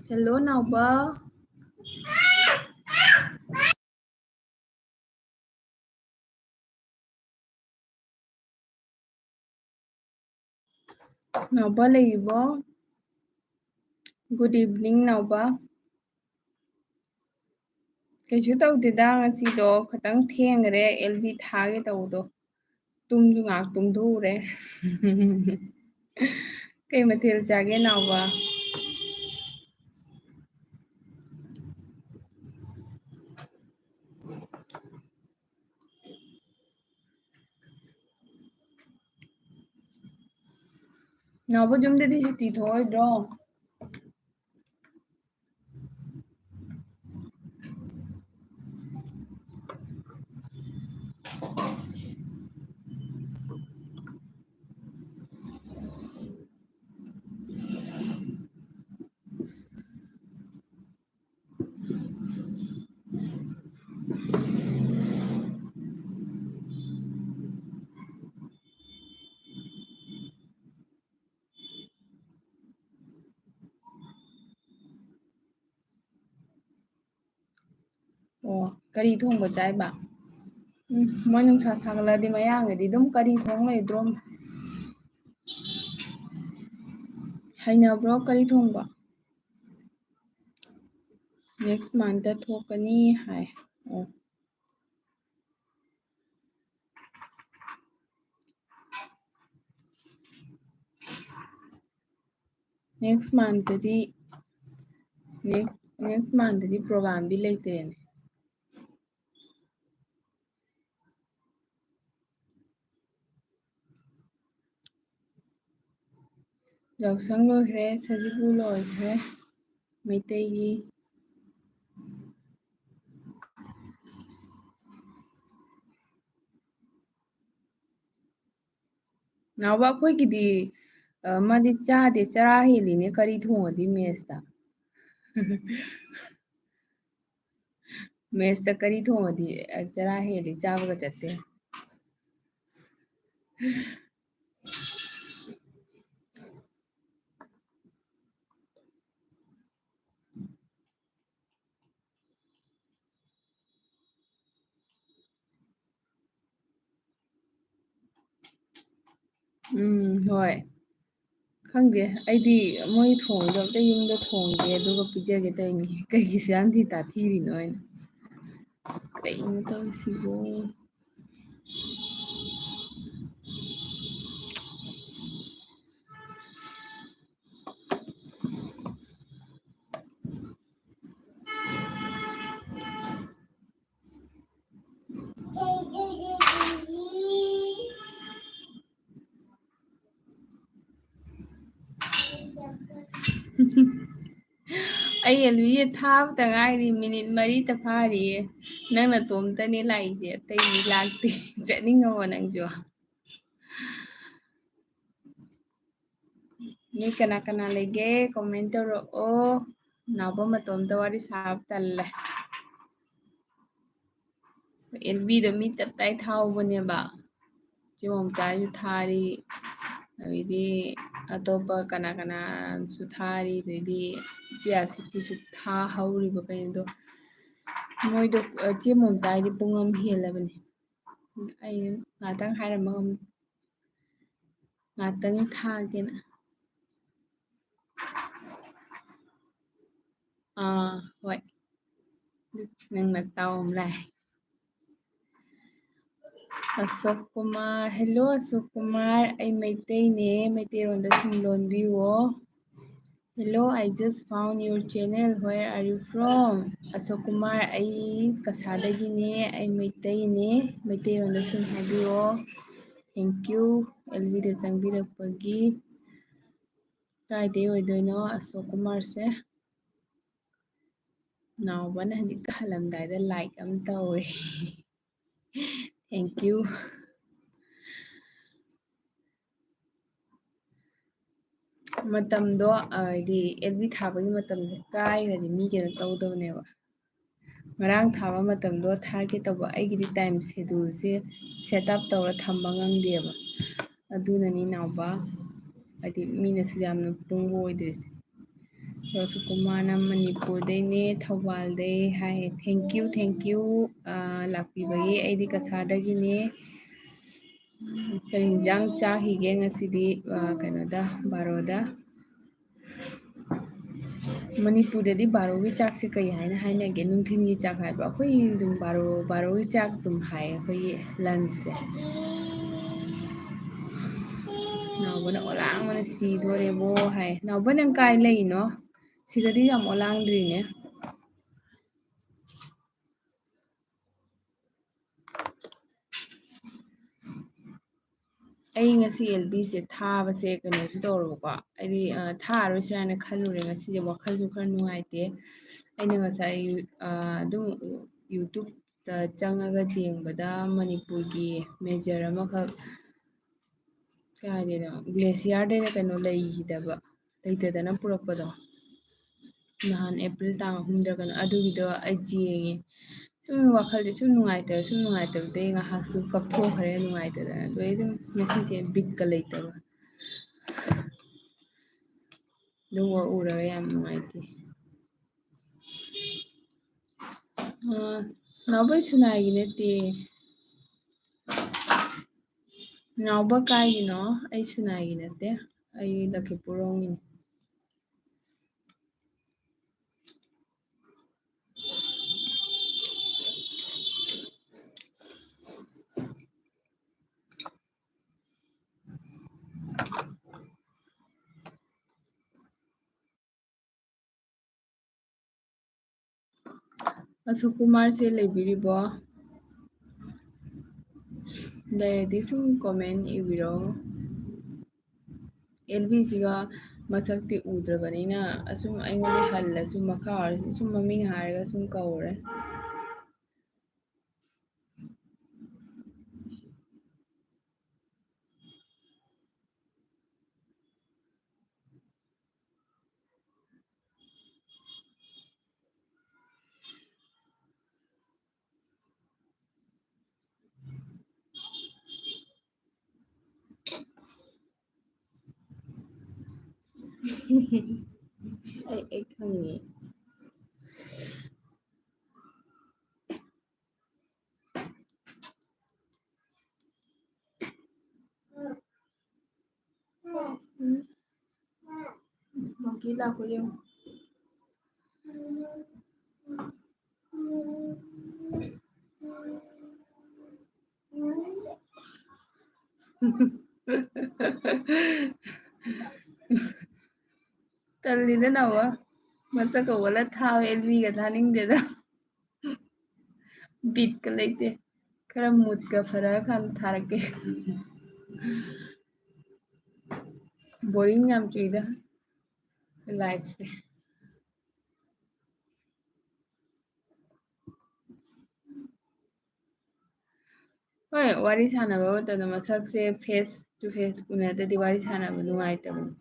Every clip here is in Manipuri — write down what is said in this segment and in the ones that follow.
Hello Nauba. Nauba laibo. Good evening Nauba. Kaisu tawdeda ngasido khatang thengre LB thage tawdo. Tumju ngak tumdhure. Kay mathil chage Nauba. Nauba jumdedi suti thoidro. Oh, kari thongba chaiba. Moi nungsa sagaladi mayangedi dum kari thong laidrom. Hainabro kari thongba. Next month thokani hai. Oh. Next month di program bi leitene. Yausang loikre, sajibu loikre. Meitegi. Nauba akhoi madi chade chara heline kari thongadi mesta. Mesta kari thongadi chara heli chabaga chatte. Hoi. Khangde aidi moi thongdo amta yumda thongge aduga pijage tawni kaigi syanthi ta thirino aina. Kaino tawsibo. Ay LB thapta ngairi minute mari ta phariye. Nangna tomtani laise atayni lagte. Chatningabo nangjo. Ni kana lege comment tawra'o. Nauba matomta wari sab talle. LB do mi taptai thawbaneba. Chimomtayu thari. Awidi atopa kana su thari dedi jia siti su tha hauriba kaino. Moido chimomtayi pungam helabani. Ay ngatang hairamam ngatang thagena. Hoi. Nangna tawam lai. Ashok Kumar. Hello Ashok Kumar. Ay Meitei ne. Meitei ronda singlonbiwo. Hello, I just found your channel. Where are you from? Ashok Kumar. Ay Kasadagi ne. Ay Meitei ne. Meitei ronda sinhabiwo. Thank you. LB da changbirapagi. Kaidai oidoino Ashok Kumar se. Naubana hajikta halamdaida like am tawre. Thank you. Matamdo di LB thabagi matamdo kaigadi mi kena tawdabneba. Ngarang thaba matamdo thage tawba aigidi time schedule se set up tawra thamba ngamdeba. Adunani Nauba adi mina su yamna pungbo oidrisi. ꯔꯣꯁꯀꯨꯃꯥꯔꯅ ꯃꯅꯤꯄꯨꯔꯗꯩꯅꯦ ꯊꯧꯕꯥꯜꯗꯩ high thank you ꯂꯥꯛꯄꯤꯕꯒꯤ ꯑꯩꯗꯤ ꯀꯁꯥꯔꯗꯒꯤꯅꯦ ꯀꯔꯤ ꯌꯦꯟꯖꯥꯡ ꯆꯥꯈꯤꯒꯦ ꯉꯁꯤꯗꯤ ꯀꯩꯅꯣꯗ ꯕꯥꯔꯣꯗ ꯃꯅꯤꯄꯨꯔꯗꯗꯤ ꯕꯥꯔꯣꯒꯤ ꯆꯥꯛꯁꯦ ꯀꯩ ꯍꯥꯏꯅ ꯍꯥꯏꯅꯒꯦ ꯅꯨꯡꯊꯤꯟꯒꯤ ꯆꯥꯛ ꯍꯥꯏꯕ ꯑꯩꯈꯣꯏ ꯑꯗꯨꯝ ꯕꯥꯔꯣꯒꯤ ꯆꯥꯛ ꯑꯗꯨꯝ ꯍꯥꯏ ꯑꯩꯈꯣꯏꯒꯤ ꯂꯟꯁꯁꯦ ꯅꯥꯎꯕꯅ ꯑꯣꯂꯥꯡꯕꯅ ꯁꯤꯗꯣꯔꯦꯕꯣ ꯍꯥꯏ ꯅꯥꯎꯕ ꯅꯪ ꯀꯥꯏ ꯂꯩꯅꯣ ꯁꯤꯗꯗꯤ ꯌꯥꯝ ꯑꯣꯂꯥꯡꯗ꯭ꯔꯤꯅꯦ ꯑꯩ ꯉꯁꯤ ꯑꯦꯜꯕꯤꯁꯦ ꯊꯥꯕꯁꯦ ꯀꯩꯅꯣꯁꯨ ꯇꯧꯔꯕꯀꯣ ꯑꯩꯗꯤ ꯊꯥꯔꯣꯏꯁꯤꯔꯥ ꯍꯥꯏꯅ ꯈꯜꯂꯨꯔꯦ ꯉꯁꯤꯁꯦ ꯋꯥꯈꯜꯁꯨ ꯈꯔ ꯅꯨꯡꯉꯥꯏꯇꯦ ꯑꯩꯅ ꯉꯁꯥꯏ ꯑꯗꯨꯝ ꯌꯨꯇꯨꯕꯇ ꯆꯪꯉꯒ ꯌꯦꯡꯕꯗ ꯃꯅꯤꯄꯨꯔꯒꯤ ꯃꯦꯖꯔ ꯑꯃꯈꯛ ꯀꯥꯏꯗꯅꯣ ꯒ꯭ꯂꯦꯁꯤꯌꯥꯔꯗꯩꯅ ꯀꯩꯅꯣ ꯂꯩꯇꯗꯅ ꯄꯨꯔꯛꯄꯗꯣ ꯅꯍꯥꯟ ꯑꯦꯄ꯭ꯔꯤꯜ ꯇꯥꯡ 6 ꯀꯩꯅꯣ ꯑꯗꯨꯒꯤꯗꯣ ꯑꯩ ꯌꯦꯡꯉꯦ ꯁꯨꯝ ꯋꯥꯈꯜꯁꯦ ꯁꯨꯝ ꯅꯨꯡꯉꯥꯏꯇꯕꯗꯩ ꯉꯥꯏꯍꯥꯛꯁꯨ ꯀꯞꯊꯣꯛꯈ꯭ꯔꯦ ꯅꯨꯡꯉꯥꯏꯇꯗꯅ ꯑꯗꯨ ꯑꯩ ꯑꯗꯨꯝ ꯉꯁꯤꯁꯦ ꯕꯤꯠꯀ ꯂꯩꯇꯕ ꯑꯗꯨꯝ ꯎꯔꯒ ꯌꯥꯝ ꯅꯨꯡꯉꯥꯏꯇꯦ ꯅꯥꯎꯕ ꯁꯨꯅꯥꯏꯒꯤ ꯅꯠꯇꯦ ꯅꯥꯎꯕ ꯀꯥꯏꯒꯤꯅꯣ ꯑꯩ ꯁꯨꯅꯥꯏꯒꯤ ꯅꯠꯇꯦ ꯑꯩ ꯂꯛꯈꯤꯄꯨꯔꯣꯡꯒꯤꯅꯤ ꯑꯁꯨꯀꯨꯃꯥꯔꯁꯦ ꯂꯩꯕꯤꯔꯤꯕꯣ ꯂꯩꯔꯗꯤ ꯁꯨꯝ ꯀꯣꯃꯦꯟ ꯏꯕꯤꯔꯛꯑꯣ ꯑꯦꯜꯕꯤꯁꯤꯒ ꯃꯁꯛꯇꯤ ꯎꯗ꯭ꯔꯕꯅꯤꯅ ꯑꯁꯨꯝ ꯑꯩꯉꯣꯟꯗ ꯍꯜꯂꯁꯨ ꯃꯈꯥ ꯑꯣꯏꯔꯁꯨ ꯁꯨꯝ ꯃꯃꯤꯡ ꯍꯥꯏꯔꯒ ꯁꯨꯝ ꯀꯧꯔꯦ ꯑꯩ ꯈꯪꯉꯤ ꯃꯣꯡꯀꯤ ꯂꯥꯛꯄ ꯌꯦꯡꯉꯨ ꯇꯜꯂꯤꯗ ꯅꯥꯎꯕ ꯃꯁꯛꯀ ꯑꯣꯜꯂ ꯊꯥꯕ ꯑꯦꯜꯕꯤꯒ ꯊꯥꯅꯤꯡꯗꯦꯗ ꯕꯤꯠꯀ ꯂꯩꯇꯦ ꯈꯔ ꯃꯨꯠꯀ ꯐꯔꯛꯑꯀꯥꯟꯗ ꯊꯥꯔꯛꯀꯦ ꯕꯣꯔꯤꯡ ꯌꯥꯝ ꯆꯨꯏꯗ ꯂꯥꯏꯐꯁꯦ ꯍꯣꯏ ꯋꯥꯔꯤ ꯁꯥꯟꯅꯕ ꯃꯇꯝꯗ ꯃꯁꯛꯁꯦ ꯐꯦꯁ ꯇꯨ ꯐꯦꯁ ꯎꯅꯗ꯭ꯔꯗꯤ ꯋꯥꯔꯤ ꯁꯥꯟꯅꯕ ꯅꯨꯡꯉꯥꯏꯇꯕꯅꯤ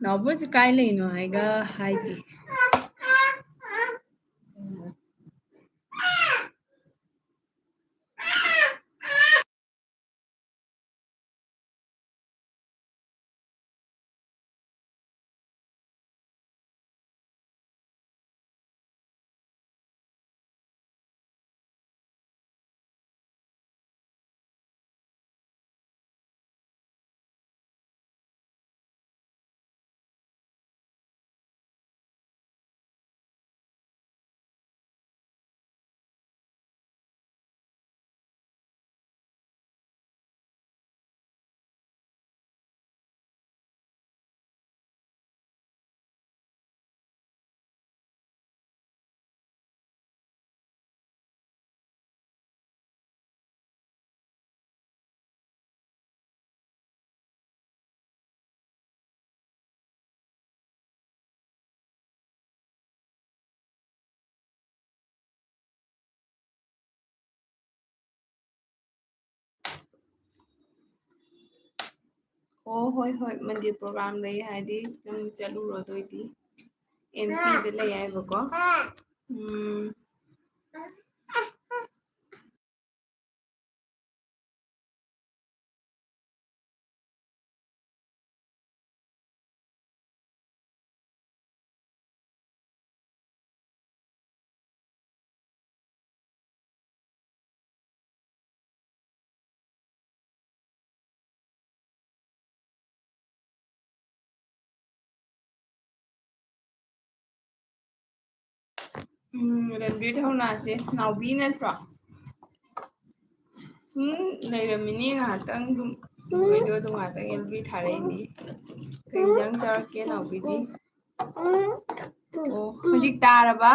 ꯅꯥꯎꯕꯁꯤ ꯀꯥꯏ ꯂꯩꯅꯣ ꯍꯥꯏꯒ ꯍꯥꯏꯗꯦ ꯑꯣ ꯍꯣꯏ ꯃꯟꯗꯤꯔ ꯄ꯭ꯔꯣꯒ꯭ꯔꯥꯝ ꯂꯩ ꯍꯥꯏꯗꯤ ꯅꯪ ꯆꯠꯂꯨꯔꯣ ꯑꯗꯨꯑꯣꯏꯗꯤ MP ꯂꯩ ꯍꯥꯏꯕꯀꯣ ꯔꯟꯕꯤꯔ ꯊꯧꯅꯥꯁꯦ ꯅꯥꯎꯕꯤ ꯅꯠꯇ꯭ꯔꯣ? ꯁꯨꯝ ꯂꯩꯔꯝꯃꯤꯅꯤ ꯉꯥꯏꯍꯥꯛꯇꯪ ꯑꯗꯨꯝ ꯑꯗꯨꯒꯩꯗꯣ ꯑꯗꯨꯝ ꯉꯥꯏꯍꯥꯛꯇꯪ ꯑꯦꯜꯕꯤ ꯊꯥꯔꯛꯏꯅꯤ꯫ ꯀꯩ ꯏꯟꯖꯥꯡ ꯆꯥꯔꯛꯀꯦ ꯅꯥꯎꯕꯤꯗꯤ? ꯑꯣ ꯍꯧꯖꯤꯛ ꯇꯥꯔꯕ?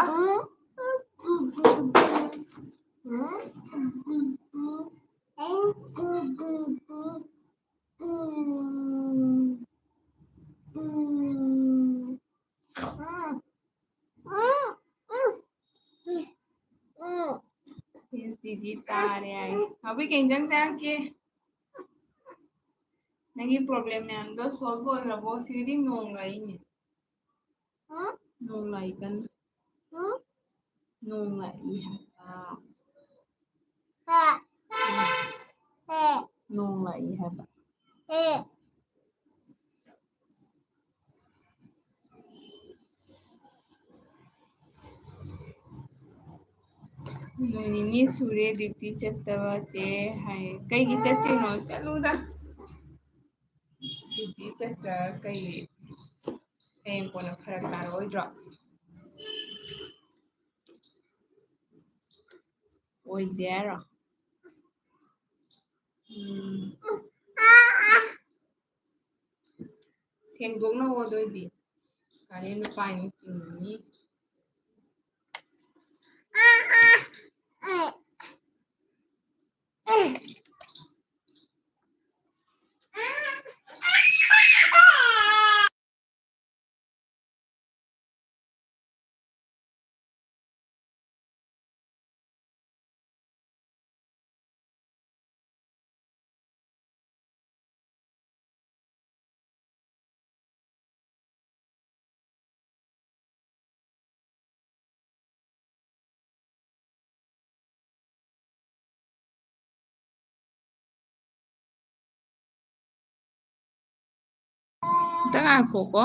ꯗꯤꯗꯤ ꯇꯥꯔꯦ ꯍꯥꯏ꯫ ꯅꯥꯎꯕꯤ ꯀꯩ ꯏꯟꯖꯥꯡ ꯆꯥꯔꯛꯀꯦ? ꯅꯪꯒꯤ ꯄ꯭ꯔꯣꯕ꯭ꯂꯦꯝ ꯃꯌꯥꯝꯗꯣ ꯁꯣꯜꯚ ꯑꯣꯏꯈ꯭ꯔꯕꯣ? ꯁꯤꯗꯗꯤ ꯅꯣꯡ ꯂꯥꯛꯏꯅꯦ꯫ ꯅꯣꯡ ꯂꯥꯛꯏ ꯀꯟꯅ꯫ ꯅꯣꯡ ꯂꯥꯛꯏ ꯍꯥꯏꯕ꯫ ꯅꯣꯡ ꯂꯥꯛꯏ ꯍꯥꯏꯕ꯫ ꯅꯨꯃꯤꯠ ꯅꯤꯅꯤ ꯁꯨꯔꯦ ꯗ꯭ꯌꯨꯇꯤ ꯆꯠꯇꯕ ꯆꯦ ꯍꯥꯏ꯫ ꯀꯩꯒꯤ ꯆꯠꯇ꯭ꯔꯤꯅꯣ? ꯆꯠꯂꯨꯗ꯫ ꯗ꯭ꯌꯨꯇꯤ ꯆꯠꯇ꯭ꯔꯒ ꯀꯩ ꯍꯌꯦꯡ ꯀꯣꯟꯅ ꯐꯔꯛ ꯇꯥꯔꯛꯑꯣꯏꯗ꯭ꯔꯣ? ꯑꯣꯏꯗꯦ ꯍꯥꯏꯔꯣ? ꯁꯦꯡꯗꯣꯛꯅꯧꯋꯣ ꯑꯗꯨꯑꯣꯏꯗꯤ ꯀꯥꯔꯦꯟꯗꯣ ꯄꯥꯏꯞꯅ ꯆꯤꯡꯉꯅꯤ꯫ ꯑꯝꯇ ꯉꯥꯏꯈꯣꯀꯣ꯫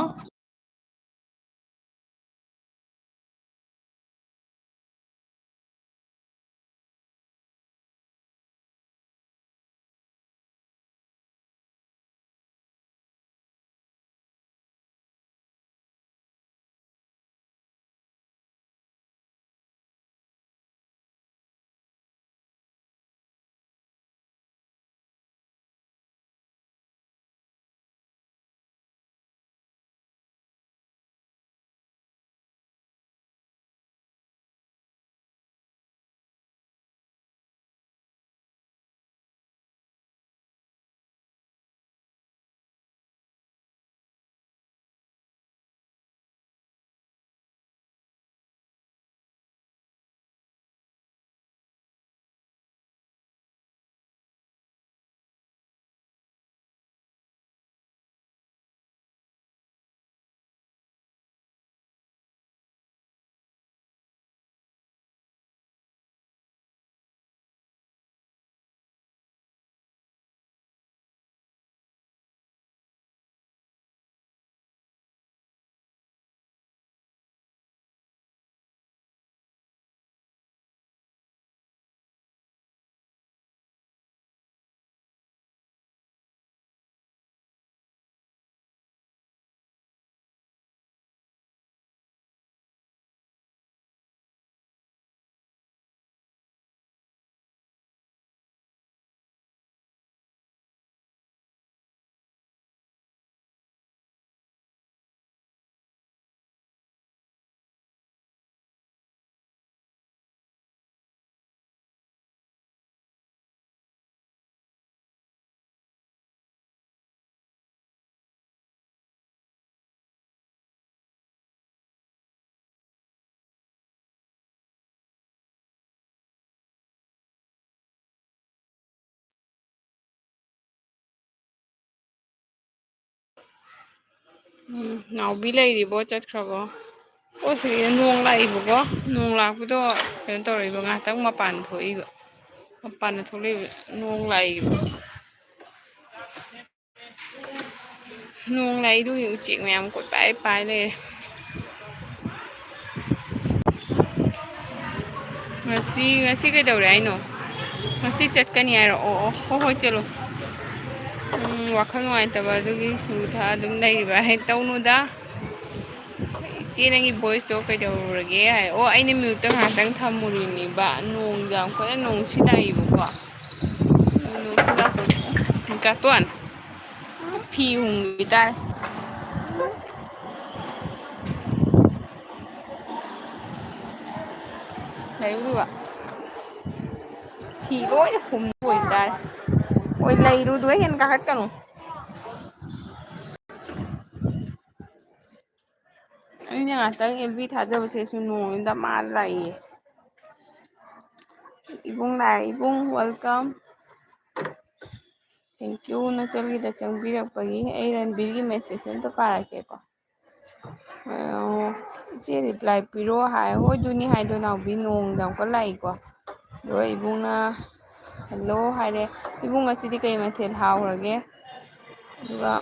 ꯅꯥꯎꯕꯤ ꯂꯩꯔꯤꯕꯣ ꯆꯠꯈ꯭ꯔꯕꯣ? ꯑꯣ ꯁꯤꯗ ꯅꯣꯡ ꯂꯥꯛꯏꯕꯀꯣ ꯅꯣꯡ ꯂꯥꯛꯄꯗꯣ ꯀꯩꯅꯣ ꯇꯧꯔꯛꯏꯕ ꯉꯥꯏꯍꯥꯛꯇꯪ ꯃꯄꯥꯟ ꯊꯣꯛꯏꯕ ꯃꯄꯥꯟꯗ ꯊꯣꯛꯂꯛꯏꯕ ꯅꯣꯡ ꯂꯥꯛꯏꯕ ꯅꯣꯡ ꯂꯥꯛꯏꯗꯨꯒꯤ ꯎꯆꯦꯛ ꯃꯌꯥꯝ ꯀꯣꯏꯄꯥꯏ ꯄꯥꯏ ꯂꯩꯔꯦ꯫ ꯉꯁꯤ ꯀꯩꯗꯧꯔꯦ ꯍꯥꯏꯅꯣ? ꯉꯁꯤ ꯆꯠꯀꯅꯤ ꯍꯥꯏꯔꯣ? ꯑꯣ ꯑꯣ ꯍꯣꯏ ꯍꯣꯏ ꯆꯠꯂꯣ꯫ ꯋꯥꯈꯜ ꯅꯨꯡꯉꯥꯏꯇꯕ ꯑꯗꯨꯒꯤ ꯌꯨ ꯊꯛꯑ ꯑꯗꯨꯝ ꯂꯩꯔꯤꯕ ꯍꯦꯛ ꯇꯧꯅꯨꯗ꯫ ꯏꯆꯦ ꯅꯪꯒꯤ ꯚꯣꯏꯁꯇꯣ ꯀꯩꯗꯧꯔꯒꯦ ꯍꯥꯏ ꯑꯣ ꯑꯩꯅ ꯃ꯭ꯌꯨꯠꯇ ꯉꯥꯏꯍꯥꯛꯇꯪ ꯊꯝꯃꯨꯔꯤꯅꯦꯕ ꯅꯣꯡꯗ ꯌꯥꯝ ꯀꯟꯅ ꯅꯣꯡꯁꯤ ꯂꯥꯛꯏꯕꯀꯣ ꯅꯣꯡꯁꯤ ꯂꯥꯛꯄ ꯀꯥꯇꯣꯟ ꯐꯤ ꯍꯨꯝꯈꯤ ꯇꯥꯔꯦ ꯂꯩꯌꯨꯗꯨꯒ ꯐꯤ ꯂꯣꯏꯅ ꯍꯨꯝꯕ ꯑꯣꯏꯇꯥꯔꯦ ꯍꯣꯏ ꯂꯩꯔꯨꯗꯨꯒ ꯍꯦꯟꯅ ꯀꯥꯈꯠꯀꯅꯨ ꯑꯩꯅ ꯉꯥꯛꯇꯪ ꯑꯦꯜꯕꯤ ꯊꯥꯖꯕꯁꯦ ꯁꯨꯝ ꯅꯣꯡꯁꯤꯗ ꯃꯥ ꯂꯥꯛꯏꯌꯦ ꯏꯕꯨꯡ ꯂꯥꯛꯑꯦ ꯏꯕꯨꯡ ꯋꯦꯜꯀꯝ ꯊꯦꯡꯀ꯭ꯌꯨ ꯅꯆꯜꯒꯤꯗ ꯆꯪꯕꯤꯔꯛꯄꯒꯤ ꯑꯩ ꯔꯟꯕꯤꯔꯒꯤ ꯃꯦꯁꯦꯖ ꯑꯝꯇ ꯄꯥꯔꯛꯀꯦꯀꯣ ꯏꯆꯦ ꯔꯤꯄ꯭ꯂꯥꯏ ꯄꯤꯔꯣ ꯍꯥꯏ ꯍꯣꯏꯗꯨꯅꯤ ꯍꯥꯏꯗꯣ ꯅꯥꯎꯕꯤ ꯅꯣꯡꯗ ꯑꯃꯨꯛꯀ ꯂꯥꯛꯏꯀꯣ ꯑꯗꯣ ꯏꯕꯨꯡꯅ ꯍꯜꯂꯣ ꯍꯥꯏꯔꯦ ꯏꯕꯨꯡ ꯉꯁꯤꯗꯤ ꯀꯩ ꯃꯊꯦꯜ ꯍꯥꯎꯈ꯭ꯔꯒꯦ ꯑꯗꯨꯒ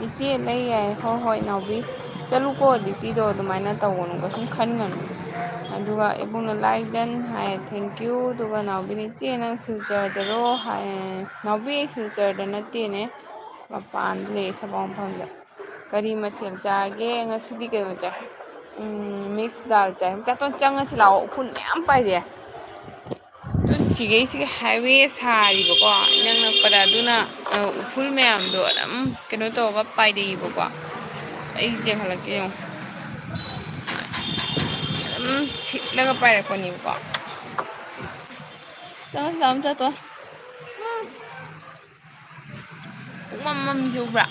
ꯏꯆꯦ ꯂꯩ ꯌꯥꯏ ꯍꯣꯏ ꯍꯣꯏ ꯅꯥꯎꯕꯤ ꯆꯠꯂꯨꯀꯣ ꯗ꯭ꯌꯨꯇꯤꯗꯣ ꯑꯗꯨꯃꯥꯏꯅ ꯇꯧꯒꯅꯨꯀꯣ ꯁꯨꯝ ꯈꯟꯒꯅꯨ ꯑꯗꯨꯒ ꯏꯕꯨꯡꯅ ꯂꯥꯏꯛ ꯗꯟ ꯍꯥꯏ ꯊꯦꯡꯀ꯭ꯌꯨ ꯑꯗꯨꯒ ꯅꯥꯎꯕꯤꯅ ꯏꯆꯦ ꯅꯪ ꯁꯤꯜꯆꯔꯗꯔꯣ ꯍꯥꯏ ꯅꯥꯎꯕꯤ ꯑꯩ ꯁꯤꯜꯆꯔꯗ ꯅꯠꯇꯦꯅꯦ ꯃꯄꯥꯟꯗ ꯂꯩ ꯊꯕꯛ ꯃꯐꯝꯗ ꯀꯔꯤ ꯃꯊꯦꯜ ꯆꯥꯒꯦ ꯉꯁꯤꯗꯤ ꯀꯩꯅꯣ ꯆꯥꯏ ꯃꯤꯛꯁ ꯗꯥꯜ ꯆꯥꯏ ꯆꯥꯇꯣꯟ ꯆꯪꯉꯁꯤ ꯂꯥꯛꯑꯣ ꯎꯐꯨꯟ ꯃꯌꯥꯝ ꯄꯥꯏꯔꯦ ꯑꯗꯨ ꯁꯤꯒꯩꯁꯤꯒꯤ ꯍꯥꯏꯋꯦ ꯁꯥꯔꯤꯕꯀꯣ ꯏꯅꯛ ꯅꯛꯄꯗ ꯑꯗꯨꯅ ꯎꯐꯨꯜ ꯃꯌꯥꯝꯗꯣ ꯑꯗꯨꯝ ꯀꯩꯅꯣ ꯇꯧꯔꯒ ꯄꯥꯏꯔꯛꯏꯕꯀꯣ ꯑꯩ ꯆꯦꯟꯈꯠꯂꯛꯀꯦ ꯌꯦꯡꯉꯣ ꯑꯗꯨꯝ ꯁꯤꯠꯂꯒ ꯄꯥꯏꯔꯛꯄꯅꯦꯕꯀꯣ ꯆꯪꯉꯁꯤ ꯂꯥꯛꯑꯣ ꯆꯥꯇꯣꯟ ꯄꯨꯡꯃꯝ ꯃꯝꯃꯤꯁꯦ ꯎꯕ꯭ꯔꯥ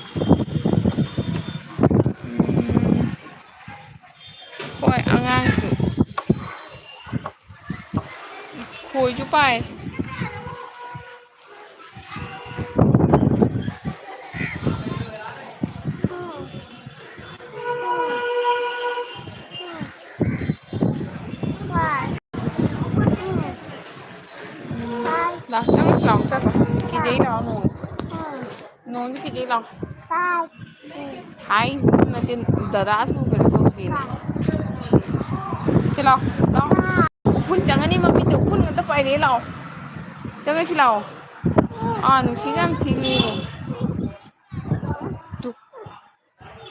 ꯍꯣꯏ ꯑꯉꯥꯡꯁꯨ ꯈꯣꯏꯁꯨ ꯄꯥꯏ ꯂꯥꯛꯑꯣ ꯆꯪꯉꯁꯤ ꯂꯥꯛꯑꯣ ꯆꯥꯇꯣꯟ ꯀꯤꯖꯩ ꯂꯥꯛꯑꯣ ꯅꯣꯡꯁꯦ ꯀꯤꯖꯩ ꯂꯥꯛꯑꯣ ꯍꯥꯏ ꯅꯠꯇꯦ ꯗꯗꯥꯁꯨ ꯀꯩꯅꯣ ꯇꯧꯗꯦꯅꯦ ꯁꯤ ꯂꯥꯛꯑꯣ ꯂꯥꯛꯑꯣ ꯎꯐꯨꯟ ꯆꯪꯉꯅꯤ ꯃꯃꯤꯠꯇ ꯎꯐꯨꯟ ꯉꯥꯛꯇ ꯄꯥꯏꯔꯛꯑꯦ ꯂꯥꯛꯑꯣ ꯆꯪꯉꯁꯤ ꯂꯥꯛꯑꯣ ꯅꯨꯡꯁꯤꯠ ꯌꯥꯝ ꯁꯤꯠꯂꯤ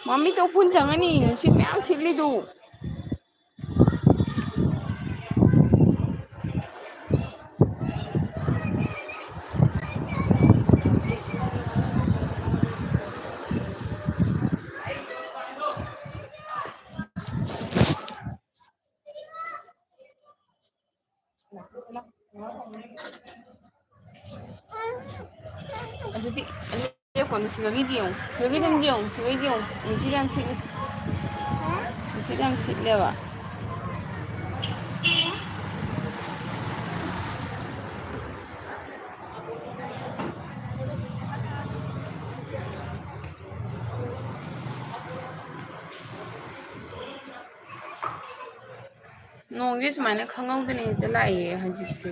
ꯃꯃꯤꯠꯇ ꯎꯐꯨꯟ ꯆꯪꯉꯅꯤ ꯅꯨꯡꯁꯤꯠ ꯃꯌꯥꯝ ꯁꯤꯠꯂꯤꯗꯨ ꯑꯗꯨꯗꯤ ꯂꯦꯞꯀꯅꯨ ꯁꯤꯗꯒꯤꯗꯤ ꯌꯦꯡꯉꯨ ꯁꯤꯗꯒꯤꯗꯤ ꯑꯗꯨꯝ ꯌꯦꯡꯉꯨ ꯁꯤꯗꯒꯤꯗꯤ ꯌꯦꯡꯉꯨ ꯅꯨꯡꯁꯤꯠ ꯌꯥꯝ ꯁꯤꯠꯂꯤ ꯅꯨꯡꯁꯤꯠ ꯌꯥꯝ ꯁꯤꯠꯂꯦꯕ ꯅꯣꯡꯁꯦ ꯁꯨꯃꯥꯏꯅ ꯈꯪꯍꯧꯗꯅ ꯍꯦꯛꯇ ꯂꯥꯛꯏꯌꯦ ꯍꯧꯖꯤꯛꯁꯦ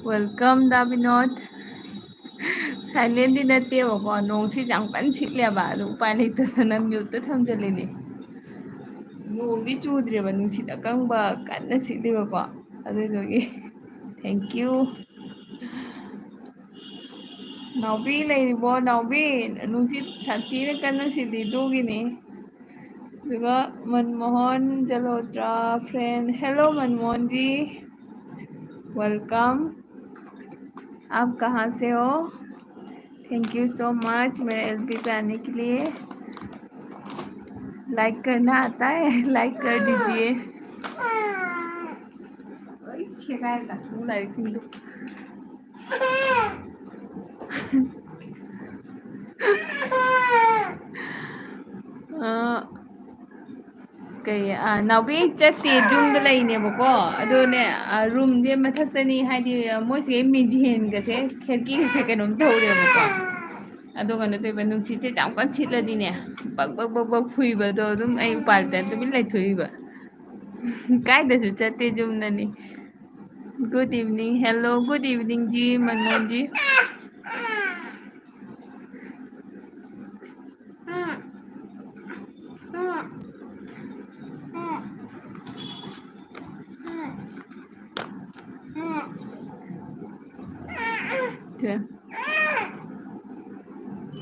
वेलकम दा विनोद साइलेंटली नत्तेबको नोंसी याम कन सिटलेबा अदु उपाय लेतदना म्यूट थमजलेनी नोंदी चूद्रेबा नुंसित अकंबा कन्ना सिटलेबको अदुदुगी थैंक यू नाउबी लेरिबो नाउबी नुंसित साथीने कन्ना सिटली दुगिनी दुगा मनमोहन जलोत्रा फ्रेंड हेलो मनमोहन जी वेलकम आप कहाँ से हो थैंक यू सो मच मेरे एलपी पे आने के लिए लाइक करना आता है लाइक कर दीजिए ओइ शिकायत का तू लाइक सिंधु कई नाउबी चते जूम लेनेबको अदोने रूम जे मथक्तनी हाइदि मोसे मिजिहेन गसे खिड़की गसे कनोम तौरेबको अदोगा नतोइबा नुंसिते जामकन सिटलदिने बग बग बग बग फुइबदो अदुम अई उपारते तुमिन लाइथोइबा कायदसु चते जूमननी good evening hello good evening जी मनमोहन जी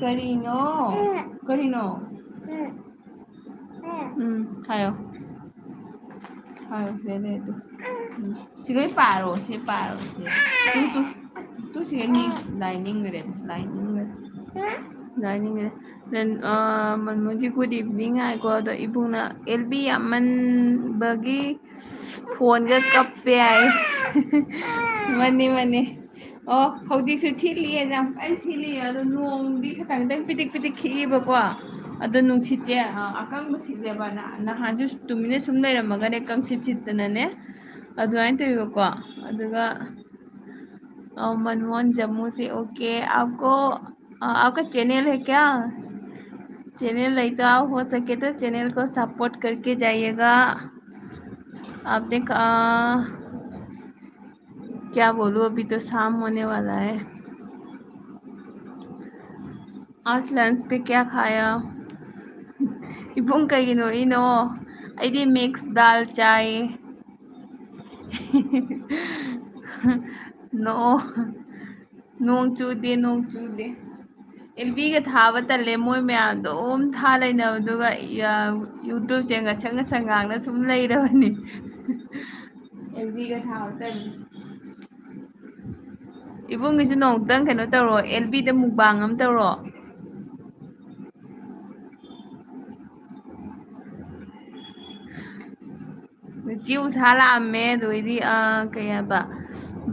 करीनो करीनो हायो हायो ले तू सिगै पारो से पारो से तू सिगै नि लाइनिंग रे लाइनिंग रे then मनमुजी गुड इवनिंग आइको अदो इबुंगना एलबी यामन बगी फोन गा कप्पे आइ मनी मनी Oh, hꯧꯖꯤꯛꯁꯨ ꯊꯤꯠꯂꯤꯌꯦ ꯌꯥꯝ ꯀꯟꯅ ꯊꯤꯠꯂꯤꯌꯦ ꯑꯗꯣ ꯅꯣꯡꯗꯤ ꯈꯤꯇꯪ ꯄꯤꯇꯤꯛ ꯄꯤꯇꯤꯛ ꯈꯤꯛꯏꯕꯀꯣ ꯑꯗꯣ ꯅꯨꯡꯁꯤꯠꯁꯦ ꯑꯀꯪꯕ ꯁꯤꯠꯂꯦꯕ ꯅꯍꯥꯟꯁꯨ ꯇꯨꯃꯤꯟꯅ ꯁꯨꯝ ꯂꯩꯔꯝꯃꯒꯅꯦ ꯀꯪꯁꯤꯠ ꯁꯤꯠꯇꯅꯅꯦ ꯑꯗꯨꯃꯥꯏꯅ ꯇꯧꯏꯕꯀꯣ अदुगा मनमोहन जम्मू से ओके आपको आपका चैनल है क्या चैनल नहीं तो आप हो सके तो चैनल को सपोर्ट करके जाइएगा आपने क्या बोलूँ अभी तो शाम होने वाला है आज लंच पे क्या खाया इबुंग कईनो इनो आइडी मिक्स दाल चाय नो नोंग चूदे एलबीगा थाबा तल्ले मोय मयाम दोम था लेनबदुगा यूट्यूब चेंगा छंगा संगांगना सुम लेरबनी एलबीगा थाबा तल्ले इबुंगिसु नोंतंग कनो तौरो एलबीदा मुकबांग अम तौरो चिउ सा लामे दोइदी कयाबा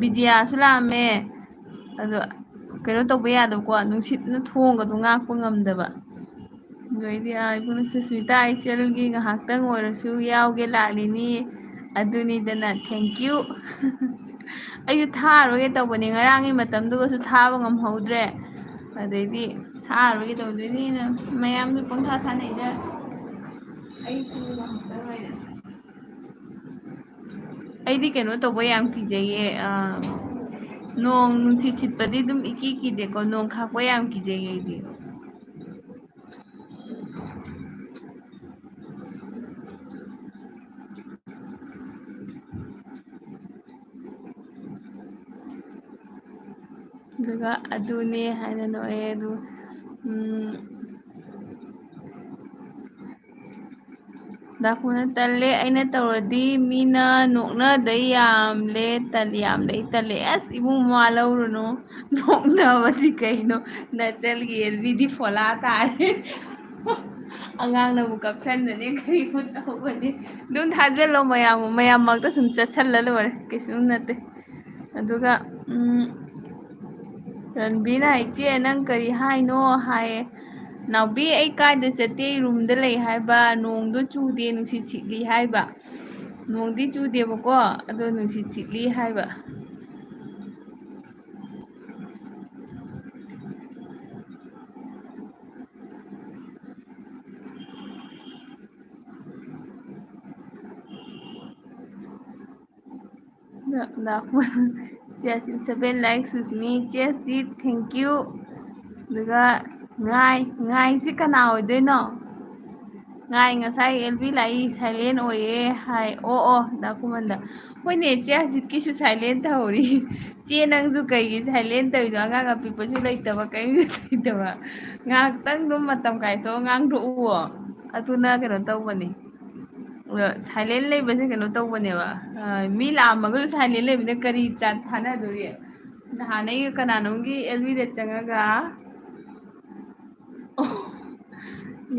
बिजियासु लामे अदो कनो तौबा यादबको नुंसितना थोंगदो ngakpa ngamdaba दोइदी इबुंग Sushmita इचलगी ngahaktang oirasu yauge laklini adunidana thank you ꯑꯩꯁꯨ ꯊꯥꯔꯣꯏꯒꯦ ꯇꯧꯕꯅꯦ ꯉꯔꯥꯡꯒꯤ ꯃꯇꯝꯗꯨꯒꯁꯨ ꯊꯥꯕ ꯉꯝꯍꯧꯗ꯭ꯔꯦ ꯑꯗꯩꯗꯤ ꯊꯥꯔꯣꯏꯒꯦ ꯇꯧꯗꯣꯏꯅꯤꯅ ꯃꯌꯥꯝꯁꯨ ꯄꯪꯊꯥ ꯊꯥꯅꯩꯗ ꯑꯩꯁꯨ ꯉꯝꯍꯧꯗ ꯑꯣꯏꯅ ꯑꯩꯗꯤ ꯀꯩꯅꯣ ꯇꯧꯕ ꯌꯥꯝ ꯀꯤꯖꯩꯌꯦ ꯅꯣꯡ ꯅꯨꯡꯁꯤꯠ ꯁꯤꯠꯄꯗꯤ ꯑꯗꯨꯝ ꯏꯀꯤ ꯀꯤꯗꯦꯀꯣ ꯅꯣꯡ ꯈꯥꯛꯄ ꯌꯥꯝ ꯀꯤꯖꯩꯌꯦ ꯑꯩꯗꯤ ꯑꯗꯨꯒ ꯑꯗꯨꯅꯦ ꯍꯥꯏꯅ ꯅꯣꯛꯑꯦ ꯑꯗꯨ ꯗꯥꯀꯨꯅ ꯇꯜꯂꯦ ꯑꯩꯅ ꯇꯧꯔꯗꯤ ꯃꯤꯅ ꯅꯣꯛꯅꯗꯩ ꯌꯥꯝꯂꯦ ꯌꯥꯝꯂꯩ ꯇꯜꯂꯦ ꯑꯁ ꯏꯕꯨꯡ ꯃꯋꯥ ꯂꯧꯔꯨꯅꯨ ꯅꯣꯛꯅꯕꯗꯤ ꯀꯩꯅꯣ ꯅꯆꯜꯒꯤ ꯑꯦꯜꯕꯤꯗꯤ ꯐꯣꯂꯥ ꯇꯥꯔꯦ ꯑꯉꯥꯡꯅꯕꯨ ꯀꯞꯁꯟꯕꯅꯦ ꯀꯔꯤꯕꯨ ꯇꯧꯕꯅꯦ ꯑꯗꯨꯝ ꯊꯥꯖꯤꯜꯂꯣ ꯃꯌꯥꯝ ꯃꯔꯛꯇ ꯁꯨꯝ ꯆꯠꯁꯜꯂ ꯂꯣꯏꯔꯦ ꯀꯩꯁꯨ ꯅꯠꯇꯦ ꯑꯗꯨꯒ ꯔꯟꯕꯤꯔꯅ ꯏꯆꯦ ꯅꯪ ꯀꯔꯤ ꯍꯥꯏꯅꯣ ꯍꯥꯏꯌꯦ ꯅꯥꯎꯕꯤ ꯑꯩ ꯀꯥꯏꯗ ꯆꯠꯇꯦ ꯔꯨꯝꯗ ꯂꯩ ꯍꯥꯏꯕ ꯅꯣꯡꯗꯣ ꯆꯨꯗꯦ ꯅꯨꯡꯁꯤꯠ ꯁꯤꯠꯂꯤ ꯍꯥꯏꯕ ꯅꯣꯡꯗꯤ ꯆꯨꯗꯦꯕꯀꯣ ꯑꯗꯣ ꯅꯨꯡꯁꯤꯠ ꯁꯤꯠꯂꯤ ꯍꯥꯏꯕ Just in 7 likes with me. Just it. Thank you. ꯑꯗꯨꯒ ꯉꯥꯏꯁꯤ ꯀꯅꯥ ꯑꯣꯏꯗꯣꯏꯅꯣ? ꯉꯥꯏ ꯉꯁꯥꯏ ꯑꯦꯜꯕꯤ ꯂꯥꯛꯏ ꯁꯥꯏꯂꯦꯟ ꯑꯣꯏꯌꯦ ꯍꯥꯏ ꯑꯣ ꯗꯥꯀꯨꯃꯟꯗ ꯍꯣꯏꯅꯦ ꯆꯦ ꯑꯁꯤꯠꯀꯤꯁꯨ ꯁꯥꯏꯂꯦꯟ ꯇꯧꯍꯧꯔꯤ ꯆꯦ ꯅꯪꯁꯨ ꯀꯩꯒꯤ ꯁꯥꯏꯂꯦꯟ ꯇꯧꯔꯤꯗꯣ ꯑꯉꯥꯡ ꯑꯄꯤꯛꯄꯁꯨ ꯂꯩꯇꯕ ꯀꯔꯤꯝꯁꯨ ꯂꯩꯇꯕ ꯉꯥꯏꯍꯥꯛꯇꯪ ꯑꯗꯨꯝ ꯃꯇꯝ ꯀꯥꯏꯊꯣꯛꯑ ꯉꯥꯡꯊꯣꯛꯎꯋꯣ ꯑꯗꯨꯅ ꯀꯩꯅꯣ ꯇꯧꯕꯅꯤ ꯁꯥꯏꯂꯦꯟ ꯂꯩꯕꯁꯦ ꯀꯩꯅꯣ ꯇꯧꯕꯅꯦꯕ ꯃꯤ ꯂꯥꯛꯑꯝꯃꯒꯁꯨ ꯁꯥꯏꯂꯦꯟ ꯂꯩꯕꯅ ꯀꯔꯤ ꯆꯥꯠ ꯊꯥꯅꯗꯣꯔꯤ ꯅꯍꯥꯟꯅꯩ ꯀꯅꯥꯅꯣꯝꯒꯤ ꯑꯦꯜꯕꯤꯗ ꯆꯪꯉꯒ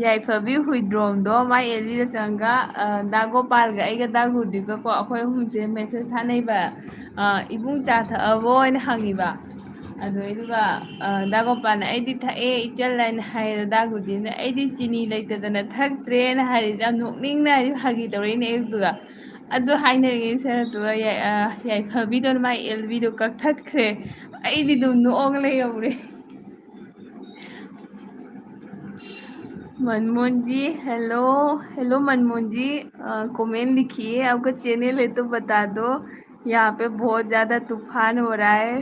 ꯌꯥꯏꯐꯕꯤ ꯍꯨꯏꯗ꯭ꯔꯣꯝꯗꯣ ꯃꯥꯏ ꯑꯦꯜꯕꯤꯗ ꯆꯪꯉꯒ ꯗꯥ ꯒꯣꯄꯥꯜꯒ ꯑꯩꯒ ꯗꯥ ꯒꯨꯔꯗꯤꯞꯒꯀꯣ ꯑꯩꯈꯣꯏ ꯑꯍꯨꯝꯁꯦ ꯃꯦꯁꯦꯁ ꯊꯥꯅꯩꯕ ꯏꯕꯨꯡ ꯆꯥ ꯊꯛꯑꯕꯣ ꯍꯥꯏꯅ ꯍꯪꯉꯤꯕ ꯑꯗꯨꯗꯨꯒ ꯗꯥ ꯒꯣꯄꯥꯜꯅ ꯑꯩꯗꯤ ꯊꯛꯑꯦ ꯏꯆꯜ ꯍꯥꯏꯅ ꯍꯥꯏꯌꯦ ꯗꯥ ꯒꯨꯔꯗꯤꯞꯅ ꯑꯩꯗꯤ ꯆꯤꯅꯤ ꯂꯩꯇꯗꯅ ꯊꯛꯇ꯭ꯔꯦꯅ ꯍꯥꯏꯔꯤꯁꯦ ꯌꯥꯝ ꯅꯣꯛꯅꯤꯡꯅ ꯍꯥꯏꯗꯤ ꯐꯥꯒꯤ ꯇꯧꯔꯛꯏꯅꯦ ꯑꯌꯨꯛꯇꯨꯒ ꯑꯗꯨ ꯍꯥꯏꯅꯔꯤꯉꯩ ꯁꯔꯠꯇꯨꯒ ꯌꯥꯏꯐꯕꯤꯗꯣ ꯃꯥꯏ ꯑꯦꯜꯕꯤꯗꯣ ꯀꯛꯊꯠꯈ꯭ꯔꯦ ꯑꯩꯗꯤ ꯑꯗꯨꯝ ꯅꯣꯛꯑꯒ लहरे मनमोहन जी हेलो हेलो मनमोहन जी कमेंट लिखिए आपका चैनल है तो बता दो यहाँ पे बहुत ज़्यादा तूफान हो रहा है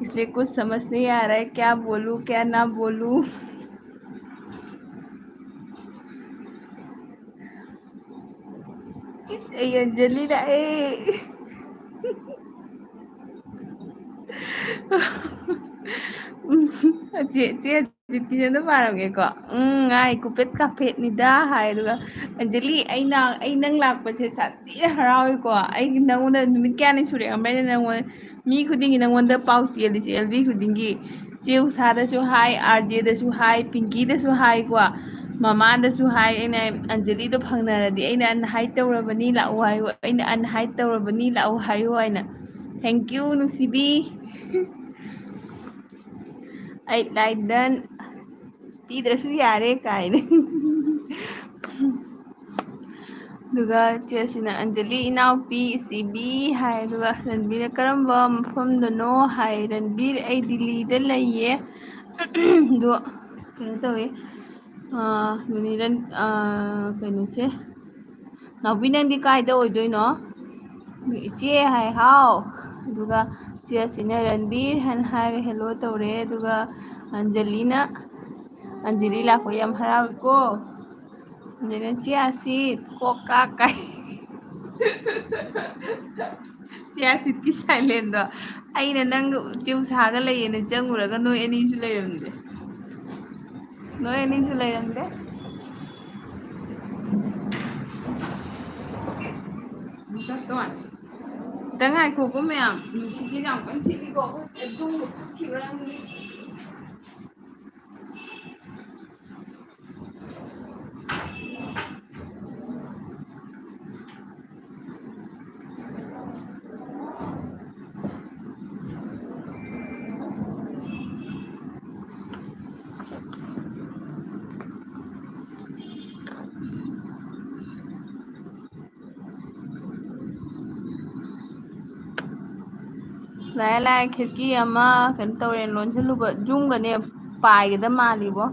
इसलिए कुछ समझ नहीं आ रहा है क्या बोलूँ क्या ना बोलूँ अंजलि राय चे ꯖꯤꯠꯀꯤꯁꯦ ꯄꯥꯔꯝꯒꯦꯀꯣ ꯉꯥꯏ ꯀꯨꯄꯦꯠ ꯀꯥꯐꯦꯠꯅꯤꯗ ꯍꯥꯏꯔꯒ ꯑꯟꯖꯂꯤ ꯑꯩ ꯅꯪ ꯂꯥꯛꯄꯁꯦ ꯁꯥꯊꯤꯅ ꯍꯔꯥꯎꯏꯀꯣ ꯑꯩꯒꯤ ꯅꯪꯉꯣꯟꯗ ꯅꯨꯃꯤꯠ ꯀꯌꯥꯅꯤ ꯁꯨꯔꯦ ꯑꯃꯔ ꯅꯪꯉꯣꯟꯗ ꯃꯤ ꯈꯨꯗꯤꯡꯒꯤ ꯅꯪꯉꯣꯟꯗ ꯄꯥꯎ ꯆꯦꯜꯂꯤꯁꯦ ꯑꯦꯜꯕꯤ ꯈꯨꯗꯤꯡꯒꯤ ꯆꯦ ꯎꯁꯥꯗꯁꯨ ꯍꯥꯏ ꯑꯥꯔꯖꯦꯗꯁꯨ ꯍꯥꯏ ꯄꯤꯡꯀꯤꯗꯁꯨ ꯍꯥꯏꯀꯣ ꯃꯃꯥꯗꯁꯨ ꯍꯥꯏ ꯑꯩꯅ ꯑꯟꯖꯂꯤꯗꯣ ꯐꯪꯅꯔꯗꯤ ꯑꯩꯅ ꯑꯟꯍꯥꯏꯠ ꯇꯧꯔꯕꯅꯤ ꯂꯥꯛꯎ ꯍꯥꯏꯌꯨ ꯑꯩꯅ ꯑꯟꯍꯥꯏꯠ ꯇꯧꯔꯕꯅꯤ ꯂꯥꯛꯎ ꯍꯥꯏꯌꯨ ꯍꯥꯏꯅ ꯊꯦꯡꯀ꯭ꯌꯨ ꯅꯨꯡꯁꯤꯕꯤ ꯑꯩ ꯂꯥꯏꯗꯟ ꯄꯤꯗ꯭ꯔꯁꯨ ꯌꯥꯔꯦ ꯀꯥꯏꯅ ꯑꯗꯨꯒ ꯆꯦꯁꯤꯅ ꯑꯟꯖꯂꯤ ꯏꯅꯥꯎꯄꯤ ꯏꯆꯤꯕꯤ ꯍꯥꯏ ꯑꯗꯨꯒ ꯔꯟꯕꯤꯔꯅ ꯀꯔꯝꯕ ꯃꯐꯝꯗꯅꯣ ꯍꯥꯏ ꯔꯟꯕꯤꯔ ꯑꯩ ꯗꯤꯜꯂꯤꯗ ꯂꯩꯌꯦ ꯑꯗꯣ ꯀꯩꯅꯣ ꯇꯧꯋꯦ ꯃꯅꯤꯔꯟ ꯀꯩꯅꯣꯁꯦ ꯅꯥꯎꯕꯤ ꯅꯪꯗꯤ ꯀꯥꯏꯗ ꯑꯣꯏꯗꯣꯏꯅꯣ ꯏꯆꯦ ꯍꯥꯏ ꯍꯥꯎ ꯑꯗꯨꯒ ꯆꯦ ꯑꯁꯤꯅ ꯔꯟꯕꯤꯔ ꯍꯥꯏꯅ ꯍꯥꯏꯔꯒ ꯍꯦꯜꯂꯣ ꯇꯧꯔꯦ ꯑꯗꯨꯒ ꯑꯟꯖꯂꯤꯅ ꯑꯟꯖꯂꯤ ꯂꯥꯛꯄ ꯌꯥꯝ ꯍꯔꯥꯎꯏꯀꯣ ꯑꯗꯩꯅ ꯆꯦ ꯑꯁꯤ ꯀꯣꯛ ꯀꯥ ꯀꯥꯏ ꯆꯦ ꯑꯁꯤꯠꯀꯤ ꯁꯥꯏꯂꯦꯟꯗꯣ ꯑꯩꯅ ꯅꯪꯒ ꯆꯦ ꯎꯁꯥꯒ ꯂꯩꯌꯦꯅ ꯆꯪꯉꯨꯔꯒ ꯅꯣꯏ ꯑꯅꯤꯁꯨ ꯂꯩꯔꯝꯗꯦ ꯅꯣꯏ ꯑꯅꯤꯁꯨ ꯂꯩꯔꯝꯗꯦ ꯆꯠꯇꯣꯏ ꯈꯤꯇꯪ ꯉꯥꯏꯈꯣꯀꯣ ꯃꯌꯥꯝ ꯅꯨꯡꯁꯤꯠꯁꯦ ꯌꯥꯝ ꯀꯟꯅ ꯁꯤꯠꯂꯤꯀꯣ ꯑꯩꯈꯣꯏ ꯇꯨꯝꯕ ꯐꯨꯠꯈꯤꯕ꯭ꯔꯥ ꯂꯥꯛꯑꯦ ꯂꯥꯛꯑꯦ ꯈꯤꯔꯀꯤ ꯑꯃ ꯀꯩꯅꯣ ꯇꯧꯔꯦ ꯂꯣꯟꯁꯤꯜꯂꯨꯕ ꯖꯨꯝꯒꯅꯦ ꯄꯥꯏꯒꯗ ꯃꯥꯜꯂꯤꯕꯣ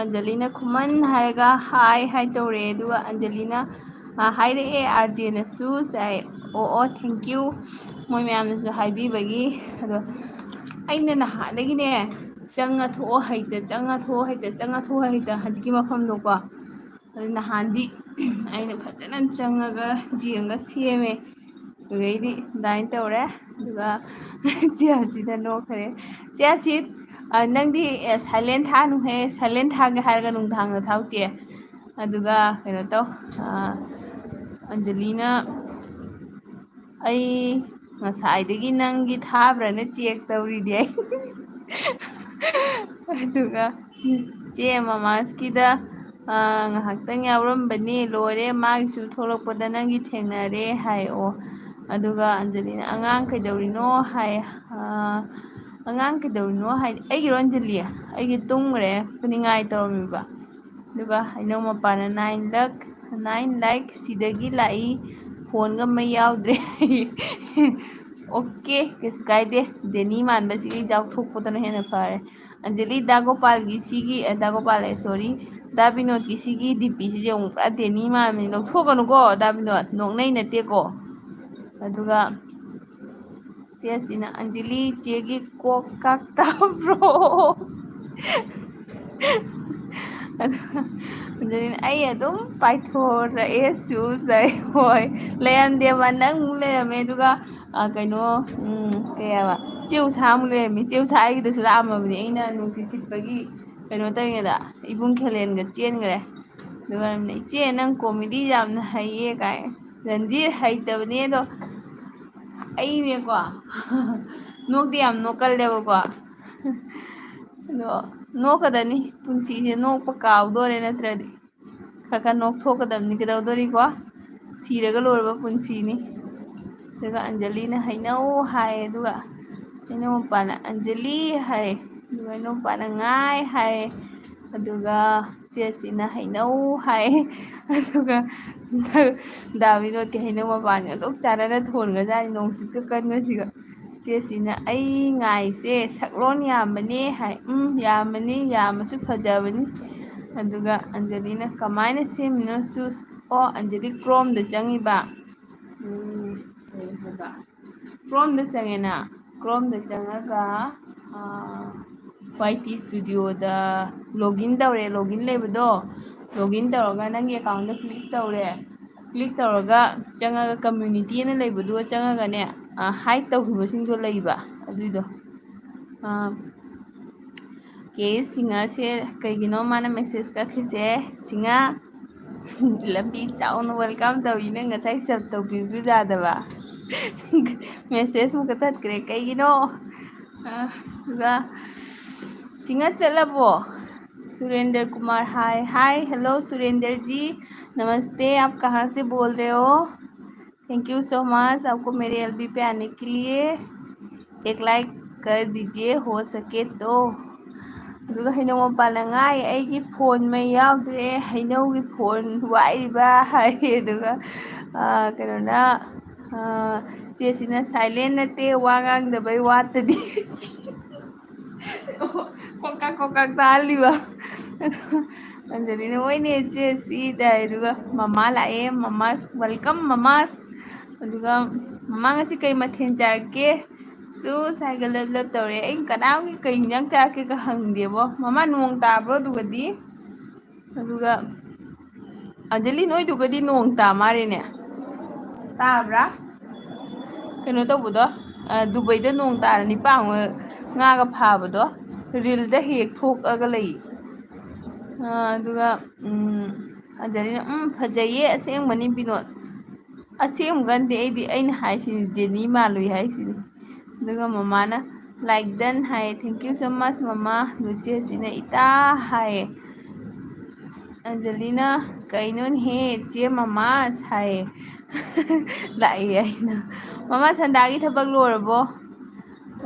ꯑꯟꯖꯂꯤꯅ ꯈꯨꯃꯟ ꯍꯥꯏꯔꯒ ꯍꯥꯏ ꯇꯧꯔꯛꯑꯦ ꯑꯗꯨꯒ ꯑꯟꯖꯂꯤꯅ ꯍꯥꯏꯔꯛꯑꯦ ꯑꯥꯔꯖꯦꯅꯁꯨ ꯆꯥꯏ ꯑꯣ ꯊꯦꯡꯀ꯭ꯌꯨ ꯃꯣꯏ ꯃꯌꯥꯝꯅꯁꯨ ꯍꯥꯏꯕꯤꯕꯒꯤ ꯑꯗꯣ ꯑꯩꯅ ꯅꯍꯥꯟꯗꯒꯤꯅꯦ ꯆꯪꯉ ꯊꯣꯛꯑ ꯍꯩꯇ ꯆꯪꯉ ꯊꯣꯛꯑ ꯍꯩꯇ ꯆꯪꯉ ꯊꯣꯛꯑ ꯍꯩꯇ ꯍꯧꯖꯤꯛꯀꯤ ꯃꯐꯝꯗꯣꯀꯣ ꯑꯗꯨ ꯅꯍꯥꯟꯗꯤ ꯑꯩꯅ ꯐꯖꯅ ꯆꯪꯉꯒ ꯌꯦꯡꯉꯒ ꯁꯦꯝꯃꯦ ꯑꯗꯨꯗꯩꯗꯤ ꯑꯗꯨꯃꯥꯏꯅ ꯇꯧꯔꯦ ꯑꯗꯨꯒ ꯆꯦ ꯑꯁꯤꯗ ꯅꯣꯛꯈ꯭ꯔꯦ ꯆꯦ ꯑꯁꯤꯠ ꯅꯪꯗꯤ ꯁꯥꯏꯂꯦꯟ ꯊꯥꯅꯨꯍꯦ ꯁꯥꯏꯂꯦꯟ ꯊꯥꯒꯦ ꯍꯥꯏꯔꯒ ꯅꯨꯡꯗꯥꯡꯗ ꯊꯥꯎ ꯆꯦ ꯑꯗꯨꯒ ꯀꯩꯅꯣ ꯇꯧ ꯑꯟꯖꯂꯤꯅ ꯑꯩ ꯉꯁꯥꯏꯗꯒꯤ ꯅꯪꯒꯤ ꯊꯥꯕ꯭ꯔꯅ ꯆꯦꯛ ꯇꯧꯔꯤꯅꯦ ꯑꯗꯨꯒ ꯆꯦ ꯃꯃꯥꯁꯀꯤꯗ ꯉꯥꯏꯍꯥꯛꯇꯪ ꯌꯥꯎꯔꯝꯕꯅꯤ ꯂꯣꯏꯔꯦ ꯃꯥꯒꯤꯁꯨ ꯊꯣꯛꯂꯛꯄꯗ ꯅꯪꯒꯤ ꯊꯦꯡꯅꯔꯦ ꯍꯥꯏꯑꯣ ꯑꯗꯨꯒ ꯑꯟꯖꯂꯤꯅ ꯑꯉꯥꯡ ꯀꯩꯗꯧꯔꯤꯅꯣ ꯍꯥꯏ ꯑꯉꯥꯡ ꯀꯩꯗꯧꯔꯤꯅꯣ ꯍꯥꯏꯗꯤ ꯑꯩꯒꯤꯔꯣ ꯑꯟꯖꯂꯤ ꯑꯩꯒꯤ ꯇꯨꯝꯈ꯭ꯔꯦ ꯈꯨꯅꯤꯡꯉꯥꯏ ꯇꯧꯔꯝꯃꯤꯕ ꯑꯗꯨꯒ ꯍꯩꯅꯧ ꯃꯄꯥꯅ 9 ꯂꯥꯏꯛ ꯁꯤꯗꯒꯤ ꯂꯥꯛꯏ ꯐꯣꯟꯒ ꯃꯩ ꯌꯥꯎꯗ꯭ꯔꯦ ꯑꯣꯀꯦ ꯀꯩꯁꯨ ꯀꯥꯏꯗꯦ ꯗꯦꯅꯤ ꯃꯥꯟꯕꯁꯤꯒꯤ ꯌꯥꯎꯊꯣꯛꯄꯗꯅ ꯍꯦꯟꯅ ꯐꯔꯦ ꯑꯟꯖꯂꯤ ꯗꯥꯒꯣꯄꯥꯜꯒꯤ ꯁꯤꯒꯤ ꯗꯥꯒꯣꯄꯥꯜ ꯁꯣꯔꯤ ꯗꯥ ꯕꯤꯅꯣꯠꯀꯤ ꯁꯤꯒꯤ ꯗꯤꯄꯤꯁꯤꯗꯤ ꯑꯃꯨꯛ ꯄꯨꯔꯥ ꯗꯦꯅꯤ ꯃꯥꯟꯕꯅꯤ ꯂꯧꯊꯣꯛꯀꯅꯨꯀꯣ ꯗꯥ ꯕꯤꯅꯣꯠ ꯅꯣꯛꯅꯩ ꯅꯠꯇꯦꯀꯣ ꯑꯗꯨꯒ ꯆꯦꯁꯤꯅ ꯑꯟꯖꯂꯤ ꯆꯦꯒꯤ ꯀꯣꯛ ꯀꯥꯛꯇꯕ꯭ꯔꯣ? ꯑꯗꯨꯅ ꯑꯩ ꯑꯗꯨꯝ ꯄꯥꯏꯊꯣꯔꯛꯑꯦ ꯁꯨꯁ ꯑꯩ ꯍꯣꯏ ꯂꯩꯔꯝꯗꯦꯕ ꯅꯪ ꯂꯩꯔꯝꯃꯦ ꯑꯗꯨꯒ ꯀꯩꯅꯣ ꯀꯩ ꯍꯥꯏꯕ ꯆꯦ ꯎꯁꯥ ꯑꯃꯨꯛ ꯂꯩꯔꯝꯃꯤ ꯆꯦ ꯎꯁꯥ ꯑꯩꯒꯤꯗꯁꯨ ꯂꯥꯛꯑꯝꯃꯕꯅꯤ ꯑꯩꯅ ꯅꯨꯡꯁꯤꯠ ꯁꯤꯠꯄꯒꯤ ꯀꯩꯅꯣ ꯇꯧꯔꯤꯉꯩꯗ ꯏꯕꯨꯡ ꯈꯦꯂꯦꯟꯒ ꯆꯦꯟꯈ꯭ꯔꯦ ꯑꯗꯨꯒ ꯏꯆꯦ ꯅꯪ ꯀꯣꯃꯦꯗꯤ ꯌꯥꯝꯅ ꯍꯩꯌꯦ ꯀꯥꯏ ꯔꯟꯖꯤꯠ ꯍꯩꯇꯕꯅꯦ ꯑꯗꯣ ꯑꯩꯅꯦꯀꯣ ꯅꯣꯛꯇꯤ ꯌꯥꯝ ꯅꯣꯛꯀꯜꯂꯦꯕꯀꯣ ꯑꯗꯣ ꯅꯣꯛꯀꯗꯅꯤ ꯄꯨꯟꯁꯤꯁꯦ ꯅꯣꯛꯄ ꯀꯥꯎꯗꯣꯔꯦ ꯅꯠꯇ꯭ꯔꯗꯤ ꯈꯔ ꯈꯔ ꯅꯣꯛꯊꯣꯛꯀꯗꯕꯅꯤ ꯀꯩꯗꯧꯗꯣꯔꯤꯀꯣ ꯁꯤꯔꯒ ꯂꯣꯏꯔꯕ ꯄꯨꯟꯁꯤꯅꯤ ꯑꯗꯨꯒ ꯑꯟꯖꯂꯤꯅ ꯍꯩꯅꯧ ꯍꯥꯏ ꯑꯗꯨꯒ ꯍꯩꯅꯧ ꯃꯄꯥꯅ ꯑꯟꯖꯂꯤ ꯍꯥꯏ ꯑꯗꯨꯒ ꯍꯩꯅꯧ ꯃꯄꯥꯅ ꯉꯥꯏ ꯍꯥꯏ ꯑꯗꯨꯒ ꯆꯦꯁꯤꯅ ꯍꯩꯅꯧ ꯍꯥꯏ ꯑꯗꯨꯒ ꯗꯥꯕꯤꯅꯣꯠꯀꯤ ꯍꯩꯅꯧ ꯃꯄꯥꯟꯒ ꯑꯗꯨꯝ ꯆꯥꯟꯅꯅ ꯊꯣꯟꯒ꯭ꯔꯖꯥꯠꯅꯤ ꯅꯣꯡꯁꯤꯠꯀ ꯀꯟꯕꯁꯤꯒ ꯆꯦꯁꯤꯅ ꯑꯩ ꯉꯥꯏꯁꯦ ꯁꯛꯂꯣꯟ ꯌꯥꯝꯕꯅꯦ ꯍꯥꯏ ꯌꯥꯝꯕꯅꯤ ꯌꯥꯝꯃꯁꯨ ꯐꯖꯕꯅꯤ ꯑꯗꯨꯒ ꯑꯟꯖꯂꯤꯅ ꯀꯃꯥꯏꯅ ꯁꯦꯝꯃꯤꯅꯣ ꯁꯨꯁ ꯑꯣ ꯑꯟꯖꯂꯤ ꯀ꯭ꯔꯣꯝꯗ ꯆꯪꯉꯤꯕ ꯀꯩ ꯍꯥꯏꯕ ꯀ꯭ꯔꯣꯝꯗ ꯆꯪꯉꯦꯅ ꯀ꯭ꯔꯣꯝꯗ ꯆꯪꯉꯒ ꯋꯥꯏ ꯇꯤ ꯏꯁꯇꯨꯗꯤꯑꯣꯗ ꯂꯣꯒꯏꯟ ꯇꯧꯔꯦ ꯂꯣꯒꯏꯟ ꯂꯩꯕꯗꯣ ꯂꯣꯒꯏꯟ ꯇꯧꯔꯒ ꯅꯪꯒꯤ ꯑꯦꯀꯥꯎꯟꯗ ꯀ꯭ꯂꯤꯛ ꯇꯧꯔꯦ ꯀ꯭ꯂꯤꯛ ꯇꯧꯔꯒ ꯆꯪꯉꯒ ꯀꯝꯃ꯭ꯌꯨꯅꯤꯇꯤ ꯑꯅ ꯂꯩꯕꯗꯨꯒ ꯆꯪꯉꯒꯅꯦ ꯍꯥꯏꯠ ꯇꯧꯈꯤꯕꯁꯤꯡꯗꯣ ꯂꯩꯕ ꯑꯗꯨꯏꯗꯣ ꯀꯦ ꯁꯤꯡꯍꯁꯦ ꯀꯩꯒꯤꯅꯣ ꯃꯥꯅ ꯃꯦꯁꯦꯖ ꯀꯛꯈꯤꯁꯦ ꯁꯤꯡꯍ ꯂꯝꯕꯤ ꯆꯥꯎꯅ ꯋꯦꯜꯀꯝ ꯇꯧꯏ ꯅꯪ ꯉꯁꯥꯏ ꯁꯞ ꯇꯧꯕꯤꯕꯁꯨ ꯌꯥꯗꯕ ꯃꯦꯁꯦꯖ ꯃꯨꯛꯀ ꯇꯠꯈ꯭ꯔꯦ ꯀꯩꯒꯤꯅꯣ ꯑꯗꯨꯒ ꯁꯤꯡꯍ चलबो सुरेंद्र कुमार हाय हाय हेलो सुरेंद्र जी नमस्ते आप कहाँ से बोल रहे हो थैंक यू सो मच आपको मेरे एलबी पे आने के लिए एक लाइक कर दीजिए हो सके तो ꯑꯗꯨꯒ ꯍꯩꯅꯧ ꯃꯄꯥꯟꯅ ꯉꯥꯏ ꯑꯩꯒꯤ ꯐꯣꯟ ꯃꯩ ꯌꯥꯎꯗ꯭ꯔꯦ ꯍꯩꯅꯧꯒꯤ ꯐꯣꯟ ꯋꯥꯏꯔꯤꯕ ꯍꯥꯏ ꯑꯗꯨꯒ ꯀꯩꯅꯣꯅ ꯆꯦꯁꯤꯅ ꯁꯥꯏꯂꯦꯟ ꯅꯠꯇꯦ ꯋꯥ ꯉꯥꯡꯗꯕꯩ ꯋꯥꯠꯇꯗꯤ ꯀꯣꯀꯥꯛ ꯀꯣꯀꯥꯛ ꯇꯥꯍꯜꯂꯤꯕ ꯑꯟꯖꯂꯤꯅ ꯍꯣꯏꯅꯦ ꯆꯦ ꯁꯤ ꯇꯥꯏ ꯑꯗꯨꯒ ꯃꯃꯥ ꯂꯥꯛꯑꯦ ꯃꯃꯥꯁ ꯋꯦꯜꯀꯝ ꯃꯃꯥꯁ ꯑꯗꯨꯒ ꯃꯃꯥ ꯉꯁꯤ ꯀꯩ ꯃꯊꯦꯜ ꯆꯥꯔꯛꯀꯦ ꯁꯨ ꯁꯥꯏꯒ ꯂꯞ ꯂꯞ ꯇꯧꯔꯦ ꯑꯩ ꯀꯅꯥꯝꯒꯤ ꯀꯩ ꯍꯤꯟꯖꯥꯡ ꯆꯥꯔꯛꯀꯦꯒ ꯍꯪꯗꯦꯕꯣ ꯃꯃꯥ ꯅꯣꯡ ꯇꯥꯕ꯭ꯔꯣ ꯑꯗꯨꯒꯗꯤ ꯑꯗꯨꯒ ꯑꯟꯖꯂꯤ ꯅꯣꯏꯗꯨꯒꯗꯤ ꯅꯣꯡ ꯇꯥ ꯃꯥꯜꯂꯦꯅꯦ ꯇꯥꯕ꯭ꯔꯥ ꯀꯩꯅꯣ ꯇꯧꯕꯗꯣ ꯗꯨꯕꯩꯗ ꯅꯣꯡ ꯇꯥꯔꯅꯤ ꯄꯥꯡꯉ ꯉꯥꯒ ꯐꯥꯕꯗꯣ ꯔꯤꯜꯗ ꯍꯦꯛ ꯊꯣꯛꯑꯒ ꯂꯩ ꯑꯗꯨꯒ ꯑꯟꯖꯂꯤꯅ ꯐꯖꯩꯌꯦ ꯑꯁꯦꯡꯕꯅꯤ ꯕꯤꯅꯣꯠ ꯑꯁꯦꯡꯕꯒꯟꯗꯤ ꯑꯩꯅ ꯍꯥꯏꯁꯤꯅꯤ ꯗꯦꯅꯤ ꯃꯥꯜꯂꯨꯏ ꯍꯥꯏꯁꯤꯅꯤ ꯑꯗꯨꯒ ꯃꯃꯥꯅ ꯂꯥꯏꯛ ꯗꯟ ꯍꯥꯏꯌꯦ ꯊꯦꯡꯛ ꯌꯨ ꯁꯣ ꯃꯆ ꯃꯃꯥ ꯂꯨꯆꯦꯁꯤꯅ ꯏꯇꯥ ꯍꯥꯏꯌꯦ ꯑꯟꯖꯂꯤꯅ ꯀꯩꯅꯣꯅꯦꯍꯦ ꯆꯦ ꯃꯃꯥꯁ ꯍꯥꯏꯌꯦ ꯂꯥꯛꯏ ꯑꯩꯅ ꯃꯃꯥ ꯁꯟꯗꯥꯒꯤ ꯊꯕꯛ ꯂꯣꯏꯔꯕꯣ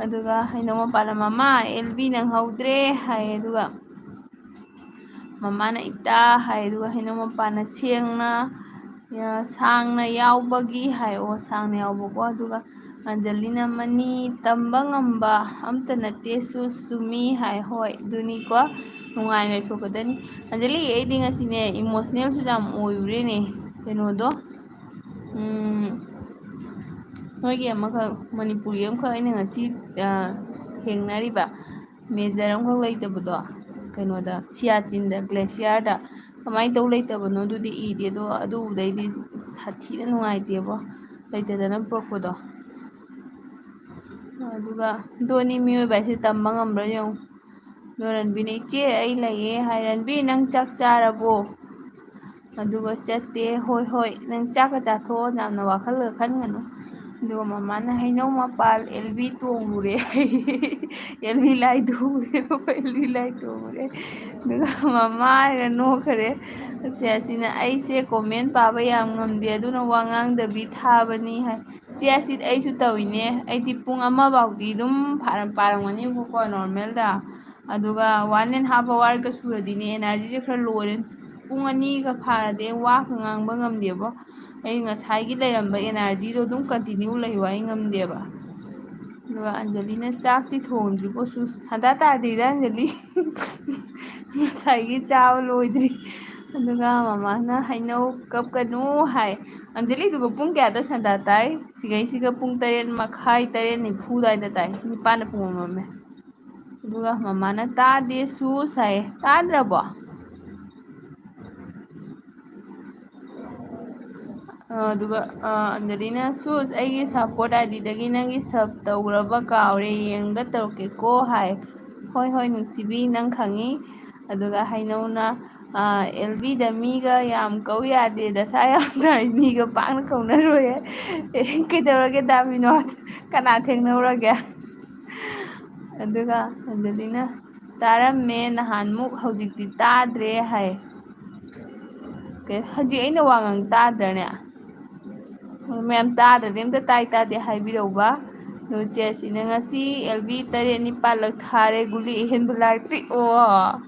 ꯑꯗꯨꯒ ꯍꯩꯅꯧ ꯃꯄꯥꯟꯅ ꯃꯃꯥ ꯑꯦꯜꯕꯤ ꯅꯪꯍꯧꯗ꯭ꯔꯦ ꯍꯥꯏꯌꯦ ꯑꯗꯨꯒ ꯃꯃꯥꯅ ꯏꯇꯥ ꯍꯥꯏ ꯑꯗꯨꯒ ꯍꯩꯅꯧ ꯃꯄꯥꯟꯅ ꯁꯥꯡꯅ ꯌꯥꯎꯕꯒꯤ ꯍꯥꯏꯑꯣ ꯁꯥꯡꯅ ꯌꯥꯎꯕꯀꯣ ꯑꯗꯨꯒ ꯑꯟꯖꯂꯤꯅ ꯃꯅꯤ ꯇꯝꯕ ꯉꯝꯕ ꯑꯝꯇ ꯅꯠꯇꯦ ꯆꯨꯝꯃꯤ ꯍꯥꯏ ꯍꯣꯏ ꯑꯗꯨꯅꯤꯀꯣ ꯅꯨꯡꯉꯥꯏꯅ ꯂꯩꯊꯣꯛꯀꯗꯅꯤ ꯑꯟꯖꯂꯤ ꯑꯩꯗꯤ ꯉꯁꯤꯅꯦ ꯏꯃꯣꯁꯅꯦꯜꯁꯨ ꯌꯥꯝ ꯑꯣꯏꯔꯨꯔꯦꯅꯦ ꯀꯩꯅꯣꯗꯣ ꯅꯣꯏꯒꯤ ꯑꯃꯈꯛ ꯃꯅꯤꯄꯨꯔꯤ ꯑꯃꯈꯛ ꯑꯩꯅ ꯉꯁꯤ ꯊꯦꯡꯅꯔꯤꯕ ꯃꯦꯖꯔ ꯑꯃꯈꯛ ꯂꯩꯇꯕꯗꯣ ꯀꯩꯅꯣꯗ ꯁꯤꯌꯥꯆꯤꯟꯗ ꯒ꯭ꯂꯦꯁꯤꯌꯥꯔꯗ ꯀꯃꯥꯏꯅ ꯇꯧ ꯂꯩꯇꯕꯅꯣ ꯑꯗꯨꯗꯤ ꯏꯗꯦ ꯑꯗꯣ ꯑꯗꯨꯗꯩꯗꯤ ꯁꯥꯊꯤꯅ ꯅꯨꯡꯉꯥꯏꯇꯦꯕꯣ ꯂꯩꯇꯗꯅ ꯄꯨꯔꯛꯄꯗꯣ ꯑꯗꯨꯒ ꯗꯣꯅꯤ ꯃꯤꯑꯣꯏꯕ ꯍꯥꯏꯁꯦ ꯇꯝꯕ ꯉꯝꯕ꯭ꯔꯥ ꯌꯦꯡꯉꯨ ꯑꯗꯣ ꯔꯟꯕꯤꯅ ꯏꯆꯦ ꯑꯩ ꯂꯩꯌꯦ ꯍꯥꯏ ꯔꯟꯕꯤ ꯅꯪ ꯆꯥꯛ ꯆꯥꯔꯕꯣ ꯑꯗꯨꯒ ꯆꯠꯇꯦ ꯍꯣꯏ ꯍꯣꯏ ꯅꯪ ꯆꯥꯛꯀ ꯆꯥꯊꯣꯛꯑꯣ ꯌꯥꯝꯅ ꯋꯥꯈꯜꯒ ꯈꯟꯒꯅꯨ ꯑꯗꯨꯒ ꯃꯃꯥꯅ ꯍꯩꯅꯧ ꯃꯄꯥꯜ ꯑꯦꯜꯕꯤ ꯇꯣꯡꯉꯨꯔꯦ ꯑꯦꯜꯕꯤ ꯂꯥꯏ ꯇꯣꯡꯉꯨꯔꯦ ꯑꯦꯜꯕꯤ ꯂꯥꯏ ꯇꯣꯡꯉꯨꯔꯦ ꯑꯗꯨꯒ ꯃꯃꯥ ꯍꯥꯏꯔ ꯅꯣꯛꯈꯔꯦ ꯆꯦ ꯑꯁꯤꯅ ꯑꯩꯁꯦ ꯀꯣꯃꯦꯟ ꯄꯥꯕ ꯌꯥꯝ ꯉꯝꯗꯦ ꯑꯗꯨꯅ ꯋꯥ ꯉꯥꯡꯗꯕꯤ ꯊꯥꯕꯅꯤ ꯍꯥꯏ ꯆꯦ ꯑꯁꯤꯗ ꯑꯩꯁꯨ ꯇꯧꯏꯅꯦ ꯑꯩꯗꯤ ꯄꯨꯡ ꯑꯃꯐꯥꯎꯗꯤ ꯑꯗꯨꯝ ꯄꯥꯔꯝꯒꯅꯦꯕꯀꯣ ꯅꯣꯔꯃꯦꯜꯗ ꯑꯗꯨꯒ 1.5 ꯑꯋꯥꯔꯒ ꯁꯨꯔꯗꯤꯅꯦ ꯑꯦꯅꯔꯖꯤꯁꯦ ꯈꯔ ꯂꯣꯏꯔꯦ ꯄꯨꯡ 2ꯒ ꯐꯥꯔꯗꯤ ꯋꯥꯒ ꯉꯥꯡꯕ ꯉꯝꯗꯦꯕꯣ ꯑꯩ ꯉꯁꯥꯏꯒꯤ ꯂꯩꯔꯝꯕ ꯑꯦꯅꯔꯖꯤꯗꯣ ꯑꯗꯨꯝ ꯀꯟꯇꯤꯅ꯭ꯌꯨ ꯂꯩꯕ ꯑꯩ ꯉꯝꯗꯦꯕ ꯑꯗꯨꯒ ꯑꯟꯖꯂꯤꯅ ꯆꯥꯛꯇꯤ ꯊꯣꯡꯗ꯭ꯔꯤꯕꯣ ꯁꯨ ꯍꯟꯗꯥ ꯇꯥꯗ꯭ꯔꯤꯗ ꯑꯟꯖꯂꯤ ꯉꯁꯥꯏꯒꯤ ꯆꯥꯕ ꯂꯣꯏꯗ꯭ꯔꯤ ꯑꯗꯨꯒ ꯃꯃꯥꯅ ꯍꯩꯅꯧ ꯀꯞꯀꯅꯨ ꯍꯥꯏ ꯑꯟꯖꯂꯤꯗꯨꯒ ꯄꯨꯡ ꯀꯌꯥꯗ ꯁꯟꯗꯥ ꯇꯥꯏ ꯁꯤꯒꯩꯁꯤꯒ ꯄꯨꯡ 7:30 7:40 ꯑꯗꯨꯋꯥꯏꯗ ꯇꯥꯏ ꯅꯤꯄꯥꯟꯗ ꯄꯨꯡ ꯑꯃꯝꯃꯦ ꯑꯗꯨꯒ ꯃꯃꯥꯅ ꯇꯥꯗꯦ ꯁꯨ ꯍꯥꯏ ꯇꯥꯗ꯭ꯔꯕꯣ ꯑꯗꯨꯒ ꯑꯟꯖꯂꯤꯅ ꯁꯨꯁ ꯑꯩꯒꯤ ꯁꯞꯄꯣꯔꯠ ꯑꯥꯏꯗꯤꯗꯒꯤ ꯅꯪꯒꯤ ꯁꯞ ꯇꯧꯈ꯭ꯔꯕ ꯀꯥꯎꯔꯦ ꯌꯦꯡꯒ ꯇꯧꯔꯛꯀꯦꯀꯣ ꯍꯥꯏ ꯍꯣꯏ ꯍꯣꯏ ꯅꯨꯡꯁꯤꯕꯤ ꯅꯪ ꯈꯪꯉꯤ ꯑꯗꯨꯒ ꯍꯩꯅꯧꯅ ꯑꯦꯜꯕꯤꯗ ꯃꯤꯒ ꯌꯥꯝ ꯀꯧ ꯌꯥꯗꯦ ꯗꯁꯥ ꯌꯥꯝ ꯇꯥꯏ ꯃꯤꯒ ꯄꯥꯛꯅ ꯀꯧꯅꯔꯣꯏꯌꯦ ꯀꯩꯗꯧꯔꯒꯦ ꯗꯥꯃꯤꯅꯣ ꯀꯅꯥ ꯊꯦꯡꯅꯧꯔꯒꯦ ꯑꯗꯨꯒ ꯑꯟꯖꯂꯤꯅ ꯇꯥꯔꯝꯃꯦ ꯅꯍꯥꯟꯃꯨꯛ ꯍꯧꯖꯤꯛꯇꯤ ꯇꯥꯗ꯭ꯔꯦ ꯍꯥꯏ ꯍꯧꯖꯤꯛ ꯑꯩꯅ ꯋꯥꯉꯥꯡ ꯇꯥꯗ꯭ꯔꯅꯦ ꯃꯌꯥꯝ ꯇꯥꯗ꯭ꯔꯗꯤ ꯑꯝꯇ ꯇꯥꯏ ꯇꯥꯗꯦ ꯍꯥꯏꯕꯤꯔꯧꯕ ꯑꯗꯨ ꯆꯦꯁꯤꯅ ꯉꯁꯤ ꯑꯦꯜꯕꯤ 7-9 ꯊꯥꯔꯦ ꯒꯨꯂꯤ ꯑꯍꯦꯟꯕ ꯂꯥꯛꯇꯦ ꯑꯣ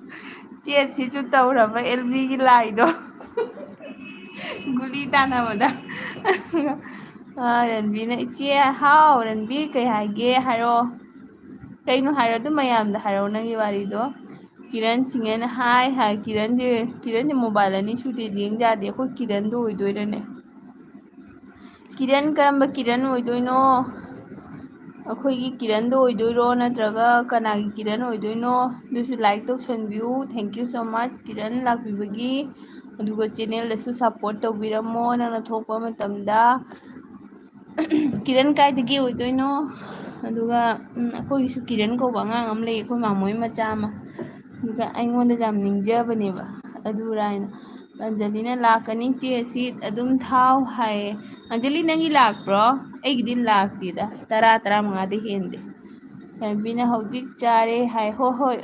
ꯆꯦꯠꯁꯤꯁꯨ ꯇꯧꯔꯕ ꯑꯦꯜꯕꯤꯒꯤ ꯂꯥꯏꯗꯣ ꯒꯨꯂꯤ ꯇꯥꯟꯅꯕꯗ ꯔꯟꯕꯤꯅ ꯏꯆꯦ ꯍꯥꯎ ꯔꯟꯕꯤꯔ ꯀꯩ ꯍꯥꯏꯒꯦ ꯍꯥꯏꯔꯛꯑꯣ ꯀꯩꯅꯣ ꯍꯥꯏꯔꯣ ꯑꯗꯨꯝ ꯃꯌꯥꯝꯗ ꯍꯥꯏꯔꯛꯑꯣ ꯅꯪꯒꯤ ꯋꯥꯔꯤꯗꯣ ꯀꯤꯔꯟ ꯁꯤꯡꯉꯦꯅ ꯍꯥꯏ ꯀꯤꯔꯟꯁꯦ ꯃꯣꯕꯥꯏꯜ 2 ꯁꯨꯗꯦ ꯌꯦꯡ ꯌꯥꯗꯦ ꯑꯩꯈꯣꯏ ꯀꯤꯔꯟꯗꯣ ꯑꯣꯏꯗꯣꯏꯔꯅꯦ ꯀꯤꯔꯟ ꯀꯔꯝꯕ ꯀꯤꯔꯟ ꯑꯣꯏꯗꯣꯏꯅꯣ ꯑꯩꯈꯣꯏꯒꯤ ꯀꯤꯔꯟꯗꯣ ꯑꯣꯏꯗꯣꯏꯔꯣ ꯅꯠꯇ꯭ꯔꯒ ꯀꯅꯥꯒꯤ ꯀꯤꯔꯟ ꯑꯣꯏꯗꯣꯏꯅꯣ ꯑꯗꯨꯁꯨ ꯂꯥꯏꯛ ꯇꯧꯁꯟꯕꯤꯌꯨ ꯊꯦꯡꯀ꯭ꯌꯨ ꯁꯣ ꯃꯆ ꯀꯤꯔꯟ ꯂꯥꯛꯄꯤꯕꯒꯤ ꯑꯗꯨꯒ ꯆꯦꯟꯅꯦꯜꯗꯁꯨ ꯁꯞꯄꯣꯔꯠ ꯇꯧꯕꯤꯔꯝꯃꯣ ꯅꯪꯅ ꯊꯣꯛꯄ ꯃꯇꯝꯗ ꯀꯤꯔꯟ ꯀꯥꯏꯗꯒꯤ ꯑꯣꯏꯗꯣꯏꯅꯣ ꯑꯗꯨꯒ ꯑꯩꯈꯣꯏꯒꯤꯁꯨ ꯀꯤꯔꯟ ꯀꯧꯕ ꯑꯉꯥꯡ ꯑꯃ ꯂꯩ ꯑꯩꯈꯣꯏ ꯃꯥꯃꯣꯏ ꯃꯆꯥ ꯑꯃ ꯑꯗꯨꯒ ꯑꯩꯉꯣꯟꯗ ꯌꯥꯝ ꯅꯤꯡꯖꯕꯅꯦꯕ ꯑꯗꯨꯔꯥꯏꯅ ꯑꯟꯖꯂꯤꯅ ꯂꯥꯛꯀꯅꯤ ꯆꯦ ꯁꯤ ꯑꯗꯨꯝ ꯊꯥꯎ ꯍꯥꯏꯌꯦ ꯑꯟꯖꯂꯤ ꯅꯪꯒꯤ ꯂꯥꯛꯄ꯭ꯔꯣ ꯑꯩꯒꯤꯗꯤ ꯂꯥꯛꯇꯦꯗ 10-15 ꯍꯦꯟꯗꯦ ꯔꯟꯕꯤꯅ ꯍꯧꯖꯤꯛ ꯆꯥꯔꯦ ꯍꯥꯏ ꯍꯣꯏ ꯍꯣꯏ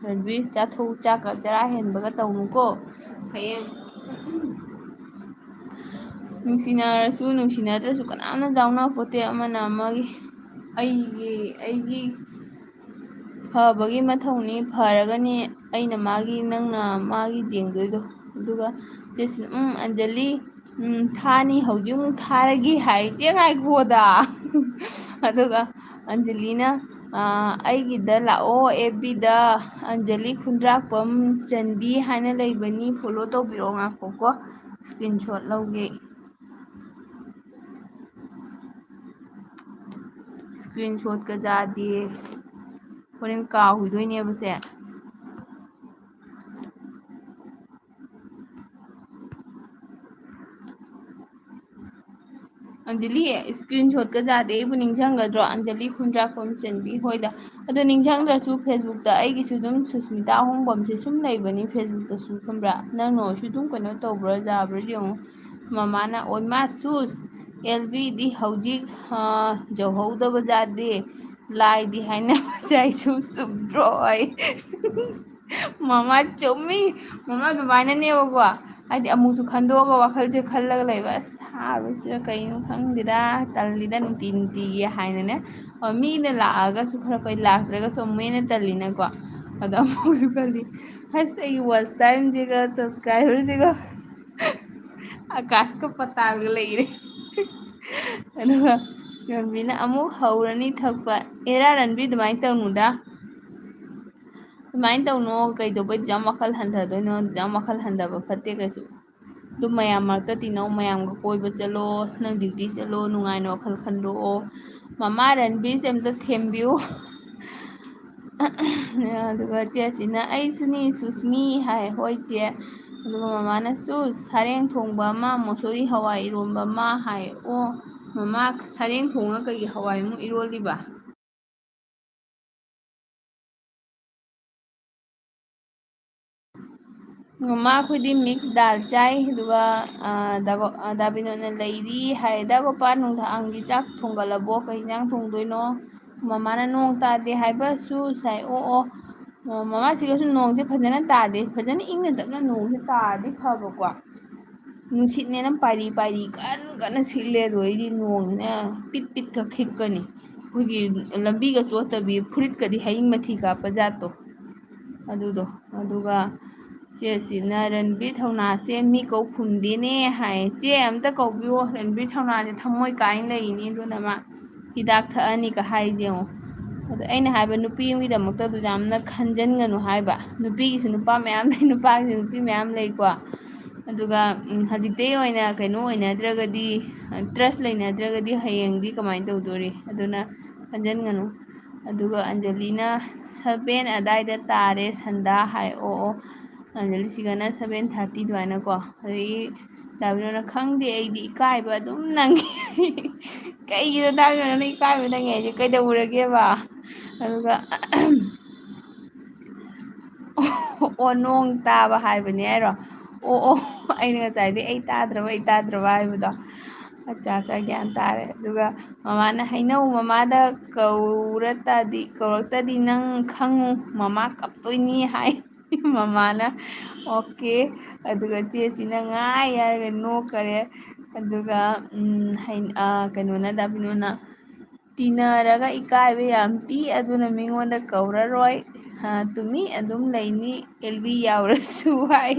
ꯔꯟꯕꯤꯔ ꯆꯥꯊꯣꯛ ꯆꯥꯛꯀ ꯆꯔꯥ ꯍꯦꯟꯕꯒ ꯇꯧꯅꯨꯀꯣ ꯍꯌꯦꯡ ꯅꯨꯡꯁꯤꯅꯔꯁꯨ ꯅꯨꯡꯁꯤꯅꯗ꯭ꯔꯁꯨ ꯀꯅꯥꯝꯅ ꯌꯥꯎꯅ ꯄꯣꯠꯇꯦ ꯑꯃꯅ ꯑꯃꯒꯤ ꯑꯩꯒꯤ ꯐꯕꯒꯤ ꯃꯊꯧꯅꯤ ꯐꯔꯒꯅꯤ ꯑꯩꯅ ꯃꯥꯒꯤ ꯅꯪꯅ ꯃꯥꯒꯤ ꯌꯦꯡꯗꯣꯏꯗꯣ ꯑꯗꯨꯒ ꯆꯦꯁꯤꯅ ꯑꯟꯖꯂꯤ ꯊꯥꯅꯤ ꯍꯧꯖꯤꯛ ꯑꯃꯨꯛ ꯊꯥꯔꯒꯦ ꯍꯥꯏ ꯆꯦ ꯉꯥꯏꯈꯣꯗ ꯑꯗꯨꯒ ꯑꯟꯖꯂꯤꯅ ꯑꯩꯒꯤꯗ ꯂꯥꯛꯑꯣ FBꯗ ꯑꯟꯖꯂꯤ ꯈꯨꯟꯗ꯭ꯔꯥꯛꯄꯝ ꯆꯟꯕꯤ ꯍꯥꯏꯅ ꯂꯩꯕꯅꯤ ꯐꯣꯂꯣ ꯇꯧꯕꯤꯔꯛꯑꯣ ꯉꯥꯛꯈꯣꯀꯣ ꯏꯁꯀ꯭ꯔꯤꯟ ꯁꯣꯠ ꯂꯧꯒꯦ ꯏꯁꯀ꯭ꯔꯤꯟ ꯁꯣꯠꯀ ꯌꯥꯗꯦ ꯍꯣꯔꯦꯟ ꯀꯥꯎꯈꯤꯗꯣꯏꯅꯦꯕꯁꯦ ꯑꯟꯖꯂꯤ ꯏꯁꯀ꯭ꯔꯤꯟ ꯁꯣꯠꯀ ꯌꯥꯗꯦ ꯑꯩꯕꯨ ꯅꯤꯡꯁꯤꯡꯒꯗ꯭ꯔꯣ ꯑꯟꯖꯂꯤ ꯈꯨꯟꯗ꯭ꯔꯥꯛꯄꯝ ꯆꯟꯕꯤ ꯍꯣꯏꯗ ꯑꯗꯣ ꯅꯤꯡꯁꯤꯡꯗ꯭ꯔꯁꯨ ꯐꯦꯁꯕꯨꯛꯇ ꯑꯩꯒꯤꯁꯨ ꯑꯗꯨꯝ ꯁꯨꯁꯃꯤꯇꯥ ꯑꯍꯣꯡꯕꯝꯁꯦ ꯁꯨꯝ ꯂꯩꯕꯅꯤ ꯐꯦꯁꯕꯨꯛꯇꯁꯨ ꯈꯪꯕ꯭ꯔꯥ ꯅꯪꯅ ꯑꯣꯏꯁꯨ ꯑꯗꯨꯝ ꯀꯩꯅꯣ ꯇꯧꯕ꯭ꯔꯥ ꯌꯥꯕ꯭ꯔꯥ ꯌꯦꯡꯉꯣ ꯃꯃꯥꯅ ꯑꯣꯏꯃꯥ ꯁꯨꯁ ꯑꯦꯜꯕꯤꯗꯤ ꯍꯧꯖꯤꯛ ꯌꯧꯍꯧꯗꯕ ꯌꯥꯗꯦ ꯂꯥꯏꯗꯤ ꯍꯥꯏꯅꯕꯁꯦ ꯑꯩꯁꯨ ꯆꯨꯝꯗ꯭ꯔꯣ ꯑꯩ ꯃꯃꯥ ꯆꯨꯝꯃꯤ ꯃꯃꯥ ꯑꯗꯨꯃꯥꯏꯅꯅꯦꯕꯀꯣ ꯍꯥꯏꯗꯤ ꯑꯃꯨꯛꯁꯨ ꯈꯟꯗꯣꯛꯑꯒ ꯋꯥꯈꯜꯁꯦ ꯈꯜꯂꯒ ꯂꯩꯕ ꯑꯁ ꯊꯥꯕꯁꯤꯗ ꯀꯩꯅꯣ ꯈꯪꯗꯦꯗ ꯇꯜꯂꯤꯗ ꯅꯨꯡꯇꯤꯒꯤ ꯍꯥꯏꯅꯅꯦ ꯃꯤꯅ ꯂꯥꯛꯑꯒꯁꯨ ꯈꯔ ꯐꯩ ꯂꯥꯛꯇ꯭ꯔꯒꯁꯨ ꯑꯃꯨꯛ ꯍꯦꯟꯅ ꯇꯜꯂꯤꯅꯀꯣ ꯑꯗꯣ ꯑꯃꯨꯛꯁꯨ ꯈꯜꯂꯤ ꯑꯁ ꯑꯩꯒꯤ ꯋꯥꯆ ꯇꯥꯏꯝꯁꯤꯒ ꯁꯕꯁꯀ꯭ꯔꯥꯏꯕꯔꯁꯤꯒ ꯑꯀꯥꯁꯀ ꯄꯇꯥꯜꯒ ꯂꯩꯔꯦ ꯑꯗꯨꯒ ꯔꯟꯕꯤꯅ ꯑꯃꯨꯛ ꯍꯧꯔꯅꯤ ꯊꯛꯄ ꯑꯦꯔꯥ ꯔꯟꯕꯤ ꯑꯗꯨꯃꯥꯏꯅ ꯇꯧꯅꯨꯗ ꯑꯗꯨꯃꯥꯏꯅ ꯇꯧꯅꯣ ꯀꯩꯗꯧꯕꯩ ꯌꯥꯝ ꯋꯥꯈꯜ ꯍꯟꯊꯗꯣꯏꯅꯣ ꯌꯥꯝ ꯋꯥꯈꯜ ꯍꯟꯊꯕ ꯐꯠꯇꯦ ꯀꯩꯁꯨ ꯑꯗꯨꯝ ꯃꯌꯥꯝ ꯃꯔꯛꯇ ꯇꯤꯟꯅꯧ ꯃꯌꯥꯝꯒ ꯀꯣꯏꯕ ꯆꯠꯂꯣ ꯅꯪ ꯗ꯭ꯌꯨꯇꯤ ꯆꯠꯂꯣ ꯅꯨꯡꯉꯥꯏꯅ ꯋꯥꯈꯜ ꯈꯟꯗꯣꯛꯑꯣ ꯃꯃꯥ ꯔꯟꯕꯤꯔꯁꯦ ꯑꯝꯇ ꯊꯦꯝꯕꯤꯌꯨ ꯑꯗꯨꯒ ꯆꯦꯁꯤꯅ ꯑꯩꯁꯨꯅꯤ ꯁꯨꯁꯃꯤ ꯍꯥꯏ ꯍꯣꯏ ꯆꯦ ꯑꯗꯨꯒ ꯃꯃꯥꯅꯁꯨ ꯁꯔꯦꯡ ꯊꯣꯡꯕ ꯑꯃ ꯃꯨꯁꯣꯔꯤ ꯍꯋꯥꯏ ꯏꯔꯣꯟꯕ ꯑꯃ ꯍꯥꯏ ꯑꯣ ꯃꯃꯥ ꯁꯔꯦꯡ ꯊꯣꯡꯉ ꯀꯩꯒꯤ ꯍꯋꯥꯏꯃꯨꯛ ꯏꯔꯣꯜꯂꯤꯕ ꯃꯃꯥ ꯑꯩꯈꯣꯏꯗꯤ ꯃꯤꯛꯁ ꯗꯥꯜ ꯆꯥꯏ ꯑꯗꯨꯒ ꯗꯥꯕꯤꯅꯣꯅ ꯂꯩꯔꯤ ꯍꯥꯏ ꯗꯥꯒꯣꯄꯥ ꯅꯨꯡꯗꯥꯡꯒꯤ ꯆꯥꯛ ꯊꯣꯡꯒꯠꯂꯕꯣ ꯀꯩ ꯌꯦꯟꯖꯥꯡ ꯊꯣꯡꯗꯣꯏꯅꯣ ꯃꯃꯥꯅ ꯅꯣꯡ ꯇꯥꯗꯦ ꯍꯥꯏꯕꯁꯨ ꯁꯥꯏ ꯑꯣ ꯃꯃꯥꯁꯤꯒꯁꯨ ꯅꯣꯡꯁꯦ ꯐꯖꯅ ꯇꯥꯗꯦ ꯐꯖꯅ ꯏꯪꯅ ꯇꯞꯅ ꯅꯣꯡꯁꯦ ꯇꯥꯔꯗꯤ ꯐꯕꯀꯣ ꯅꯨꯡꯁꯤꯠꯅꯦꯅ ꯄꯥꯏꯔꯤ ꯄꯥꯏꯔꯤ ꯀꯟꯅ ꯁꯤꯠꯂꯦ ꯑꯗꯨ ꯑꯣꯏꯗꯤ ꯅꯣꯡꯁꯤꯅ ꯄꯤꯠ ꯄꯤꯠꯀ ꯈꯤꯛꯀꯅꯤ ꯑꯩꯈꯣꯏꯒꯤ ꯂꯝꯕꯤꯒ ꯆꯣꯠꯇꯕꯤ ꯐꯨꯔꯤꯠꯀꯗꯤ ꯍꯌꯤꯡ ꯃꯊꯤ ꯀꯥꯞꯄ ꯖꯥꯠꯇꯣ ꯑꯗꯨꯗꯣ ꯑꯗꯨꯒ ꯆꯦꯁꯤꯅ ꯔꯟꯕꯤꯔ ꯊꯧꯅꯥꯁꯦ ꯃꯤ ꯀꯧ ꯈꯨꯝꯗꯦꯅꯦ ꯍꯥꯏ ꯆꯦ ꯑꯝꯇ ꯀꯧꯕꯤꯌꯣ ꯔꯟꯕꯤꯔ ꯊꯧꯅꯥꯁꯦ ꯊꯃꯣꯏ ꯀꯥꯏꯅ ꯂꯩꯔꯤꯅꯤ ꯑꯗꯨꯅ ꯃꯥ ꯍꯤꯗꯥꯛ ꯊꯛꯑꯅꯤꯒ ꯍꯥꯏꯁꯦ ꯌꯦꯡꯉꯣ ꯑꯗꯣ ꯑꯩꯅ ꯍꯥꯏꯕ ꯅꯨꯄꯤ ꯑꯃꯒꯤꯗꯃꯛꯇ ꯌꯥꯝꯅ ꯈꯟꯖꯟꯒꯅꯨ ꯍꯥꯏꯕ, ꯅꯨꯄꯤꯒꯤꯁꯨ ꯅꯨꯄꯥ ꯃꯌꯥꯝ ꯂꯩ, ꯅꯨꯄꯥꯒꯤꯁꯨ ꯅꯨꯄꯤ ꯃꯌꯥꯝ ꯂꯩꯀꯣ. ꯑꯗꯨꯒ ꯍꯧꯖꯤꯛꯇꯩ ꯑꯣꯏꯅ ꯀꯩꯅꯣ ꯑꯣꯏꯅꯗ꯭ꯔꯒꯗꯤ, ꯇ꯭ꯔꯁ ꯂꯩꯅꯗ꯭ꯔꯒꯗꯤ ꯍꯌꯦꯡꯗꯤ ꯀꯃꯥꯏꯅ ꯇꯧꯗꯣꯔꯤ? ꯑꯗꯨꯅ ꯈꯟꯖꯟꯒꯅꯨ. ꯑꯗꯨꯒ ꯑꯟꯖꯂꯤꯅ 7 ꯑꯗꯥꯏꯗ ꯇꯥꯔꯦ ꯁꯟꯗꯥ ꯍꯥꯏ. ꯑꯣ ꯑꯟꯖꯂꯤꯁꯤꯒꯅ 7:30 ꯑꯗꯨꯃꯥꯏꯅꯀꯣ. ꯑꯗꯒꯤ ꯗꯥꯕꯤꯅꯣꯅ ꯈꯪꯗꯦ ꯑꯩꯗꯤ ꯏꯀꯥꯏꯕ ꯑꯗꯨꯝ ꯅꯪꯉꯤ. ꯀꯩꯒꯤꯅꯣ ꯗꯥꯕꯤꯅꯣꯅ ꯏꯀꯥꯏꯕ ꯅꯪꯉꯦ ꯍꯥꯏꯁꯦ ꯀꯩꯗꯧꯔꯒꯦꯕ? ꯑꯗꯨꯒ ꯑꯣ ꯅꯣꯡ ꯇꯥꯕ ꯍꯥꯏꯕꯅꯦ ꯍꯥꯏꯔꯣ? ꯑꯣ ꯑꯩꯅ ꯉꯁꯥꯏꯗꯩ ꯑꯩ ꯇꯥꯗ꯭ꯔꯕ ꯍꯥꯏꯕꯗꯣ. ꯑꯠꯆꯥ ꯒ꯭ꯌꯥꯟ ꯇꯥꯔꯦ. ꯑꯗꯨꯒ ꯃꯃꯥꯅ ꯍꯩꯅꯧ ꯃꯃꯥꯗ ꯀꯧꯔꯛꯇꯗꯤ ꯅꯪ ꯈꯪꯉꯨ ꯃꯃꯥ ꯀꯞꯇꯣꯏꯅꯤ ꯍꯥꯏ. ꯃꯃꯥꯅ ꯑꯣꯀꯦ. ꯑꯗꯨꯒ ꯆꯦꯁꯤꯅ ꯉꯥꯏ ꯍꯥꯏꯔꯒ ꯅꯣꯛꯈꯔꯦ. ꯑꯗꯨꯒ ꯀꯩꯅꯣꯅ ꯗꯥꯕꯤꯅꯣꯅ ꯇꯤꯟꯅꯔꯒ ꯏꯀꯥꯏꯕ ꯌꯥꯝ ꯄꯤ, ꯑꯗꯨꯅ ꯃꯤꯉꯣꯟꯗ ꯀꯧꯔꯔꯣꯏ. ꯇꯨꯃꯤ ꯑꯗꯨꯝ ꯂꯩꯅꯤ ꯑꯦꯜꯕꯤ ꯌꯥꯎꯔꯁꯨ ꯍꯥꯏ.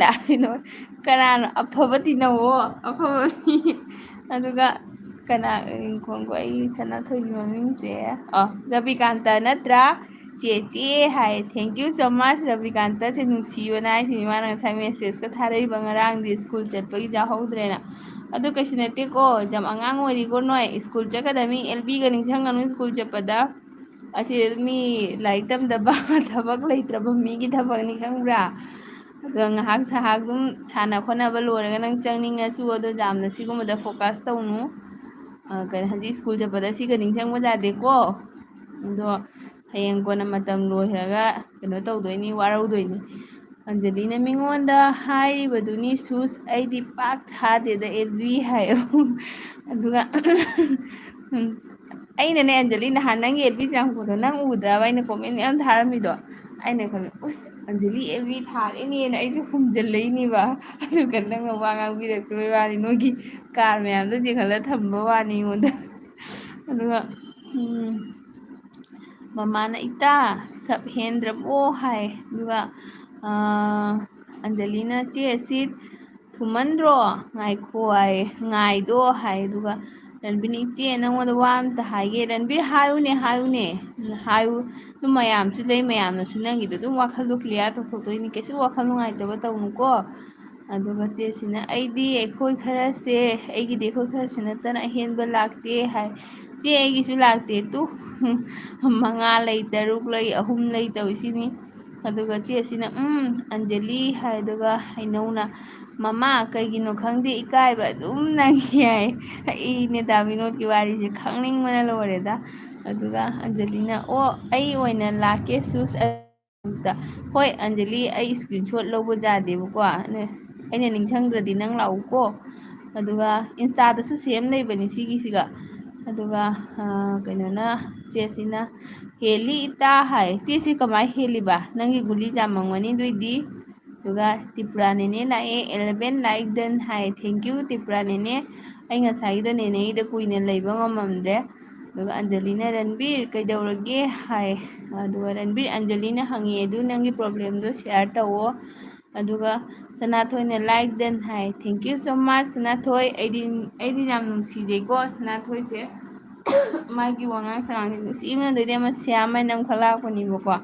ꯗꯥꯕꯤꯅꯣ ꯀꯅꯥꯅꯣ? ꯑꯐꯕ ꯇꯤꯟꯅꯧꯋꯣ, ꯑꯐꯕ ꯃꯤ. ꯑꯗꯨꯒ ꯈꯣꯡꯒꯣ ꯑꯩ ꯁꯅꯥꯊꯣꯏꯒꯤ ꯃꯃꯤꯡꯁꯦ ꯔꯕꯤꯀꯥꯟꯇ ꯅꯠꯇ꯭ꯔꯥ? ꯆꯦꯆꯦ ꯍꯥꯏ. ꯊꯦꯡꯛ ꯌꯨ ꯁꯣ ꯃꯆ ꯔꯕꯤꯀꯥꯟꯇꯁꯦ ꯅꯨꯡꯁꯤꯕꯅ ꯍꯥꯏꯁꯤꯅꯤ. ꯃꯥꯅ ꯉꯁꯥꯏ ꯃꯦꯁꯦꯖꯀ ꯊꯥꯔꯛꯏꯕ ꯉꯔꯥꯡꯗꯤ ꯁ꯭ꯀꯨꯜ ꯆꯠꯄꯒꯤ ꯌꯥꯎꯍꯧꯗ꯭ꯔꯦꯅ. ꯑꯗꯨ ꯀꯩꯁꯨ ꯅꯠꯇꯦꯀꯣ, ꯌꯥꯝ ꯑꯉꯥꯡ ꯑꯣꯏꯔꯤꯀꯣ ꯅꯣꯏ. ꯁ꯭ꯀꯨꯜ ꯆꯠꯀꯗꯕꯅꯤ. ꯑꯦꯜꯕꯤꯒ ꯅꯤꯡꯁꯤꯡꯒꯅꯨ ꯁ꯭ꯀꯨꯜ ꯆꯠꯄꯗ. ꯑꯁꯤ ꯃꯤ ꯂꯥꯏꯔꯤꯛ ꯇꯝꯗꯕ ꯊꯕꯛ ꯂꯩꯇ꯭ꯔꯕ ꯃꯤꯒꯤ ꯊꯕꯛꯅꯤ ꯈꯪꯕ꯭ꯔꯥ? ꯑꯗꯣ ꯉꯥꯏꯍꯥꯛ ꯑꯗꯨꯝ ꯁꯥꯟꯅ ꯈꯣꯠꯅꯕ ꯂꯣꯏꯔꯒ ꯅꯪ ꯆꯪꯅꯤꯡꯉꯁꯨ ꯑꯗꯣ ꯌꯥꯝꯅ ꯁꯤꯒꯨꯝꯕꯗ ꯐꯣꯀꯁ ꯇꯧꯅꯨ. ꯍꯧꯖꯤꯛ ꯁ꯭ꯀꯨꯜ ꯆꯠꯄꯗ ꯁꯤꯒ ꯅꯤꯡꯁꯤꯡꯕ ꯌꯥꯗꯦꯀꯣ. ꯑꯗꯣ ꯍꯌꯦꯡ ꯀꯣꯟꯅ ꯃꯇꯝ ꯂꯣꯏꯈ꯭ꯔꯒ ꯀꯩꯅꯣ ꯇꯧꯗꯣꯏꯅꯤ, ꯋꯥꯔꯧꯗꯣꯏꯅꯤ. ꯑꯟꯖꯂꯤꯅ ꯃꯤꯉꯣꯟꯗ ꯍꯥꯏꯔꯤꯕꯗꯨꯅꯤ ꯁꯨꯁ, ꯑꯩꯗꯤ ꯄꯥꯛ ꯊꯥꯗꯦꯗ ꯑꯦꯜꯕꯤ ꯍꯥꯏꯌꯣ. ꯑꯗꯨꯒ ꯑꯩꯅꯅꯦ ꯑꯟꯖꯂꯤ ꯅꯍꯥꯟ ꯅꯪꯒꯤ ꯑꯦꯜꯕꯤ ꯆꯪꯉꯛꯄꯗꯣ ꯅꯪ ꯎꯗ꯭ꯔꯕ? ꯑꯩꯅ ꯀꯣꯃꯦꯟ ꯃꯌꯥꯝ ꯊꯥꯔꯝꯃꯤꯗꯣ. ꯑꯩꯅ ꯈꯜꯂꯦ ꯎꯁ ꯑꯟꯖꯂꯤ ꯑꯦꯜꯕꯤ ꯊꯥꯔꯦꯅꯦꯅ ꯑꯩꯁꯨ ꯍꯨꯝꯖꯤꯜꯂꯛꯏꯅꯦꯕ. ꯑꯗꯨꯒ ꯅꯪꯅ ꯋꯥ ꯉꯥꯡꯕꯤꯔꯛꯇꯕꯩ ꯋꯥꯅꯤ. ꯅꯣꯏꯒꯤ ꯀꯥꯔ ꯃꯌꯥꯝꯗꯣ ꯆꯤꯡꯈꯠꯂ ꯊꯝꯕ ꯋꯥꯅꯤ ꯑꯩꯉꯣꯟꯗ. ꯑꯗꯨꯒ ꯃꯃꯥꯅ ꯏꯇꯥ ꯁꯞ ꯍꯦꯟꯗ꯭ꯔꯕꯣ ꯍꯥꯏ. ꯑꯗꯨꯒ ꯑꯟꯖꯂꯤꯅ ꯆꯦ ꯁꯤꯠ ꯊꯨꯃꯟꯗ꯭ꯔꯣ ꯉꯥꯏꯈꯣ ꯍꯥꯏ, ꯉꯥꯏꯗꯣ ꯍꯥꯏ. ꯑꯗꯨꯒ ꯔꯟꯕꯤꯔꯅ ꯏꯆꯦ ꯅꯪꯉꯣꯟꯗ ꯋꯥ ꯑꯝꯇ ꯍꯥꯏꯒꯦ. ꯔꯟꯕꯤꯔ ꯍꯥꯏꯌꯨꯅꯦ ꯍꯥꯏꯌꯨ. ꯑꯗꯨꯝ ꯃꯌꯥꯝꯁꯨ ꯂꯩ, ꯃꯌꯥꯝꯅꯁꯨ ꯅꯪꯒꯤꯗꯣ ꯑꯗꯨꯝ ꯋꯥꯈꯜꯗꯣ ꯀ꯭ꯂꯤꯌꯥꯔ ꯇꯧꯊꯣꯛꯇꯣꯏꯅꯤ, ꯀꯩꯁꯨ ꯋꯥꯈꯜ ꯅꯨꯡꯉꯥꯏꯇꯕ ꯇꯧꯅꯨꯀꯣ. ꯑꯗꯨꯒ ꯆꯦꯁꯤꯅ ꯑꯩꯒꯤꯗꯤ ꯑꯩꯈꯣꯏ ꯈꯔꯁꯦ ꯅꯠꯇꯅ ꯑꯍꯦꯟꯕ ꯂꯥꯛꯇꯦ ꯍꯥꯏ. ꯆꯦ ꯑꯩꯒꯤꯁꯨ ꯂꯥꯛꯇꯦ ꯇꯨ 5 ꯂꯩ, 6 ꯂꯩ, 3 ꯂꯩ ꯇꯧꯏꯁꯤꯅꯤ. ꯑꯗꯨꯒ ꯆꯦꯁꯤꯅ ꯑꯟꯖꯂꯤ ꯍꯥꯏ. ꯑꯗꯨꯒ ꯍꯩꯅꯧꯅ ꯃꯃꯥ ꯀꯩꯒꯤꯅꯣ ꯈꯪꯗꯦ ꯏꯀꯥꯏꯕ ꯑꯗꯨꯝ ꯅꯪꯉꯤ ꯍꯥꯏ. ꯑꯩꯅꯦ ꯗꯥꯕꯤꯅꯣꯠꯀꯤ ꯋꯥꯔꯤꯁꯦ ꯈꯪꯅꯤꯡꯕꯅ ꯂꯣꯏꯔꯦꯗ. ꯑꯗꯨꯒ ꯑꯟꯖꯂꯤꯅ ꯑꯣ ꯑꯩ ꯑꯣꯏꯅ ꯂꯥꯛꯀꯦ ꯁꯨꯁ. ꯍꯣꯏ ꯑꯟꯖꯂꯤ ꯑꯩ ꯏꯁꯀ꯭ꯔꯤꯟ ꯁꯣꯠ ꯂꯧꯕ ꯌꯥꯗꯦꯕꯀோ, ꯑꯩꯅ ꯅꯤꯡꯁꯪꯗ꯭ꯔꯗꯤ ꯅꯪ ꯂꯥꯛꯎꯀꯣ. ꯑꯗꯨꯒ ꯏꯟꯁꯇꯥꯗꯁꯨ ꯁꯦꯝ ꯂꯩꯕꯅꯤ ꯁꯤꯒꯤꯁꯤꯒ. ꯑꯗꯨꯒ ꯀꯩꯅꯣꯅ ꯆꯦꯁꯤꯅ ꯍꯦꯜꯂꯤ ꯏꯇꯥ ꯍꯥꯏ. ꯆꯦꯁꯤ ꯀꯃꯥꯏꯅ ꯍꯦꯜꯂꯤꯕ? ꯅꯪꯒꯤ ꯒꯨꯂꯤ ꯆꯥꯃꯝꯒꯅꯤ ꯑꯗꯨꯏꯗꯤ. ꯑꯗꯨꯒ ꯇꯤꯄꯨꯔꯥ ꯅꯦꯅꯦ ꯂꯥꯛꯑꯦ 11 ꯂꯥꯏꯛ ꯗꯟ ꯍꯥꯏ. ꯊꯦꯡꯛ ꯌꯨ ꯇꯤꯄꯨꯔꯥ ꯅꯦꯅꯦ. ꯑꯩ ꯉꯁꯥꯏꯒꯤꯗꯣ ꯅꯦꯅꯦꯒꯤꯗ ꯀꯨꯏꯅ ꯂꯩꯕ ꯉꯝꯃꯝꯗ꯭ꯔꯦ. ꯑꯗꯨꯒ ꯑꯟꯖꯂꯤꯅ ꯔꯟꯕꯤꯔ ꯀꯩꯗꯧꯔꯒꯦ ꯍꯥꯏ. ꯑꯗꯨꯒ ꯔꯟꯕꯤꯔ ꯑꯟꯖꯂꯤꯅ ꯍꯪꯉꯦ ꯑꯗꯨ ꯅꯪꯒꯤ ꯄ꯭ꯔꯣꯕ꯭ꯂꯦꯝꯗꯣ ꯁꯤꯌꯥꯔ ꯇꯧꯋꯣ. ꯑꯗꯨꯒ ꯁꯅꯥꯊꯣꯏꯅ ꯂꯥꯏꯛ ꯗꯟ ꯍꯥꯏ. ꯊꯦꯡꯛ ꯌꯨ ꯁꯣ ꯃꯆ ꯁꯅꯥꯊꯣꯏ. ꯑꯩꯗꯤ ꯌꯥꯝ ꯅꯨꯡꯁꯤꯖꯩꯀꯣ ꯁꯅꯥꯊꯣꯏꯁꯦ. ꯃꯥꯒꯤ ꯋꯥꯉꯥꯡ ꯁꯉꯥꯡꯁꯦ ꯅꯨꯡꯁꯤꯃꯟꯗꯩꯗꯤ ꯑꯃ ꯁ꯭ꯌꯥꯝ ꯍꯥꯏꯅ ꯑꯃꯈꯛ ꯂꯥꯛꯄꯅꯦꯕꯀꯣ.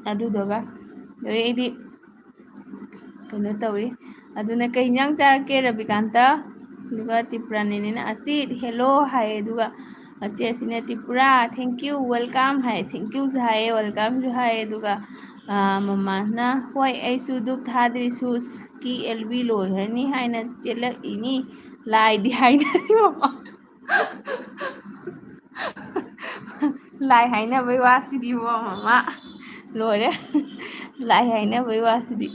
ꯑꯗꯨꯗꯨꯒ ꯑꯩꯗꯤ ꯀꯩꯅꯣ ꯇꯧꯋꯤ. ꯑꯗꯨꯅ ꯀꯩ ꯏꯟꯖꯥꯡ ꯆꯥꯔꯛꯀꯦ ꯔꯕꯤꯀꯥꯟꯇ? ꯑꯗꯨꯒ ꯇꯤꯄꯨꯔꯥ ꯅꯦꯅꯦꯅ ꯑꯁꯤꯠ ꯍꯦꯜꯂꯣ ꯍꯥꯏ. ꯑꯗꯨꯒ ꯆꯦꯁꯤꯅ ꯇꯤꯄꯨꯔꯥ ꯊꯦꯡꯛ ꯌꯨ ꯋꯦꯜꯀꯝ ꯍꯥꯏ. ꯊꯦꯡꯛ ꯌꯨꯁꯨ ꯍꯥꯏꯌꯦ, ꯋꯦꯜꯀꯝꯁꯨ ꯍꯥꯏꯌꯦ. ꯑꯗꯨꯒ ꯃꯃꯥꯅ ꯍꯣꯏ ꯑꯩꯁꯨ ꯙꯨꯞ ꯊꯥꯗ꯭ꯔꯤ ꯁꯨꯁꯀꯤ ꯑꯦꯜꯕꯤ ꯂꯣꯏꯈ꯭ꯔꯅꯤ ꯍꯥꯏꯅ ꯆꯦꯜꯂꯛꯏꯅꯤ. ꯂꯥꯏꯗꯤ ꯍꯥꯏꯅꯔꯤ ꯃꯃꯥ. ꯂꯥꯏ ꯍꯥꯏꯅꯕꯩ ꯋꯥꯁꯤꯗꯤꯕꯣ ꯃꯃꯥ ꯂꯣꯏꯔꯦ. ꯂꯥꯏ ꯍꯥꯏꯅꯕꯩ ꯋꯥꯁꯤꯗꯤ.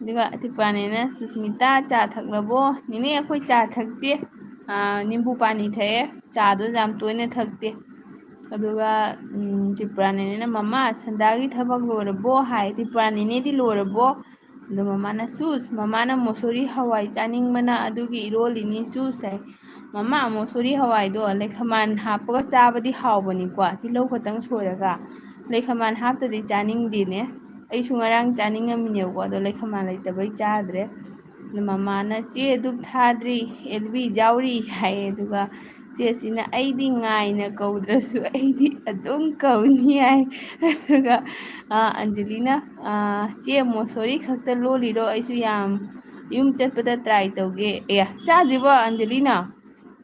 ꯑꯗꯨꯒ ꯇꯤꯄꯨꯔꯥ ꯅꯦꯅꯦꯅ ꯁꯨꯁꯃꯤꯇꯥ ꯆꯥ ꯊꯛꯂꯕꯣ? ꯅꯦꯅꯦ ꯑꯩꯈꯣꯏ ꯆꯥ ꯊꯛꯇꯦ, ꯅꯤꯝꯕꯨ ꯄꯥꯅꯤ ꯊꯛꯑꯦ, ꯆꯥꯗꯣ ꯌꯥꯝ ꯇꯣꯏꯅ ꯊꯛꯇꯦ. ꯑꯗꯨꯒ ꯇꯤꯄꯨꯔꯥ ꯅꯦꯅꯦꯅ ꯃꯃꯥ ꯁꯟꯗꯥꯒꯤ ꯊꯕꯛ ꯂꯣꯏꯔꯕꯣ ꯍꯥꯏ. ꯇꯤꯄꯨꯔꯥ ꯅꯦꯅꯦꯗꯤ ꯂꯣꯏꯔꯕꯣ? ꯑꯗꯣ ꯃꯃꯥꯅ ꯁꯨꯁ ꯃꯃꯥꯅ ꯃꯣꯁꯣꯔꯤ ꯍꯋꯥꯏ ꯆꯥꯅꯤꯡꯕꯅ ꯑꯗꯨꯒꯤ ꯏꯔꯣꯜꯂꯤꯅꯤ ꯁꯨꯁ ꯍꯥꯏ. ꯃꯃꯥ ꯃꯣꯁꯣꯔꯤ ꯍꯋꯥꯏꯗꯣ ꯂꯩꯈꯃꯥꯟ ꯍꯥꯞꯄꯒ ꯆꯥꯕꯗꯤ ꯍꯥꯎꯕꯅꯤꯀꯣ, ꯇꯤꯜꯍꯧ ꯈꯛꯇꯪ ꯁꯣꯏꯔꯒ. ꯂꯩꯈꯃꯥꯟ ꯍꯥꯞꯇꯗꯤ ꯆꯥꯅꯤꯡꯗꯦꯅꯦ. ꯑꯩꯁꯨ ꯉꯔꯥꯡ ꯆꯥꯅꯤꯡꯉꯝꯃꯤꯅꯦꯕꯀꯣ, ꯑꯗꯣ ꯂꯩꯈꯃꯥꯟ ꯂꯩꯇꯕꯩ ꯆꯥꯗ꯭ꯔꯦ. ꯑꯗꯣ ꯃꯃꯥꯅ ꯆꯦ ꯙꯨꯞ ꯊꯥꯗ꯭ꯔꯤ, ꯑꯦꯜꯕꯤ ꯌꯥꯎꯔꯤ ꯍꯥꯏꯌꯦ. ꯑꯗꯨꯒ ꯆꯦꯁꯤꯅ ꯑꯩꯗꯤ ꯉꯥꯏꯅ ꯀꯧꯗ꯭ꯔꯁꯨ ꯑꯩꯗꯤ ꯑꯗꯨꯝ ꯀꯧꯅꯤ ꯍꯥꯏ ꯑꯗꯨꯒ ꯑꯟꯖꯂꯤꯅ ꯆꯦ ꯃꯣꯁꯣꯔꯤ ꯈꯛꯇ ꯂꯣꯜꯂꯤꯔꯣ ꯑꯩꯁꯨ ꯌꯥꯝ ꯌꯨꯝ ꯆꯠꯄꯗ ꯇ꯭ꯔꯥꯏ ꯇꯧꯒꯦ ꯑꯦ ꯆꯥꯗ꯭ꯔꯤꯕꯣ ꯑꯟꯖꯂꯤꯅ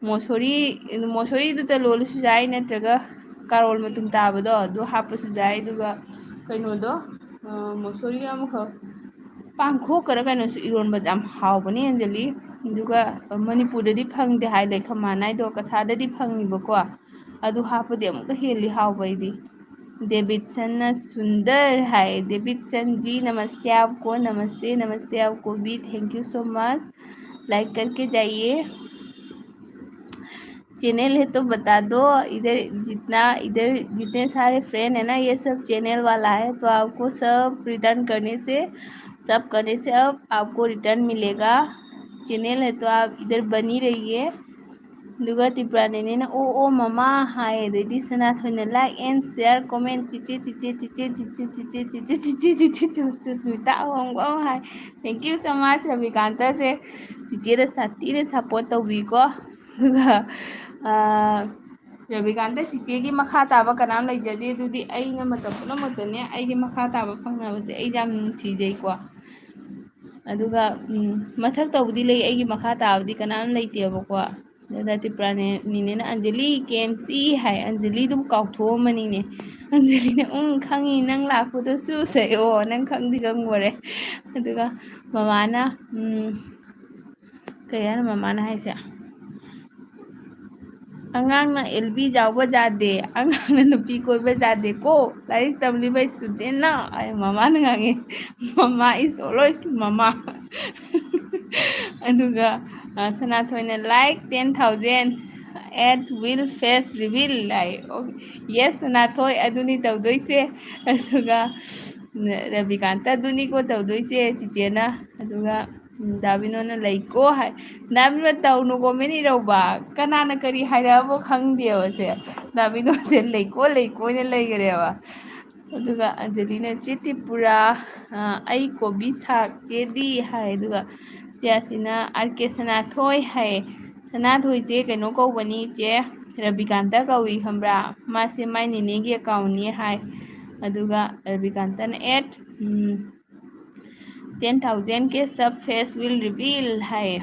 ꯃꯣꯁꯣꯔꯤꯗꯨꯗ ꯂꯣꯜꯂꯁꯨ ꯌꯥꯏ ꯅꯠꯇ꯭ꯔꯒ ꯀꯥꯔꯣꯜ ꯃꯇꯨꯝ ꯇꯥꯕꯗꯣ ꯑꯗꯨ ꯍꯥꯞꯄꯁꯨ ꯌꯥꯏ ꯑꯗꯨꯒ ꯀꯩꯅꯣꯗꯣ ꯃꯣꯁꯣꯔꯤ ꯑꯃꯈꯛ ꯄꯥꯡꯈꯣꯛꯀꯔ ꯀꯩꯅꯣꯁꯨ ꯏꯔꯣꯟꯕꯗ ꯌꯥꯝ ꯍꯥꯎꯕꯅꯦ ꯑꯟꯖꯂꯤ ꯑꯗꯨꯒ ꯃꯅꯤꯄꯨꯔꯗꯗꯤ ꯐꯪꯗꯦ ꯍꯥꯏ ꯂꯩꯈꯝ ꯃꯥꯅꯥꯏꯗꯣ ꯀꯁꯥꯔꯗꯗꯤ ꯐꯪꯉꯤꯕꯀꯣ ꯑꯗꯨ ꯍꯥꯞꯄꯗꯤ ꯑꯃꯨꯛꯀ ꯍꯦꯜꯂꯤ ꯍꯥꯎꯕ ꯑꯩꯗꯤ डेविडसन सुंदर है डेविडसन जी नमस्ते आपको नमस्ते नमस्ते आपको भी thank you so much like करके जाइए चैनल है तो बता दो इधर जितने सारे फ्रेंड है ना ये सब चैनल वाला है तो आपको सब रिटर्न करने से अब आपको रिटर्न मिलेगा चैनल है तो आप इधर बनी रहिए दुगा तिप्रानेने ना ओ ममा हाय रेडी सना थोने लाइक एंड शेयर कमेंट चिचे चिचे चिचे चिचे चिचे चिचे चिचे चिचे चिचे स्मिता होंगो हाय थैंक यू सो मच रविकांता से चिचे द साथी ने सपोर्ट तौबीको दुगा रविकांता चिचे की मखा ताबा कनाम लेजदे दुदी अइना मतम पुनमतने अइगे मखा ताबा फंगनाबसे अइ जाम नुंसीजैको अदुगा मथक तौबदी लई अइगे मखा ताबदी कनाम लेतेबको दाती प्राणे नीने अंजलि केएमसी है अंजलि दुम काउथो मनीने अंजलि ने खंगी नंग लाखोदो सुसे ओ नंग खंगदी गंगोरे अदुगा ममाना कयाना ममाना हाइसे अंगांगना एलबी जावबा जादे अंगांगना नुपी कोइबा जादे को लाइक तमलीबा स्टूडेंट ना आई ममा नंगांगे ममा इज ऑलवेज ममा अदुगा सनाथोइना like 10,000 at will face reveal like yes Sanathoi अदुनी तौदोइसे अदुगा रविकांता अदुनी को तौदोइसे चिचेना अदुगा दाबिनोना लइको हाय दाबिनो तौनो कमेनी रौबा कनाना करी हायराबो खंगदेबसे दाबिनो से लइको ने लेगरेबा अदुगा अंजलिना चिटिपुरा आई कोबी साग चेदी हाय अदुगा चेसिना आरके सनाथोइ हाय सनाथोइ चे कनो कौबनी चे रविकांता कौई खंबरा मासे माय निनेगी अकाउंटनी हाय अदुगा रविकांता ने 10,000 के सब फेस विल रिवील है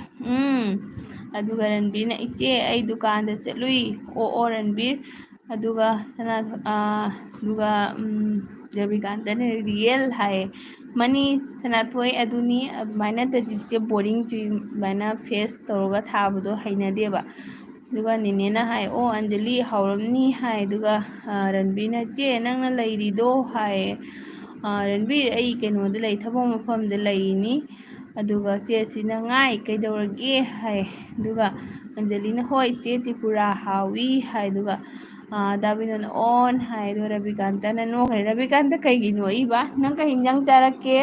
अदुगा रणबीर ने इचे आई दुकान दा चलुई ओ रणबीर अदुगा सना अदुगा रविकांता ने रियल है मनी सनाथोई अदुनी अदुमाइना तदिसे बोरिंग चुई माइना फेस तौरगा थाबदो हैनदेबा अदुगा निनेना हाय ओ अंजलि हावरमनी हाय अदुगा रणबीर ने चे नंगना लैरिदो हाय रणबीर आई कꯩꯅꯣꯗ ꯂꯩ ꯊꯕꯛ ꯃꯐꯝꯗ ꯂꯩꯅꯤ ꯑꯗꯨꯒ ꯆꯦꯁꯤꯅ ꯉꯥꯏ ꯀꯩꯗꯧꯔꯒꯦ ꯍꯥꯏ ꯑꯗꯨꯒ ꯑꯟꯖꯂꯤꯅ ꯍꯣꯏ ꯆꯦ ꯇ꯭ꯔꯤꯄꯨꯔꯥ ꯍꯥꯎꯏ ꯍꯥꯏ ꯑꯗꯨꯒ ꯗꯥꯕꯤꯅꯣꯅ ꯑꯣꯟ ꯍꯥꯏ ꯑꯗꯨꯒ ꯔꯕꯤꯀꯥꯟꯇꯅ ꯅꯣꯛꯈ꯭ꯔꯦ ꯔꯕꯤꯀꯥꯟꯇ ꯀꯩꯒꯤ ꯅꯣꯛꯏꯕ ꯅꯪ ꯀꯩ ꯍꯤꯟꯖꯥꯡ ꯆꯥꯔꯛꯀꯦ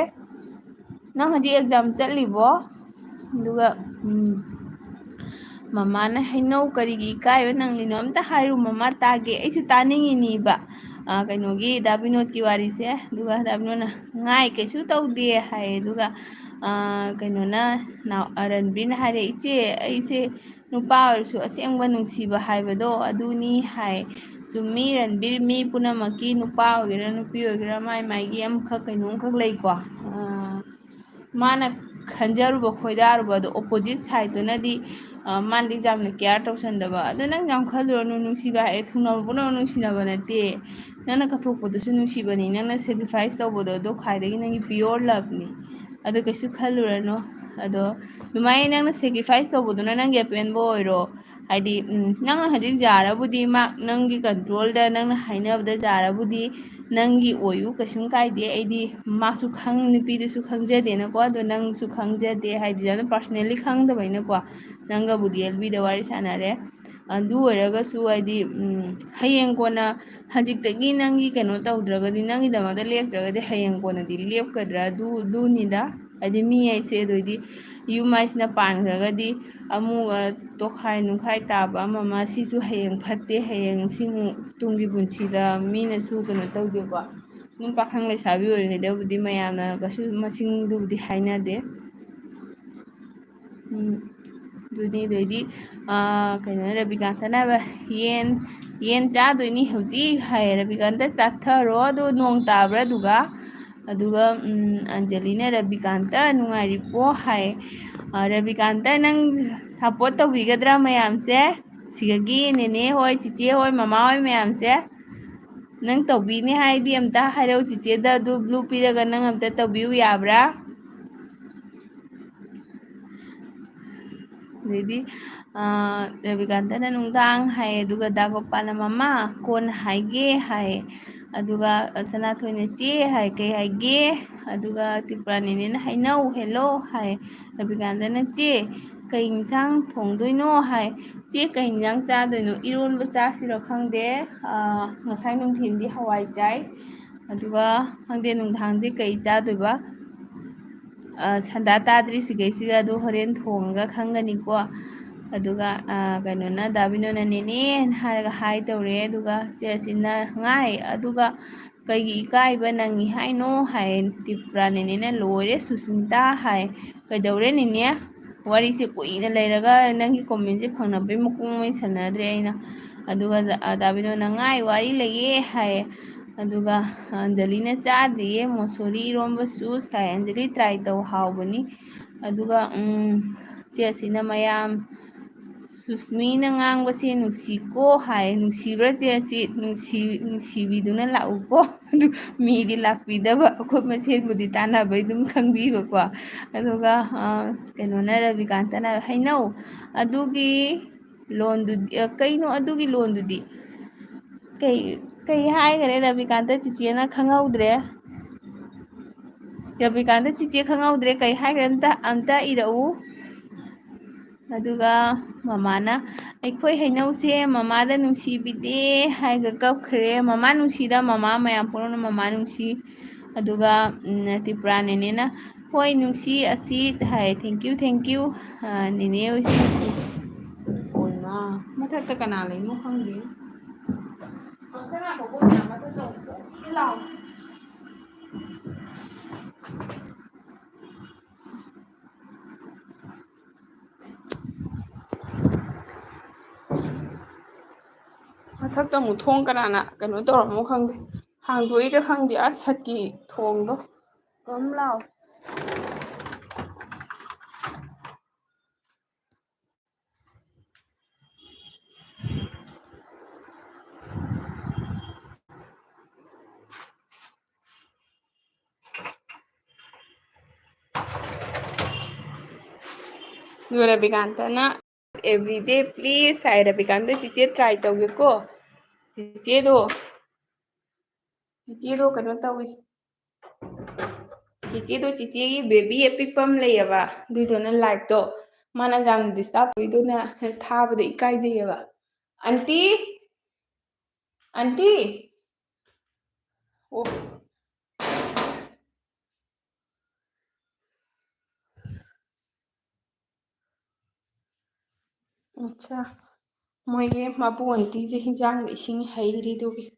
ꯅꯪ ꯍꯧꯖꯤꯛ ꯑꯦꯛꯖꯥꯝ ꯆꯠꯂꯤꯕꯣ ꯑꯗꯨꯒ ꯃꯃꯥꯅ ꯍꯩꯅꯧ ꯀꯔꯤꯒꯤ ꯏꯀꯥꯏꯕ ꯅꯪꯂꯤꯅꯣ ꯑꯝꯇ ꯍꯥꯏꯔꯨ ꯃꯃꯥ ꯇꯥꯒꯦ ꯑꯩꯁꯨ ꯇꯥꯅꯤꯡꯉꯤꯅꯤꯕ ꯀꯩꯅꯣꯒꯤ ꯗꯥꯕꯤꯅꯣꯠꯀꯤ ꯋꯥꯔꯤꯁꯦ ꯑꯗꯨꯒ ꯗꯥꯕꯤꯅꯣꯠꯅ ꯉꯥꯏ ꯀꯩꯁꯨ ꯇꯧꯗꯦ ꯍꯥꯏ ꯑꯗꯨꯒ ꯀꯩꯅꯣꯅ ꯔꯟꯕꯤꯔꯅ ꯍꯥꯏꯔꯦ ꯏꯆꯦ ꯑꯩꯁꯦ नुपा और असेंब नुसीब हाइबदो अदुनी हाय चुम्मी रणबीर मी पुनमकी नुपा ओगेरा नुपी ओगेरा माई माईगी अमखक कैनोमखक लैको माना खंजरुब खोइदारुबदो ओपोजिट साइडनदी मानदी जामने केयर तौसनदबा अदो नंग जाम खलुरनु नुसीबा हाय थुनबुनो नुसीनबा नते नंगना कथोकपदसु नुसीबनी नंगना सैक्रिफाइस तौबदो दो खाइदगी नंगी प्योर लवनी अदो कैसु खलुरनु अदो दुमाई नंगना सैक्रिफाइस तौबदोना नंगी अपेनबो ओइरो हाइदी नंगना हजिक जाराबुदी मा नंगी कंट्रोलदा नंगना हाइनबदा जाराबुदी नंगी ओयु कैसुम काइदे अइदी मासु खंग नुपीदुसु खंगजदेनको अदो नंगसु खंगजदे हाइदी जाना पर्सनली खंगदबैनको नंगबुदी एलबीदा वारी सानारे अदु ओइरगसु हाइदी हयेंग कोना हजिकतगी नंगी कनो तौद्रगदी नंगी दमदा लेपद्रगदी हयेंग कोनादी लेपकद्रा दुनिदा हाइदी मी आइसे दोइदी युमाइसना पानग्रगदी अमुग तोखाई नुखाई ताबा ममा सिसु हयेंग फत्ते हयेंग सिमु तुंगी पुंसीदा मीनसु कनो तौदेबा नुम पाखंग लेसाबी ओइरैदबुदी मयामना कसु मसिंगदुबुदी हाइनादे दुनी दोइदी कहीं रविकांतना येन चादोइनी हौजी हाय रविकांत चाथरो अदो नोंग ताब्रा दुगा अंजलिने रविकांत नुंगाइरिबो हाय रविकांत नंग सपोर्ट तौबिगद्रा मयामसे सिगगी नेने होय चिचे होय ममा होय मयामसे नंग तौबीनी हायदी अमता हायरौ चिचेदा अदु ब्लू पीरगा नंग अमता तौबिउ याब्रा देदी रविकांतना नुंगदांग हाय दुगा दागोपालना ममा कोन हायगे हाय अदुगा सनाथोइना चे हाय कई हायगे अदुगा तिप्रानिनेना हायनौ हेलो हाय रविकांतना चे कई इंसांग थोंदोइनो हाय चे कई इंसांग चादोइनो इरोनबा चासिरो खंगदे ngasai nungthindi hawai chai aduga hangde nungthangje kai chadoiba sanda tadri sigaisiga adu horen thonga khanganiko aduga kainona dabinona nene haraga hai tawre aduga chesina ngai aduga kaigi ikaiba nangi haino hai tipra nene loire susunta hai kaidawre nene wari se kuina leiraga nangi comment se phangnabe mukung mai sanadre aina aduga dabinona ngai wari leye hai aduga anjalina chadriye mosori iromba sus kai anjali try taw hawbani aduga chesina mayam susmina ngangbase nuksiko hai nuksibra chesi nuksibiduna lauko adu midi lakpidaba akhoi masen budi tanabai dum khangbiba ko aduga kainona ravikantana hainau adugi londu kaino adugi londudi कई हायगरे रविकांत चिचेना खंगौद्रे रविकांत चिचे खंगौद्रे कई हायगरे अमता इरऊ अदुगा ममाना अखोई हैनौसे ममादा नुंसीबिदे हायगा कपखरे ममा नुंसीदा ममा मयाम पुरोना ममा नुंसी अदुगा तिप्रा नेनेना होय नुंसी असीत हाय थैंक यू नेने ओइसी ओइमा मथक्ता कना लैनो खंगे मथक्ता अमुक थोंग कनाना कनो तौरमो खंगे हांदोइरा खंगे अस हक्की थोंगदो कम लाओ रविकांतना एवरीडे प्लीज हाय रविकांत चिचे ट्राई तौगेको चिचेदो कनो तौई चिचेगी बेबी एपिकपम लेयबा दुइदोना लाइव तो माना जाम डिस्टर्ब दुइदोना थाबदे इकाइजेयबा आंटी ओ अच्छा मोइगे मापू aunty J हिंजांग इसिंग Harry दुगी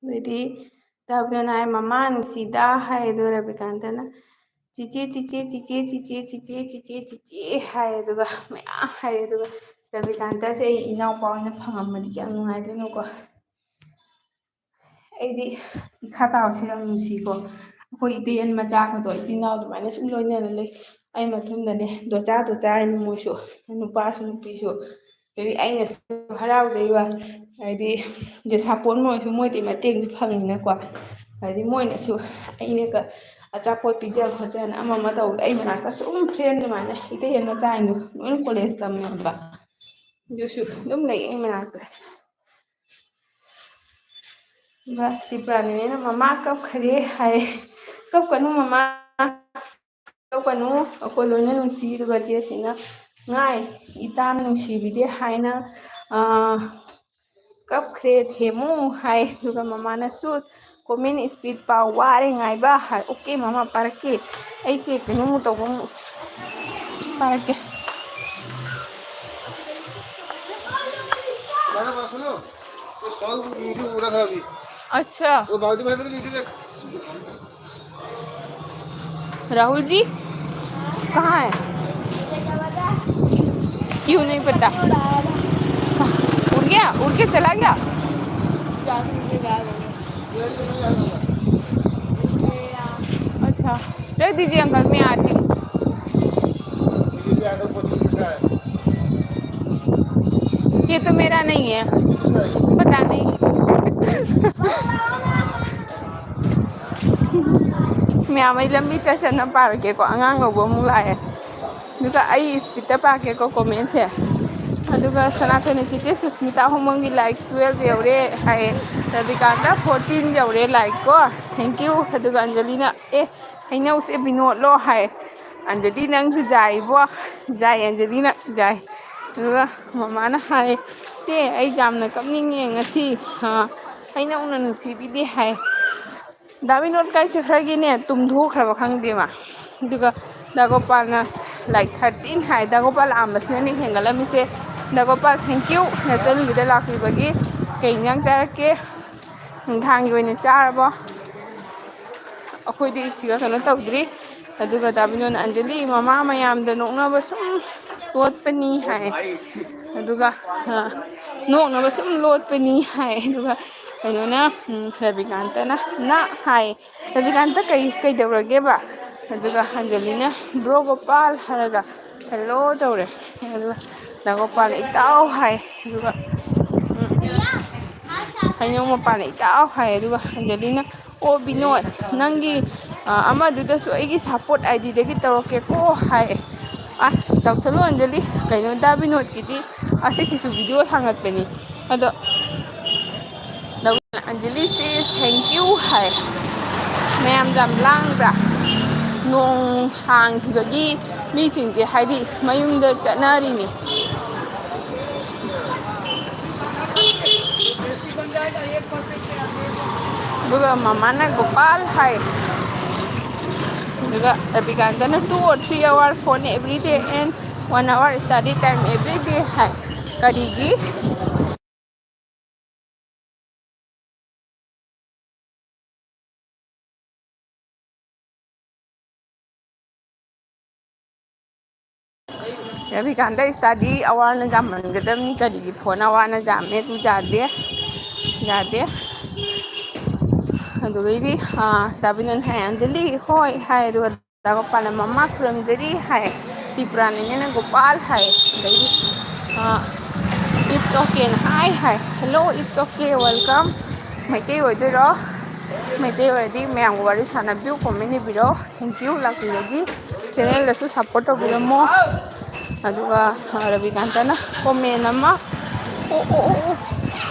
Jadi dabna mama nusida hai do Rabikantana cici hai duga maya hai duga Rabikanta se inau pauna phangamadi kya nungai dino ko aidi ikha tawse yam nusiko akoi iten macha ka do ichinau dumai sum loina lei ai mathungdane docha ni moisu nupa su nupi su jadi aina harau deiwa haidi je sapon moisu moiti mateng phangina ko haidi moina su aina ka achapot pijal khojan ama ma taw ai mana ka sum friend mana ite hen macha inu noi college tamne ba josu dum lei ai mana ta ba tipani na mama kap khare hai kap kanu mama kap kanu akoi loina nungsi duga je sina ngai itam nungsi bide haina कब खरे थेमु हाय दुगा ममा ना सूस कमेंट स्पीड पा वारे ngaइबा हाय ओके ममा पारके आई चे कनु तो पारके उड़ा था अभी। अच्छा वो बाल्टी में नीचे देख। राहुल जी कहाँ है? क्यों नहीं पता? उड़ गया, उड़ के चला गया। अच्छा रख दीजिए अंकल, मैं आती हूँ। ये तो मेरा नहीं है, पता नहीं। मैं लंबी चलना पार्के को आंगांग लोग लाए स्पीड पार्के को कमेंट से सनातन चीचे सुस्मिता होमंगी लाइक 12 यौरे है रविकांता 14 यौरे लाइक को थैंक यू। अंजलिना ए हैना उसे बिनोद लो है अंजलि नंगसु जाइबो जाय अंजलिना जाय ममाना है चे आई जामना कपनिंगे ngasi हैना उना नुसीबिदे है दाविनोद काय चखरगिने तुम धोखरबा खंगदेमा दागोपालना लाइक 13 है दागोपाल आमसने नहीं हेंगलमिसे दागोपाल थैंक यू नचनगिदे लाखिबगी कई इंजांग चारके नुंथांगी ओइने चारबो अखोइदि सिगा कनो तौद्रि दाविनोद अंजलि ममा मयामदा नोकनबा सुम लोटपनी है नोकनबा सुम लोटपनी है कहीं रविकांता ना हाय रविकांता कई दौरगेबा अंजलिना ब्रो गोपाल हरगा हेलो तौरे गोपाल इताऊ हाय हईनो मपान इताऊ हाय अंजलिना ओ बिनोद नंगी सपोर्ट आईडी दगी तौरके को हाय तौसलो अंजलि कहीं दा बिनोद की वीडियो थांगतनी अदो अंजलि से थैंक यू है मैम जाम लांग्रा नोंग हांगिबगी मीसिंजे हाइदी मयुमदा चटनारिनी ममाना गोपाल है रविकांता 2 or 3 hour phone every day and 1 hour study time every day है करीगी रविकांता स्टडी आवर न जामनगदम करीगी फोन आवर न जामे तू जादे अदुगैदी दाबिनोद है अंजलि होय है दागोपाल मम्मा खुरमजरी है त्रिपुरानिने गोपाल है इट्स ओके हाय है हेलो इट्स ओके वेलकम मैते होइदरो मैते होइदी मैम वारी सानाबिउ कमेन्ट बिरो थैंक यू लाकिलगी चैनल दसु सपोर्ट तौबिरमो अदुगा रविकांता ना कमेन्ट अमा ओ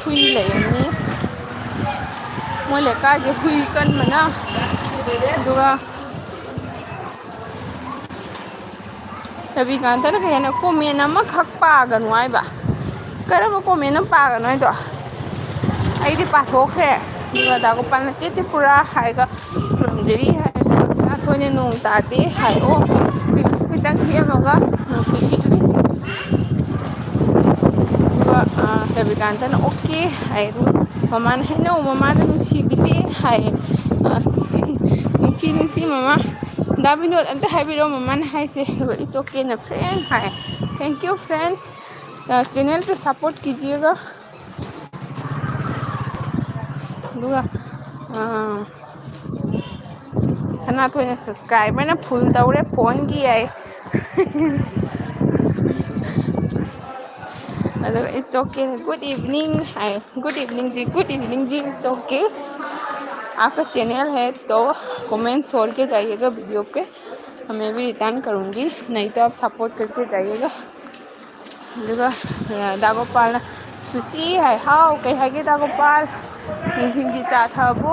हुई लेयनी मोले काजे हुई कन मना अदुगा रविकांता ना कहना कमेन्ट अमा खक पागनु आइबा करम कमेन्ट अमा पागनु आइदो आइदि पाथोखरे अदुगा दागोपाल चेते पुरा हाइगा फ्रमदेरी हाइ सना थोइने नोंग तादे हाइ ओ खितंग हेमगा नुसिसिगरि रविकांता ना ओके हाइ ममान हैनो ममादा नुसिबिदे हाइ नुसी ममा दाबिनोद अंत हाइबिरो ममान हाइसे इट्स ओके ना फ्रेंड हाइ थैंक यू फ्रेंड चैनल पे सपोर्ट कीजिएगा सना थोइने सब्सक्राइबर ना फुल तौरे फोन की है इट्स ओके गुड इवनिंग है गुड इवनिंग जी इट्स ओके आपका चैनल है तो कमेंट छोड़ के जाइएगा वीडियो पे मैं भी रिटर्न करूँगी नहीं तो आप सपोर्ट करके जाइएगा दागोपाल सुची है हाउ कई है दागोपाल हिंदी चाथबो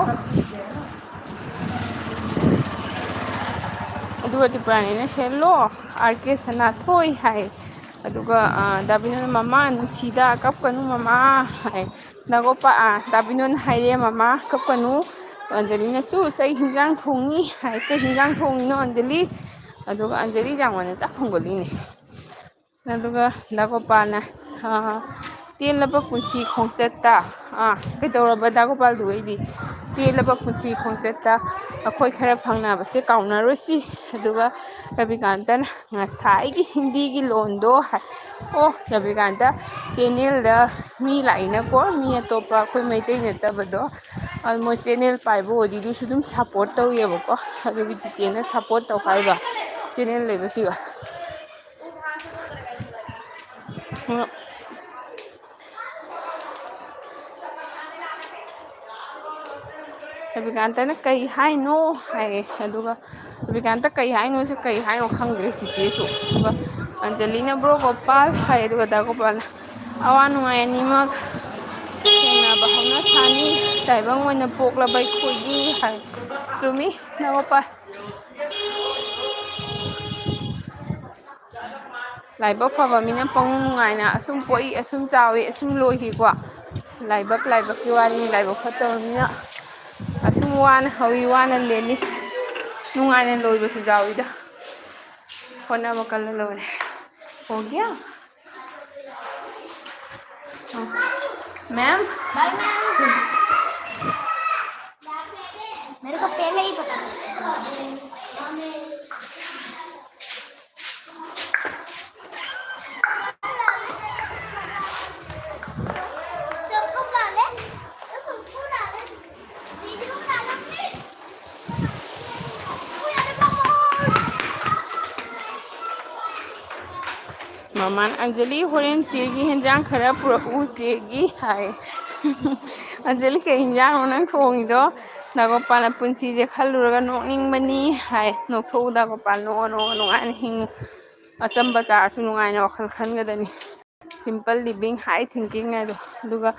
त्रिपुरानी हेलो आर.के. सनाथोई है दाबिनोद ममा नुसीदा कपकनु ममा है दाबिनोद हाइरे ममा कपकनु अंजलि सही हिंजांग थोंगी है कई हिंजांग थोंगिनो अंजलि अंजलि जामोने चाक थोंगलिने दागोपाल ꯇꯦꯜꯂꯕ ꯄꯨꯟꯁꯤ ꯈꯣꯡꯆꯠꯇ ꯀꯩꯗꯧꯔꯕ ꯗꯥ ꯒꯣꯄꯥꯜꯗꯨꯒꯩꯗꯤ ꯇꯦꯜꯂꯕ ꯄꯨꯟꯁꯤ ꯈꯣꯡꯆꯠꯇ ꯑꯩꯈꯣꯏ ꯈꯔ ꯐꯪꯅꯕꯁꯦ ꯀꯥꯎꯅꯔꯣꯏꯁꯤ ꯑꯗꯨꯒ ꯔꯕꯤꯀꯥꯟꯇꯅ ꯉꯁꯥꯏꯒꯤ ꯍꯤꯟꯗꯤꯒꯤ ꯂꯣꯟꯗꯣ ꯑꯣ ꯔꯕꯤꯀꯥꯟꯇ ꯆꯦꯟꯅꯦꯜꯗ ꯃꯤ ꯂꯥꯛꯏꯅꯀꯣ ꯃꯤ ꯑꯇꯣꯞꯄ ꯑꯩꯈꯣꯏ ꯃꯩꯇꯩ ꯅꯠꯇꯕꯗꯣ ꯃꯣꯏ ꯆꯦꯟꯅꯦꯜ ꯄꯥꯏꯕ ꯑꯣꯏꯗꯤꯗꯨꯁꯨ ꯑꯗꯨꯝ ꯁꯞꯄꯣꯔꯠ ꯇꯧꯋꯦꯕꯀꯣ ꯑꯗꯨꯒꯤ ꯆꯤꯆꯦꯅ ꯁꯞꯄꯣꯔꯠ ꯇꯧ ꯍꯥꯏꯕ ꯆꯦꯟꯅꯦꯜ ꯂꯩꯕꯁꯤꯒ ꯔꯕꯤꯀꯥꯟꯇꯅ ꯀꯩ ꯍꯥꯏꯅꯣ ꯍꯥꯏꯌꯦ ꯑꯗꯨꯒ ꯔꯕꯤꯀꯥꯟꯇ ꯀꯩ ꯍꯥꯏꯅꯣꯁꯦ ꯀꯩ ꯍꯥꯏꯅꯣ ꯈꯪꯗ꯭ꯔꯦ ꯆꯤꯆꯦꯁꯨ ꯑꯗꯨꯒ ꯑꯟꯖꯂꯤꯅ ꯕ꯭ꯔꯣ ꯒꯣꯄꯥꯜ ꯍꯥꯏ ꯑꯗꯨꯒ ꯗꯥ ꯒꯣꯄꯥꯜꯅ ꯑꯋꯥ ꯅꯨꯡꯉꯥꯏ ꯑꯅꯤꯃꯛ ꯊꯦꯡꯅꯕ ꯍꯧꯅꯁꯥꯅꯤ ꯇꯥꯏꯕꯪ ꯑꯣꯏꯅ ꯄꯣꯛꯂꯕ ꯑꯩꯈꯣꯏꯒꯤ ꯍꯥꯏ ꯆꯨꯝꯃꯤ ꯗꯥ ꯒꯣꯄꯥꯜ ꯂꯥꯏꯕꯛ ꯐꯕ ꯃꯤꯅ ꯄꯪꯅꯨꯡ ꯅꯨꯡꯉꯥꯏꯅ ꯑꯁꯨꯝ ꯄꯣꯛꯏ ꯑꯁꯨꯝ ꯆꯥꯎꯏ ꯑꯁꯨꯝ ꯂꯣꯏꯈꯤꯀꯣ ꯂꯥꯏꯕꯛꯀꯤ ꯋꯥꯅꯤ ꯂꯥꯏꯕꯛ ꯐꯠꯇꯕ ꯃꯤꯅ ꯑꯁꯨꯝ ꯋꯥꯅ ꯍꯧꯋꯤ ꯋꯥꯅ ꯂꯦꯜꯂꯤ ꯅꯨꯡꯉꯥꯏꯅ ꯂꯣꯏꯕꯁꯨ ꯌꯥꯎꯋꯤꯗ होना कल लोग हो गया मैम मेरे को पहले ही पता ममान अंजलि होरेन चेगी हिंजांग खरा पुरकू चेगी हाय अंजलि के हिंजांग नंग थोंगिदो दागोपाल पुंसी जे खल्लुरगा नोकनिंग बनी हाय नोकथौ दागोपाल नुंगाइन हिंग अचंबा चासु नुंगाइन वखल खनगदनी सिंपल लिविंग हाई थिंकिंग है दुगा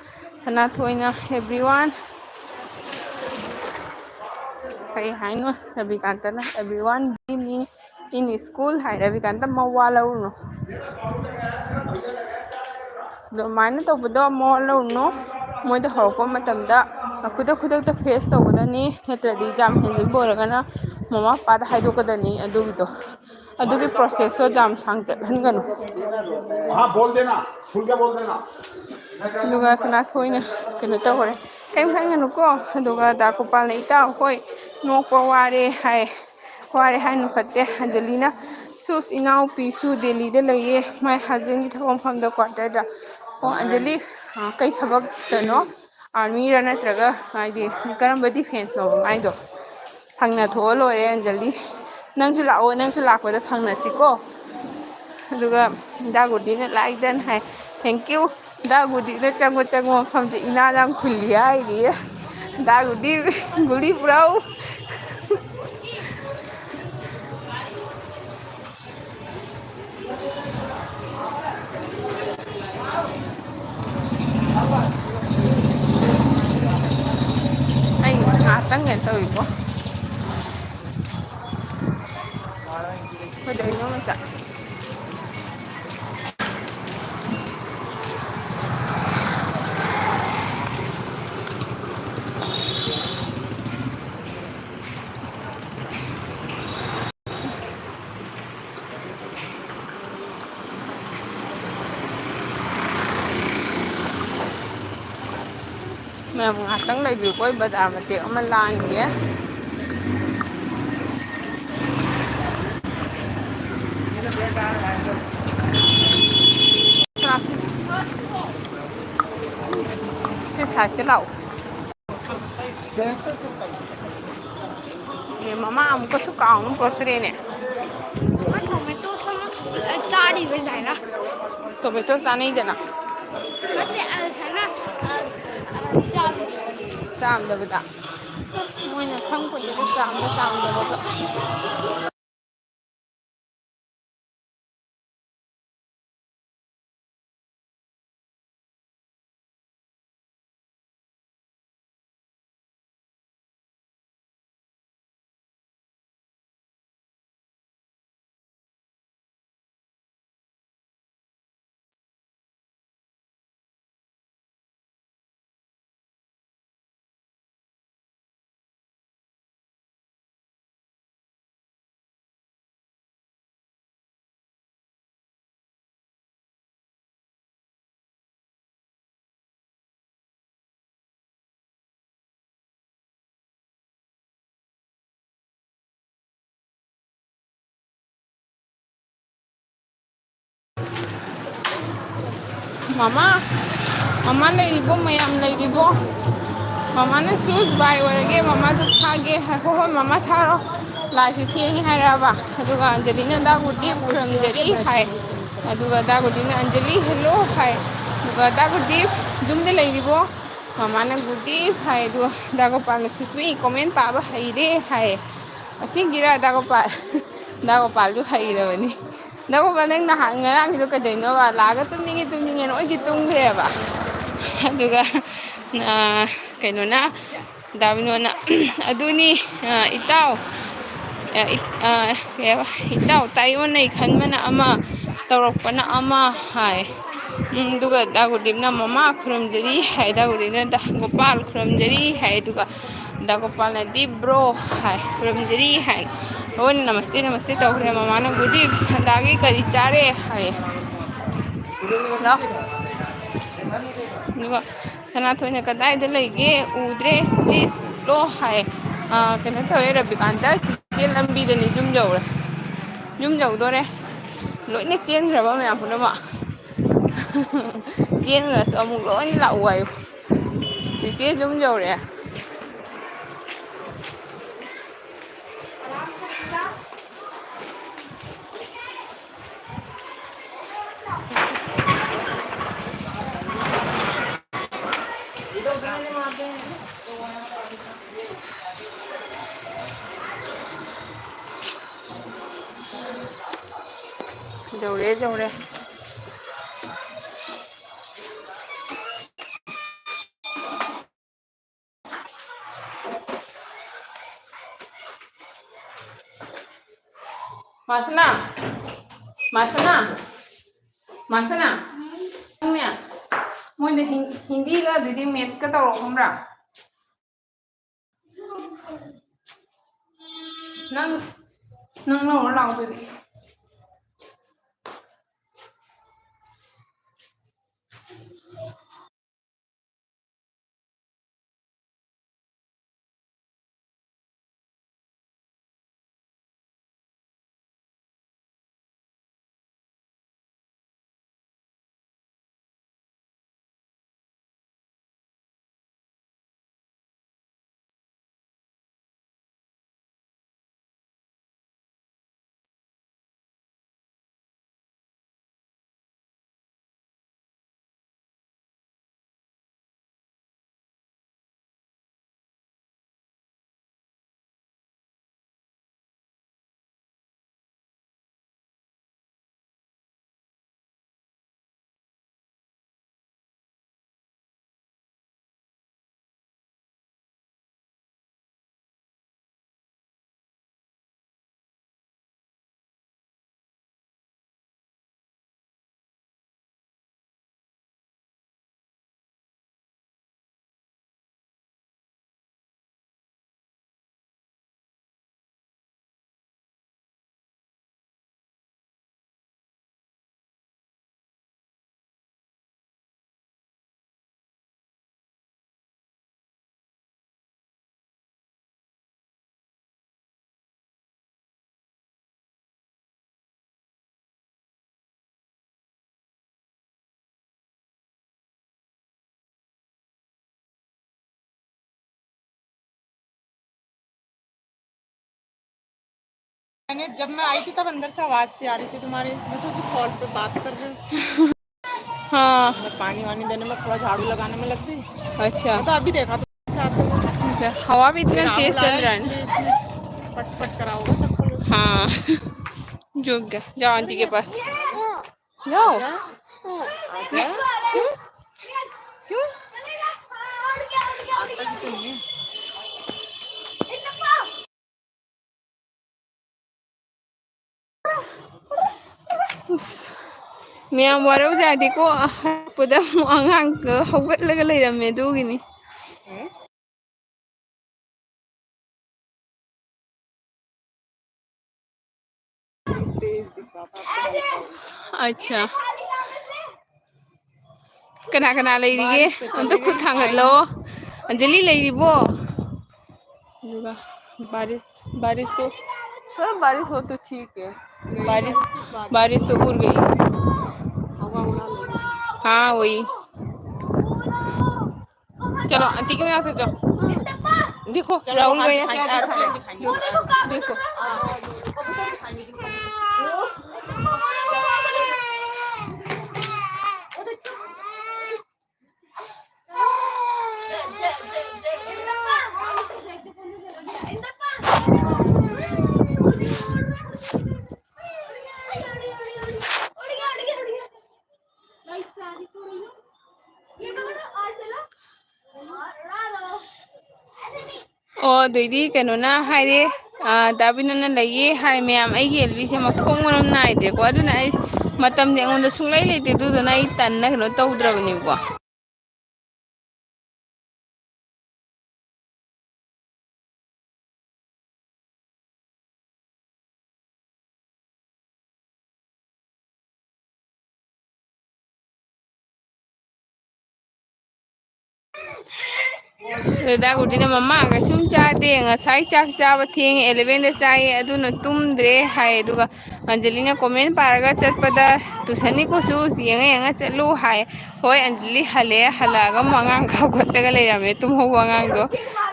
सना थोइना एवरीवन कई हाइनो रविकांतना everyone be me in school हाय रविकांत मवा लौनो ꯑꯗꯨꯃꯥꯏꯅ ꯇꯧꯕꯗꯣ ꯃꯋꯥ ꯂꯧꯔꯨꯅꯨ ꯃꯣꯏꯗ ꯍꯧꯔꯛꯄ ꯃꯇꯝꯗ ꯈꯨꯗꯛꯇ ꯐꯦꯁ ꯇꯧꯒꯗꯅꯤ ꯅꯠꯇ꯭ꯔꯗꯤ ꯌꯥꯝ ꯍꯦꯟꯖꯤꯟꯕ ꯑꯣꯏꯔꯒꯅ ꯃꯃꯥ ꯃꯄꯥꯗ ꯍꯥꯏꯗꯣꯛꯀꯗꯅꯤ ꯑꯗꯨꯒꯤ ꯄ꯭ꯔꯣꯁꯦꯁꯇꯣ ꯌꯥꯝ ꯁꯥꯡ ꯆꯠꯍꯟꯒꯅꯨ ꯑꯗꯨꯒ ꯁꯅꯥꯊꯣꯏꯅ ꯀꯩꯅꯣ ꯇꯧꯈꯔꯦ ꯀꯩꯝ ꯈꯟꯒꯅꯨꯀꯣ ꯑꯗꯨꯒ ꯗꯥ ꯒꯣꯄꯥꯜꯅ ꯏꯇꯥꯎ ꯍꯣꯏ ꯅꯣꯛꯄ ꯋꯥꯔꯦ ꯍꯥꯏ ꯋꯥꯔꯦ ꯍꯥꯏꯅ ꯐꯠꯇꯦ ꯑꯟꯖꯂꯤꯅ ꯁꯨꯁ ꯏꯅꯥꯎꯄꯤꯁꯨ ꯗꯦꯜꯂꯤꯗ ꯂꯩꯌꯦ ꯃꯥꯏ ꯍꯁꯕꯦꯟꯒꯤ ꯊꯕꯛ ꯃꯐꯝꯗ ꯀ꯭ꯋꯥꯇꯔꯗ ꯑꯣ ꯑꯟꯖꯂꯤ ꯀꯩ ꯊꯕꯛꯇꯅꯣ आर्मी नत्रगा करम डिफेंसनो माइदो फंगना थोआ लोरे अंजलि नंसु लाओ नंसु लापदा फंगनसिको अदुगा दागुडीने लाइक देन है थैंक यू दागुडीने चंगो चंगो मफमजे इना जाम खुली हाइरी दागुडी गुली पुराओ ai ngatang ya tau iko ko dai no masa मैं ngatang lai bi koi bazar ma te ama lan ye से साथ के लाओ ये मामा हमको सुकाऊं पड़ते ने टोमेटो सम चाड़ी में जाएगा टोमेटो चाने ही देना ꯆꯥꯝꯗꯕꯗ ꯃꯣꯏꯅ ꯈꯪꯄꯣꯠꯇꯦꯗ ꯆꯥꯝꯕ ꯆꯥꯝꯗꯕꯒ Mama, mama leiribo mayam leiribo. Mama na shoes buy warage mama du thage ho mama tharo. Lai si thieng hai ra ba. Aduga Anjali na da gudi from jari hai. Aduga da gudi na Anjali hello hai. Aduga da gudi dum de leiribo. Mama na gudi hai du da ko pa na sui comment pa ba hai re hai. Asing gira da ko pa du hai ra bani. Da ko pa nang na ngarang du ka dei no ba la ga tum ningi no gi tum gre ba. Aduga kaino na Davino na aduni itaw itaw tayo na ikhan mana ama tawrak pa na ama hai duga dagudib na mama khurumjari hai dagudib na da Gopal khurumjari hai duga da Gopal na di bro hai khurumjari hai on namaste namaste tawre mama na gudib sandagi kari chare hai na duga sana thoine kadai de lege udre please lo hai kena thoe Rabikanta che lambi de ni jum jau dore loi ne chen raba me apuna ma chen ra so mu loi ni la uai che jum jau re jau re Masana ne moi de hindi ga dudi maths ka tawro khomra nang no lao dudi मैंने जब मैं आई थी तब अंदर से आवाज सी आ रही थी तुम्हारी मैं सोची कॉल पे बात कर रहे हो हाँ मैं पानी वानी देने में थोड़ा झाड़ू लगाने में लग गई अच्छा मैं तो अभी देखा तो साथ हवा भी इतना तेज चल रहा है ना पट पट करा होगा चप्पल से। हाँ रुक गया जाओ आंटी के पास जाओ आजा क्यों मैं वारो जाती को पुदा अंगांग हौगत लगा लेरमे दुगिनी अच्छा कना कना लेरिगे हम तो खुद थांगलो अंजलि लेरिबो दुगा बारिश तो थोड़ा बारिश हो तो ठीक है बारिश तो उड़ गई हाँ वही। चलो आंटी के यहाँ से चलो। देखो राहुल भैया क्या दिखा रहे हैं। देखो ओ दीदी कनोना हायरे दाबिनना लइए हाय मैम आई एलबी से मथोंग मनम नाइदे को अदुना आई मतम जे अंगोंदा सुंगलाई लेते दुदुना आई तन्ना कनो तौद्रबनिको दा गुडिना मम्मा का सुम चादे ngasai chak chaba theng 11 da chai aduna tumdre hai aduga anjali na comment paraga chatpada tusani ko su yenga yenga chalu hai hoi anjali hale halaga mangang kha gottaga leirame tum ho wangang do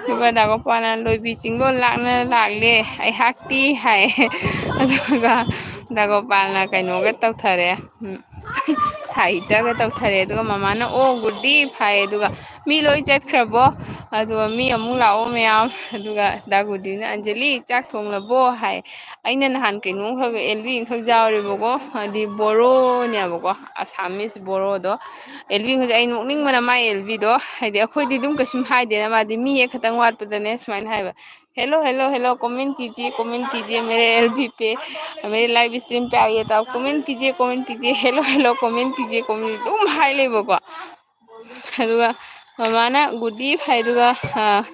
duga da ko pana loi bi chingdo lakna lagle ai hakti hai aduga da ko pana kaino ga tauthare saita ga tauthare aduga mama na o gudi phai aduga mi loi chat khrabo aduga mi amung lao myam aduga dagudi na anjali chak thong labo hai aina nahan kaino khag elbi khag jawre bogo adi boro nya bogo assamese boro do elbi khag ai nokning mana mai elbi do haidi akhoi di dum kasim hai de na ma di mi ek khatang wat padane smain hai ba hello hello hello comment कीजिए मेरे एलबी पे मेरे लाइव स्ट्रीम पे आइए तो आप कमेंट कीजिए हेलो हेलो कमेंट कीजिए तुम हाई लेबो को अदुगा ममाना गुडी फाइदुगा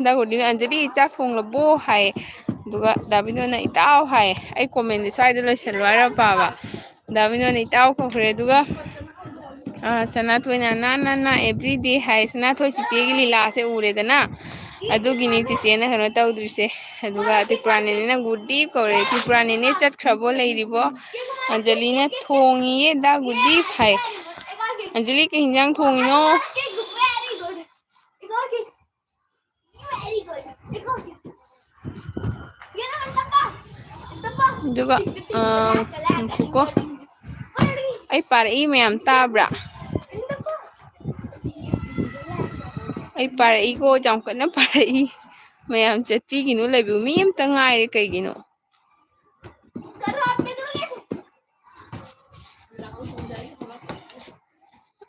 दा गुडी अंजलि चाक थोंग लबो हाय अदुगा दाबिनो ना इताव हाय आई कमेंट साइड लोइसलवारा पाबा दाबिनो ना इताव खोखरे अदुगा सनाथोइना ना एवरीडे हाय सनाथोइ चिचेगी लीला से उरेदना अदुगिनी चिचेना कनो तौद्रिसे अदुगा तिप्रानीना गुडी कौरे तिप्रानीने चटख्रबो लेरिबो अंजलिना थोंगिए दा गुडी फाय अंजलि के हिंजांग थोंगिनो juga kuko ay para ma'am ताब्रा ay para ko jam kana para ma'am चट्टी गिनो लेबु मी एम तंगाय कई गिनो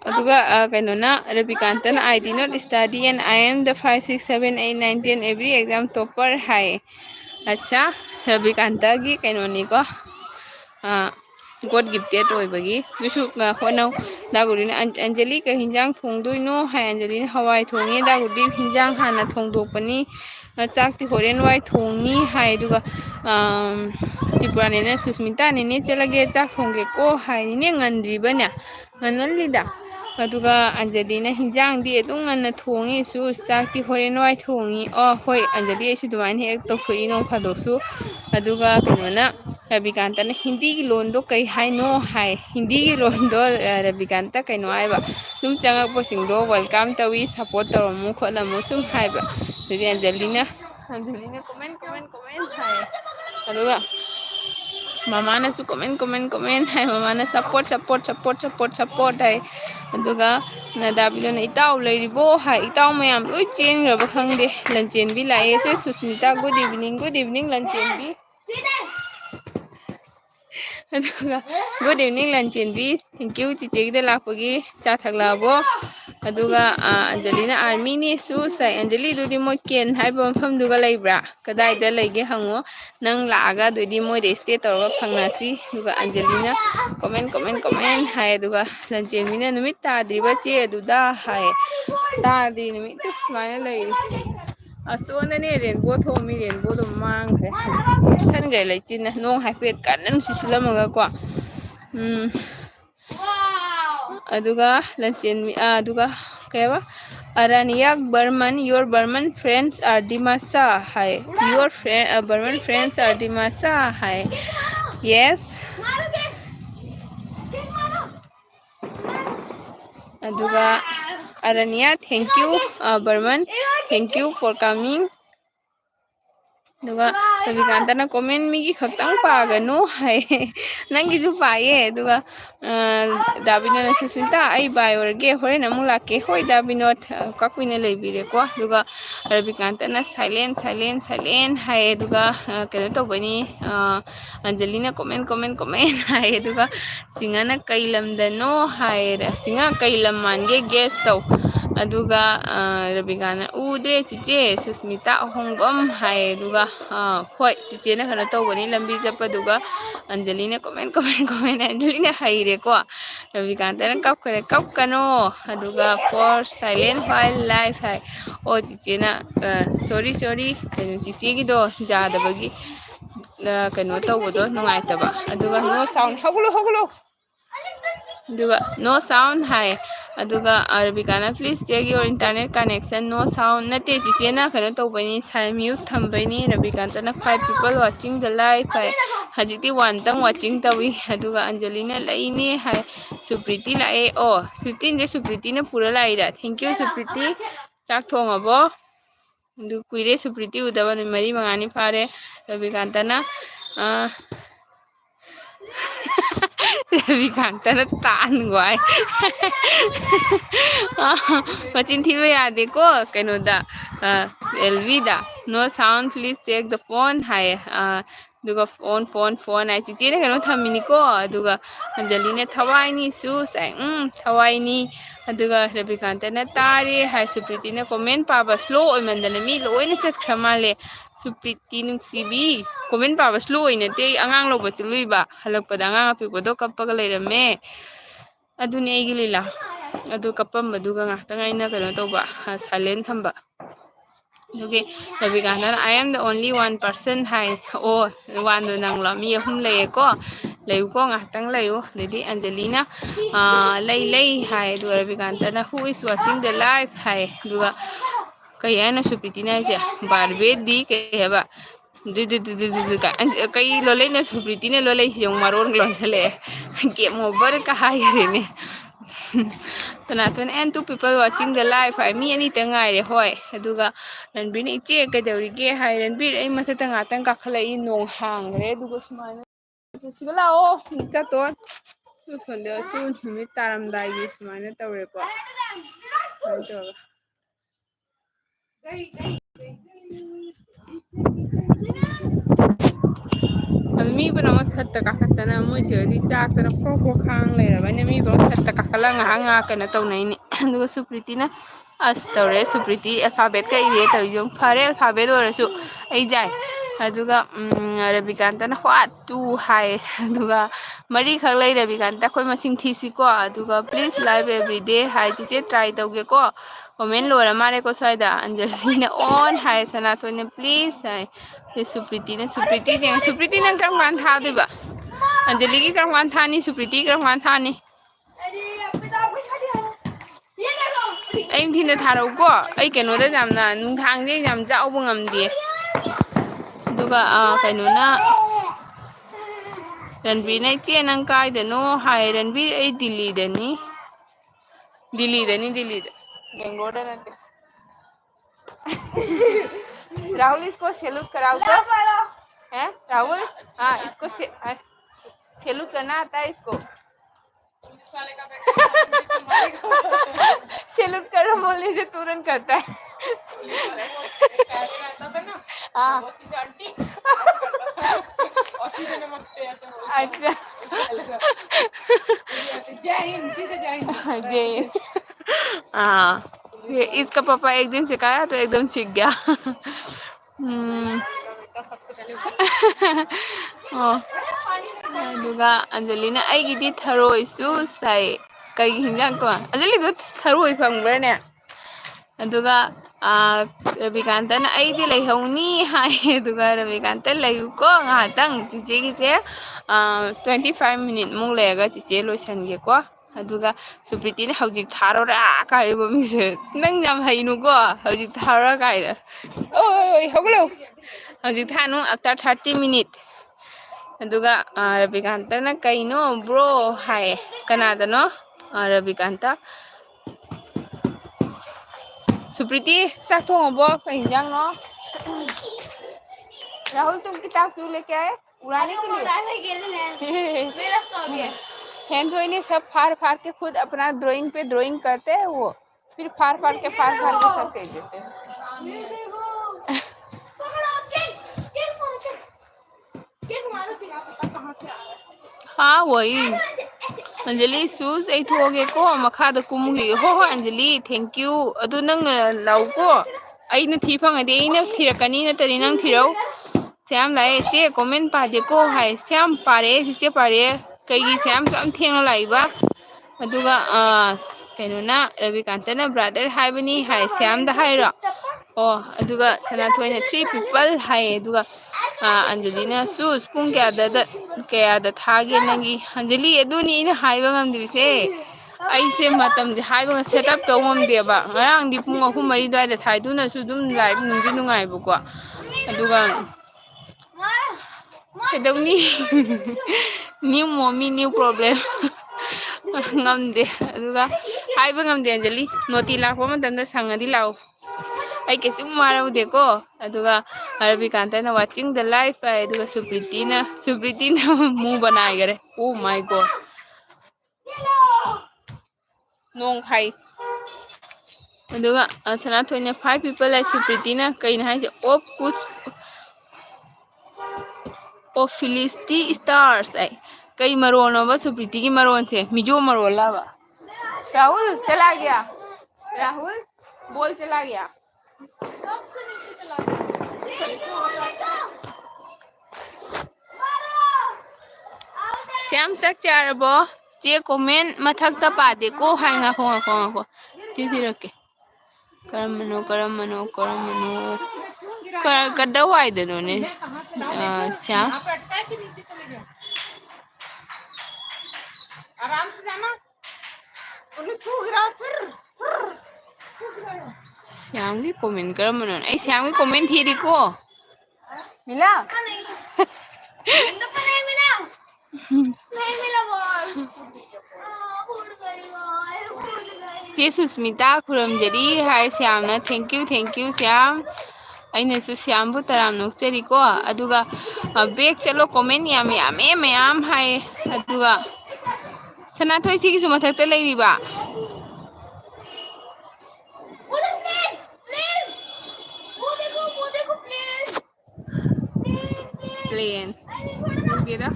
अदुगा कइनोना रविकांतन I'd not study and I'm the 5 6 7 8 9 10 every exam topper हाय अच्छा रविकांत की कइनोनी को गॉड गिफ्टेड होइबगी बिसु होनो दागुरी अंजलि का हिंजांग थोंदोइनो हाय अंजलि हवाई थोंगे दागुरी हिंजांग हाना थोंदोपनी चाकती होरेन वाई थोंगी हाय दुगा तिपुराने सुस्मिता ने चलगे चाक थोंगे को हाय ने ngandribanya nganalida aduga anjali na hinjang di etung ngan thongi su चाकती होरेन वाई थोंगी ओ होय अंजलि ऐसु दुमान हे तो थोई नो फादोसु अदुगा कइनोना रविकांत ने हिंदी की लोन दो कई हाय नो हाय हिंदी की लोन दो रविकांत कइनो आइबा तुम चंगा पोसिंग दो वेलकम तवी सपोर्ट तोरमु खोलमु सुम हाइबा दि अंजलिना कमेंट हाय अदुगा मामा ने सु कमेंट हाय मामा ने सपोर्ट हाय अदुगा नदाबिलो ने इताव लेरिबो हाय इताव मयाम लोई चेन रब खंगदे लंचेन भी लाए से सुस्मिता गुड इवनिंग लंचेन भी गुड इवनिंग लंचेन भी थैंक यू चिचे गिदा लापगी चा थगलाबो अदुगा अंजलिना आर्मी ने सु साइ अंजलि दुदि मो केन हाइबो मफम दुगा लेब्रा कदाइ दा लेगे हंगो नंग लागा दुदि मो रेस्टे तोरगा फंगनासी दुगा अंजलिना कमेंट हाय दुगा लंचेन मिना नुमित ताद्रिबा चे दुदा हाय तादि नुमित स्माइल लई असोनने रेनबो थोमी रेनबो दो मांगरे सनगे लेचिन नोंग हाइपेट कानन सिसलमगा को अदुगा लंचेन अदुगा केवा Araniak Burman, your Burman friends are Dimasa. Hi, your Burman friends are Dimasa. Hi, yes. aduga Aranya thank you Burman thank you for coming duga Rabikantana comment migi khaktang pagano hai nangi ju paye duga Dabino na sisinta ai bai orge hore namu lake hoi Dabino kakuine leibire ko duga Rabikantana silent hai duga keno to bani Angelina comment hai duga singana kailam dano hai singa kailam mange guest to aduga Rabikana udre chiche Susmita hongom hai duga hoi chiche na kana to bani lambi japa duga Angelina comment Angelina haire ko Rabikanta na kap kano aduga for silent while life hai o chiche na sorry kano chiche gi do jada bagi kano to bodo nungai taba aduga no sound hagulo aduga no sound hai aduga Rabikana please check your internet connection no sound nate chiche na kano to bani sai mute thambani Rabikanta na 5 people watching the live hai hajiti one tang watching tawi aduga Angelina laini hai Supriti lae oh 15 je Supriti na pura laira thank you Supriti chak thong abo du kuire Supriti udaba ni mari mangani phare Rabikanta na Rabikanta na tan guai machin thiba yade ko kano da Elvida no sound please take the phone hai duga phone ai chiche na kano thamini ko aduga Angelina thawai ni su sai thawai ni aduga Rabikanta na tare hai Supriti na comment pa ba slow oimandana mi loina chat khamale Supriti nungsibi comment pa ba slow oina te angang lo ba chului ba halak pada angang api ko do kappaga leirame aduni aigi lila adu kappam baduga ngata ngaina kano to ba silent thamba okay Rabikanta I am the only one person hai oh one do nang lo mi hum le ko leu ko ngatang leu dedi Angelina lei hai du Rabikanta na who is watching the live hai duga kaya na Supriti na je barbe di kaya ba du kai lo le na Supriti na lo le yung maron lo sale game over ka hayare ne Tanatun and 2 people watching the live hai mi ani tangai re hoi aduga Ranbir ni che ka dawrige hai Ranbir ai matha tanga tang ka khalai nong hang re duga sumana sigala o cha to su sonde su numi taram dai gi sumana tawre ko mi bana masatta ka katana mo siri chak tana pro khang le ra bani mi bo satta ka kala nga kana to nai ni duga Supriti na as tawre Supriti alphabet ka ide taw jong phare alphabet orasu ai jai aduga Rabikanta na what to hai aduga mari khak lai Rabikanta khoi masing thisi ko aduga please live every day hai chiche try tawge ko comment lora mare ko soida Angelina on hai Sanatone please hai Supriti na kam kan tha diba Anjali ki kam kan tha ni Supriti kam kan tha ni ai thina tharau ko ai keno da jamna nung thang je jam jau bungam di duga keno na Ranbir na che nang kai da no hai Ranbir ai Delhi da ni Bangalore da na Rahul इसको सैल्यूट कराओ तो है राहुल हाँ इसको सैल्यूट करना आता है इसको सैल्यूट करो बोलने से तुरंत करता है हाँ अच्छा जय हिंद हाँ इसका पापा एक दिन सिखाया तो एकदम सीख गया दुगा Angelina आई गिदी थरोई सु साई कई हिंजांग तो Anjali तो थरोई फंगबरने दुगा Rabikanta na आई दी लई होनी हाय दुगा Rabikanta लई को ngahtang chiche gi che 25 minute mung lega chiche lo sange ko aduga Supriti na haujik tharo ra kai bo mi se nang jam hainu ko haujik tharo kai da oi hoglo haujik thanu after 30 minute aduga Rabikanta na kaino bro hai kanada no Rabikanta Supriti चाक थोंगबो कहीं हिंजांग नो राहुल तुम किताब क्यों लेके आए उड़ाने के लिए मेरा कब है हैंड ने सब फाड़ फाड़ के खुद अपना ड्राइंग पे ड्राइंग करते हैं वो फिर फाड़ फाड़ के सब फेंक देते हैं ये देखो हाँ वही अंजलि शूज ऐ थोगे को मखाद कुमुगी हो अंजलि थैंक यू अदु नंग लाउ को अइना थी फंगदे अइना थिरकनी नतरी नंग थिरौ श्याम लाए चे कमेंट पादे को हाय श्याम पारे चे पारे कईगी श्याम सम थेंग लाइबा अदुगा कैनोना रविकांतना ब्रदर हाइबनी हाय श्याम दा हायरो ओ अदुगा सनाथोइना 3 पीपल हाय अदुगा अंजलिना शूज पुंग कयादा थागे नंगी अंजलि अदुनी इन हाइबा ngamdrise अइसे मतम हाइबा setup तौमदेबा ngarang di pung 3 dai da thai duna su dum live nungdi nungai buko aduga kedawni new mommy new problem ngamde aduga haiba ngamde anjali noti lakwa matanda sangadi law ai ke sum maraude ko aduga Ravikanta na watching the live ai aduga Supriti na mu banai gare oh my god nong khai aduga Sanathoi 5 people ai Supriti na kaina hai op kuch O फिलिस्टी stars आई कई मरोन होगा सुप्रीति की मरोन से मिजो मरोला बा राहुल चला गया राहुल बोल चला गया श्याम चक चारबो चे कमेंट मथक ता पादे को हाय nga खो ती रखे करमनो कदा वाइदनो ने श्याम आराम से जाना उन्हें क्यों गिरा फिर श्याम की कमेंट करमनो आई श्याम की कमेंट थी रिको मिला नहीं मिला बॉल फूट गई चे सुस्मिता खुरमजरी हाय श्याम ना थैंक यू श्याम अने श्याम बु तराम नोक्चरी को अदुगा बैक चलो कमेंट याम हाय अदुगा सनाथोई सी की मथकते लेरिबा प्लेन गेदा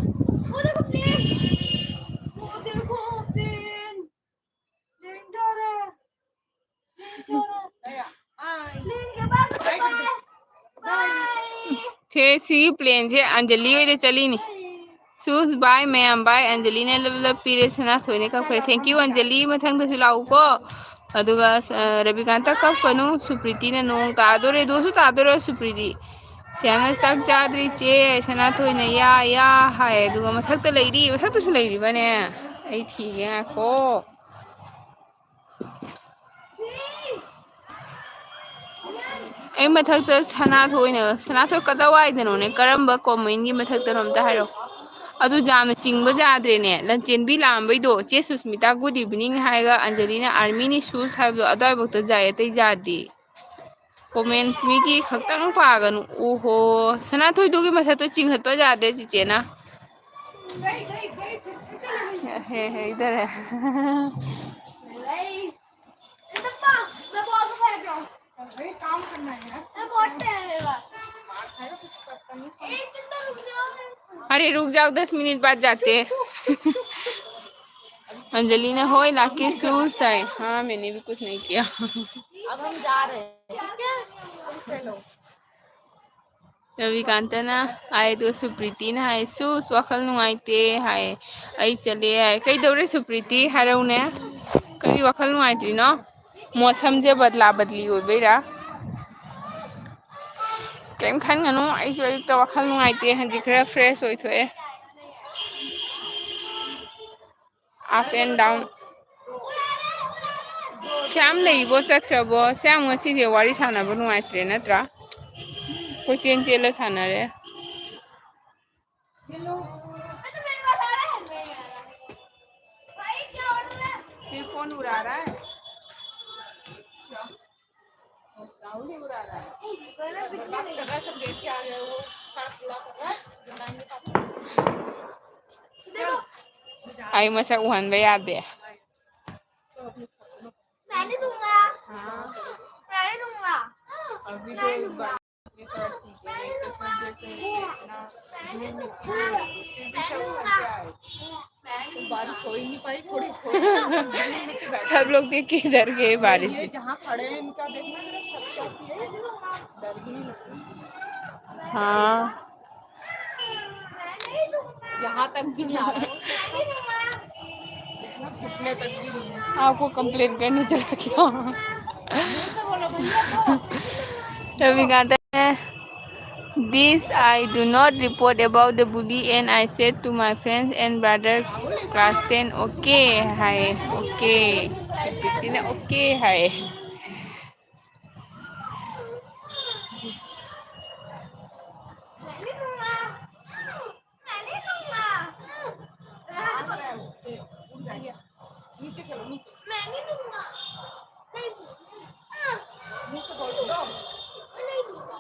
थे सी प्लेन से अंजलि होइदे चली नी shoes bye ma'am bye Anjali ने लब पीरे सनाथोइने का फरे थैंक यू अंजलि मथंग दसु लाउ को अदुगा रविकांता कब कनु सुप्रीति ने नोंग तादोरे दोसु तादोरे सुप्रीति श्याम चक चाद्री चे सनाथोइने या हाय अदुगा मथक्ता लेरी मथक्तसु लेरी बने आई ठीके को आई मथक्ता सनाथोइ कदा वाइदनो ने करंबा कमेंट की मथक्ता हमता हायरो अदु जाम चिंगबा जाद्रेने लंचेनबी लांबैदो चे सुस्मिता गुड इवनिंग हायगा अंजलि ने आर्मी नि शूज हायबो अदाय बक्ता जाय तै जादी कमेंट्स मी की खक्तंग पागनु ओहो सनाथोइ दुगी मथक्ता चिंगहतबा जादे चिचेना गई फिर से चली गई हे इधर है मैं बॉल को फेंक रहा हूं भाई काम करना है यार मैं बॉल फेंकेगा मार खाएगा कुछ करता नहीं एक दिन तो रुक जाओ अरे रुक जाओ 10 मिनट बाद जाते हैं अंजलि ने होय लाके शूज है हाँ मैंने भी कुछ नहीं किया अब हम जा रहे हैं ठीक है चलो रविकांतना आए तो सुप्रीति ने हाय शूज वखल नुआइते हाय आई चले हाय कई दौरे सुप्रीति हारौने कई वखल नुआइत्री न मौसम जे बदला बदली हो बेरा केम खानगनु आइसु अयुक्त वखल नुआइते हंजी खरा फ्रेश होइथोए अप एंड डाउन श्याम लेइबो चथ्रबो Shyam ngasi je wari sanaba nuaitre natra ko chen chela sanare मैं तो मेरी बात आ रहा है भाई क्या ऑर्डर है ये कौन उड़ा रहा है राहुल ही उड़ा रहा है। बात कर रहा है, सब लेके आ गए, वो सारा पूरा कर रहा है, जलाएंगे पापा। आई मसा उहन बे याद है। मैं नहीं दूंगा, मैं नहीं दूंगा। अभी तो एक बार ये तो ठीक है, नहीं तो फिर देखो इतना धूप निकली है, फिर भी सब थक आए। तो बारिश हो ही नहीं पाई, थोड़ी थोड़ी ना, सब जमीन में बैठे। सब लोग देख के इधर गए बारिश ये में। जहाँ खड़े हैं इनका देखना मेरा छत कैसी है, डर भी नहीं लगता। हाँ यहाँ तक भी नहीं आ रहा है, देखना घुसने तक भी नहीं है। आपको कंप्लेन करने चला गया। मुंह से बोलो भैया तो। रवि कहता है this I do not report about the bully and I said to my friends and brother class 10 okay hi okay Sipiti na okay hi मैं नहीं दूंगा, मैं नहीं दूंगा, नीचे चलो, नीचे मैं नहीं दूंगा, नहीं दूंगा, मुंह से बोल दो। नहीं दूंगा।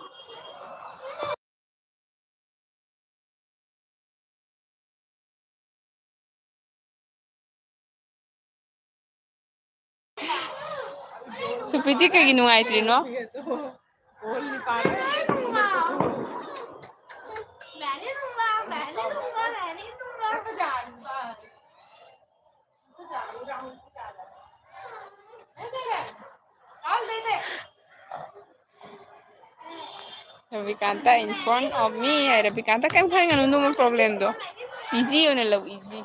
Sipiti kay ginuway no बोल नहीं पा रहे। मैं नहीं दूंगा, मैं नहीं दूंगा, मैं नहीं दूंगा, मैं नहीं दूंगा। Ravi kanta in front of me Ravi kanta kan kan nganu mo problem do easy on love easy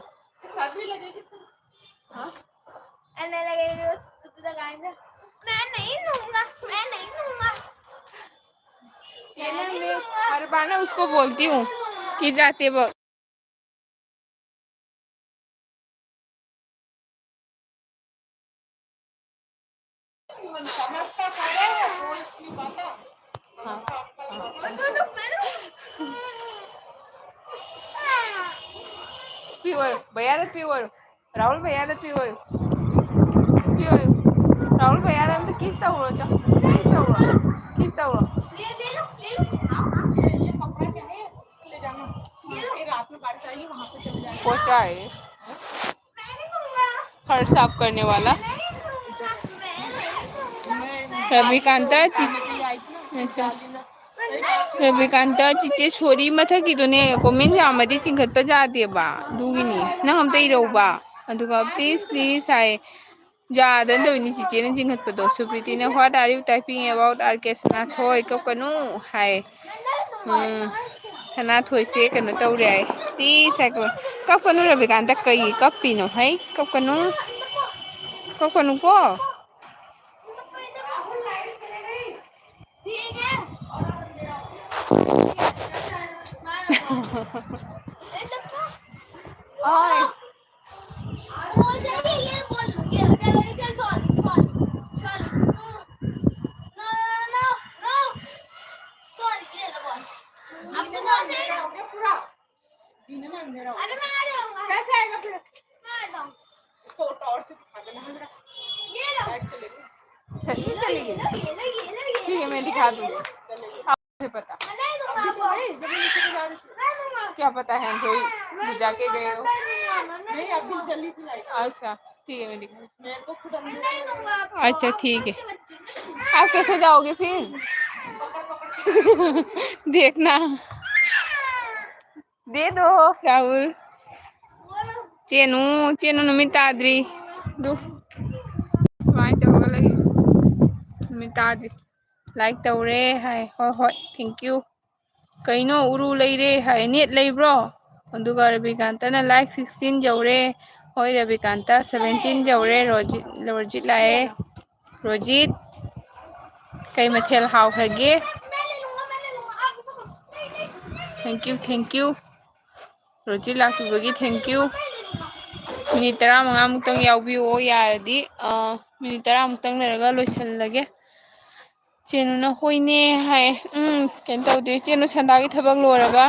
ऐने लगेगा तू लगाएंगे, मैं नहीं दूंगा, मैं नहीं दूंगा, ये ना मैं हर बार ना उसको बोलती हूँ कि जाते वक्त समझता सारा है, बोल नहीं पाता। प्योर भैया तो प्योर राहुल भैया तो प्योर प्योर राहुल भैया तो किसता हुआ ले लो, ले लो। ये कपड़ा क्या है, ले जाना, फिर रात में बारिश आएगी, वहाँ पे चले जाना। पोचा है मैं नहीं दूंगा, हर साफ करने वाला नहीं दूंगा, मैं नहीं दूंगा। रवि कांता आई थी ना, अच्छा रवि कांता चिचे छोरी मथकी दोने कमेंट जामदी चिंखत जादेबा दुगिनी नंग अमता इरौबा अदुगा प्लीज प्लीज हाय जादन दवनी चिचे न चिंखत पदो सुप्रीति ने what are you typing about आर केसना थोय ककनु हाय सना थोय से कनो तौरे आय ती साइको ककनु रवि कांता कई कपिनो है ककनु को ठीक है, ओए बोल जाइए, ये बोल, ये चल, sorry, sorry, sorry, no, no, no, sorry, ये लो बोल। अब तो बोल दे। हो गया पूरा, जीने में अंधेरा हो गया। अरे मैं आ जाऊंगा, कैसे आएगा फिर? मैं आ जाऊंगा। इसको टॉर्च से दिखा देना है मेरा, ये लो, लाइट चलेगी, चलिए चलेगी ये लो, ये लो, ये लो, ये ठीक है मैं दिखा दूंगी चलेगी। आपसे पता मैं नहीं दूंगा अभी तो आपको, नहीं, जब मैं नीचे को जा रही थी। नहीं दूंगा, क्या पता है कोई बुझा के गए हो मैं नहीं, अभी जली थी लाइट, अच्छा ठीक है मैं दिखा मेरे को खुद अंदर नहीं दूंगा आपको। अच्छा ठीक है बच्चे आप कैसे जाओगे फिर देखना दे दो राहुल बोलो, चेनू चेनू नुमित ताद्री दो वाई तौर लगे नुमित ताद्री लाइक तौरे हाय होय होय थैंक यू कईनो उरु लेरे हाय नेट लेब्रो अदुगा रविकांतना लाइक 16 जौरे होय रविकांता 17 जौरे रोजित लाए रोजित कई मथेल हाव खरगे मैं ले लूंगा, आप पकड़ो। नहीं, थैंक यू रोजित लाखिबगी थैंक यू मिनिट 15 मुक्तंग यावबियो यारदी मिनिट 10 मुक्तंग लेरगा लोइसल्लगे चेनुना होइने हाय केन तौदे चेनु संदागी थबक लोरगा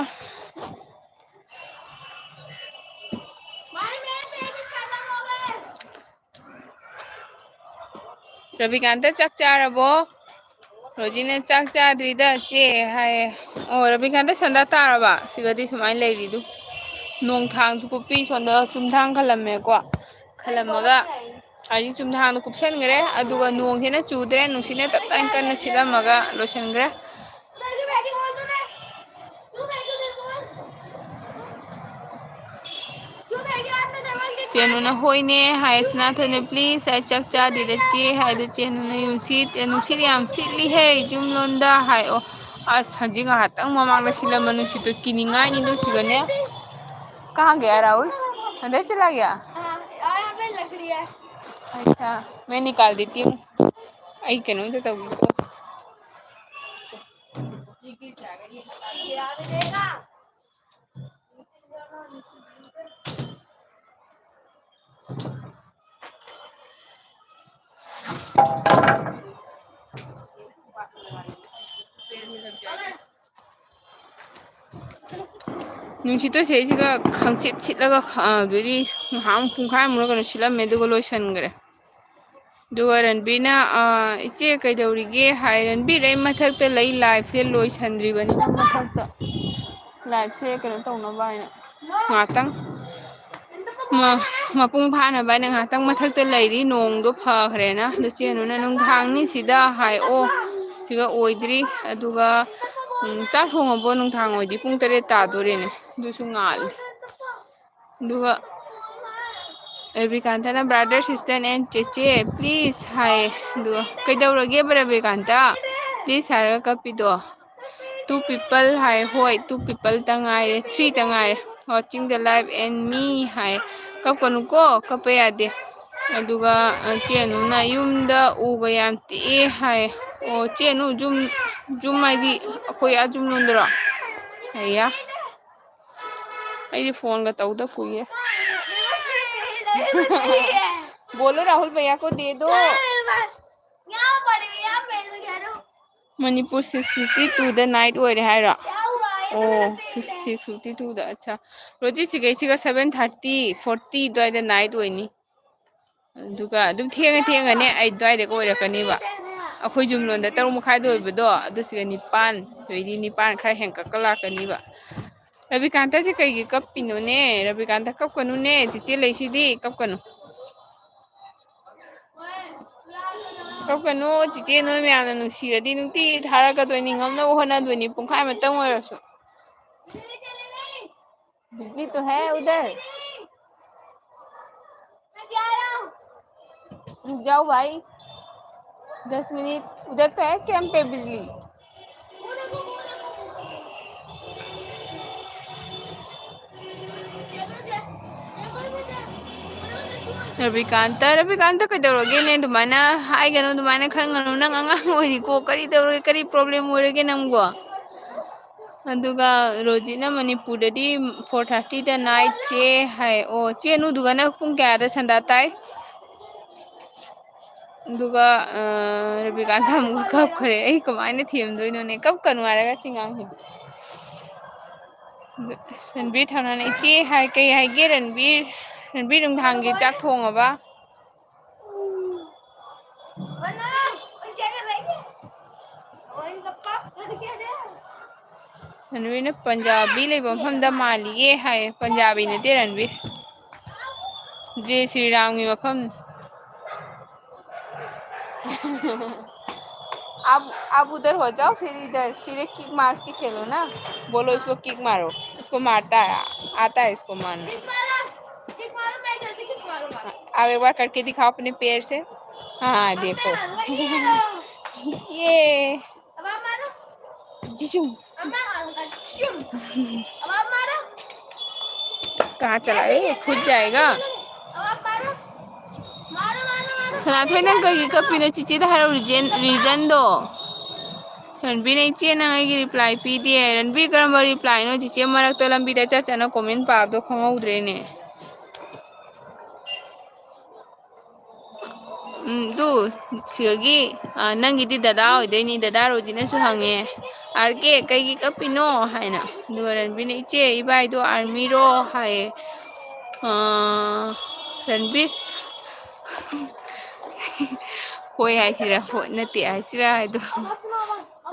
भाई मैं पेज खत्म हो गए। रविकांता चक चारबो रोजीने चाक चाद्रीदा चे हाय ओ रबिकांत संदा तारबा सिगदी सुमाइन लेरिदु नोंग थांग कुपी सोंदा चुमथांग खलम्मेको खलम्मगा आई चुमथांग कुपसनगरे अदुगा नोंगसेना चुद्रे नुसिने तत्तान कन्न सिलम्मगा लोसनगरे चेनुना होइने हायसना थोने प्लीज आई चक चा दिदचे हाय द चेनुना नुसित याम सिटली है जुमलोंदा हाय ओ अस हजिंगा हातंग ममांग सिला मनुसित किनिंगाई नि दो सिगने कहाँ गया राहुल अंदर चला गया यहाँ पे लकड़ी है अच्छा मैं निकाल देती हूँ आई कनो तो तब गिरा भी देगा नुसितो सेसिगा खंगसित सिटलगा दुदी हम पुंखाय मुरगनो सिलम्मे दुगो लोसनगरे दुगा रणबीना इचे कैदौरिगे हाय रणबीर आई मथक्ता लई लाइव से लोसनद्रिबनी मथक्ता लाइव से कनो तौनबा आइना ngатang mapung phana ba na ngатang mathakta leiri nongdo phagrena du chenuna nung thangni sida hai o siga oidri aduga chak thongabo nung thang oidi pung 3 ta dorene du su ngal duga Rabikanta brother sister and cheche please hi du kaidawrage Rabikanta please haraga kapido two people hi hoi two people tangai 3 tangai watching the live and me hi kapkanu ko kapayade aduga chenu na yumda uga yam ti hi o chenu jum mai di akoi ajum nundra ayya ai phone ga tauda kuye बोलो राहुल भैया को दे दो यहाँ पड़ी हुई है पेड़ से कह रहा हूँ मणिपुर 652 द नाइट हो रहा है रा ओ 652 द अच्छा रोजी सिगै सिगा 7:30 40 द्वाइ द नाइट होइनी दुगा दुम थेंगा ने आई द्वाइ द को रकनी बा अखोइ जुमलोन द 3 मखाइ द होइबदो अदु सिगा निपान दोइदी निपान खरा हेंका कला कनी बा रविकांता से कई कप पिनो ने रविकांता कप कनु ने चिचे लेसिदी कप कनु कपकनो चिचे नोय म्यामना नुसिरदी नुंती थारागदोइनी ngमना होनादोइनी पुंखाय मतंग ओइरसु बिजली तो है उधर मैं जा रहा हूँ रुक जाओ भाई 10 मिनट उधर तो है कैंप पे बिजली रविकांता कदौरगे ने दुमाना हाइगनो दुमाना खंगनो नंग अंगांग ओइको करी दौरगे करी प्रॉब्लम ओइरगे नंगो अदुगा रोजीना मणिपुरदी 4:30 द नाइट चे हाय ओ चेनु दुगाना पुंग क्या दा संदा ताई दुगा रविकांता मुगा कब करे ए कमाने थीम दोइनो ने कब कनवारेगा सिंगांग ही रणबीर थाना ने चे हाय कई हाय गे रणबीर नुंग थांगे चाक थोंगबा बना और क्या कर रही है और इनका पाप कर क्या दे रणबीर ने पंजाबी ले मफम द मालिए हाय पंजाबी ने ते रणबीर जय श्री राम की मफम आप उधर हो जाओ फिर इधर फिर एक किक मार के खेलो ना बोलो इसको किक मारो इसको मारता है आता है इसको मारना किक मारो मैं जल्दी किक मारूंगा आप एक बार करके दिखाओ अपने पैर से हाँ देखो ये अब आप मारो जिशुम अब मैं मारूंगा अब आप मारो कहाँ चला ये खुद जाएगा अब आप मारो मारो मारो मारो खना थोड़ी ना कहीं कभी ना चीज़ तो हर रीजन दो रणबीर ने इचे ना एक रिप्लाई पी दिए रणबीर करम रिप्लाई नो चीज़ मरक तो लंबी दा चाचा ना कमेंट पाप दो खंगा उधरे ने तू सिगी नंगी दादा होइदैनी दादा रोजीना सु हंगे आरके कई कपिनो हायना दुगा रणबीर ने इचे इबाइदो आर्मी रो हाय रणबीर होय हायसिरा हो नते हायसिरा हायदो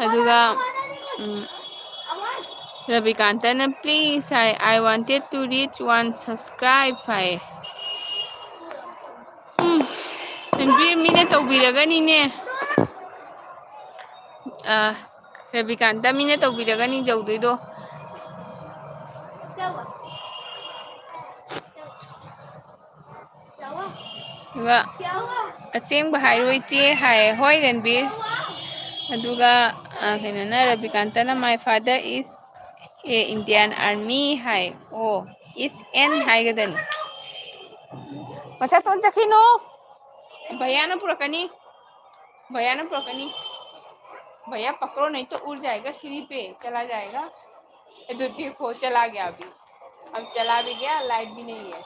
अदुगा रविकांतन please I wanted to reach 1 subscribe हाय रणबीर मीने तौबीरगनीने रविकांता मीने तौबीरगनी जौदोइदो क्या हुआ क्या हुआ वा क्या हुआ असेंग हाइरोइ चे हाय होय रणबीर क्या हुआ अदुगा कहिनोना रविकांतन my father is a Indian army हाय ओ इस एन हाइगदन मथा तोन चखिनो भैया ना पुरकनी भैया पकड़ो नहीं तो उड़ जाएगा सीढ़ी पे चला जाएगा ये तो देखो चला गया अभी अब चला भी गया लाइट भी नहीं है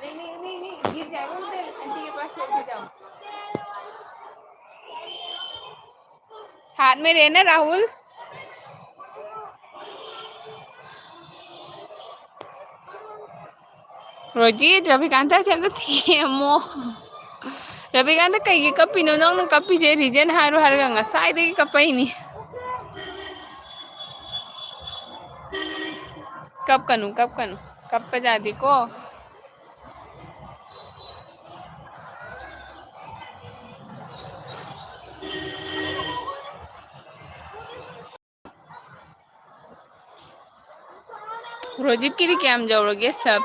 नहीं गिर जाएगा उधर आंटी के पास छोड़ के जाओ हाथ में रहना राहुल रोजित रविकांता चल तो थी मो रविकांता कई कपिनो नंग कपीजे रीजन हारो हारगा साइड कपईनी कप कनु कप पे जाती को रोजित की क्या हम जाओगे सब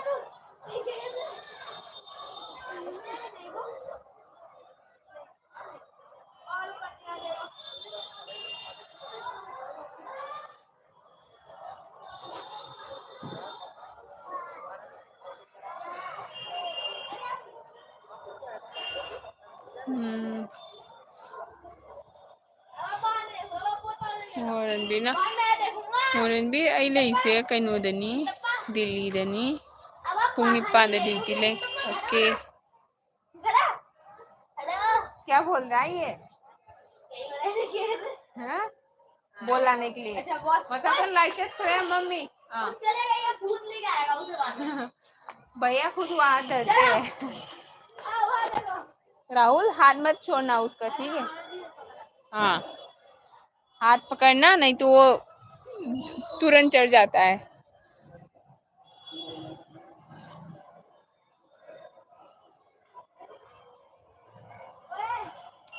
रणबीर आई लेसे कइनोदनी दिल्ली दनी पुंग निपान ड्यूटी ले ओके क्या बोल रहा है ये हाँ बोलाने के लिए बता तो लाइसेंस तो है मम्मी चलेगा ये भूत लेके आएगा उसे बाद भैया खुद वहाँ डरते हैं राहुल हाथ मत छोड़ना उसका ठीक है हाँ हाथ पकड़ना नहीं तो वो तुरंत चढ़ जाता है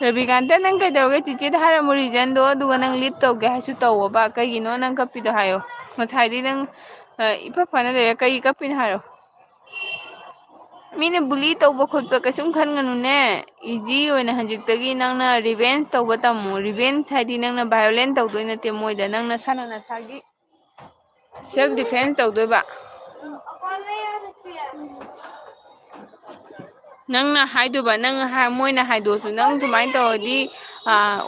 रविकांता नंग कइदौगे चिचे हारमु रीजन दो दुगा नंग लिप तौगे हासु तौबा कइगिनो नंग कपिदो हायो मसाइदी नंग इफा फना ले कई कपिन हारो मीने बुली तौबा खोटबा कसुम खनगनुने इजी ओइना हजिक्तगी नंगना रिवेंज तौबा तमु रिवेंज हाइदी नंगना वायोलेंट तौदोइ नते मोइदा नंगना साना नासागी सेल्फ डिफेंस तौदोइबा कौन नहीं आ सकती है नंगना हाइदोबा नंग मोइना हाइदोसु नंग सुमाइन तौदी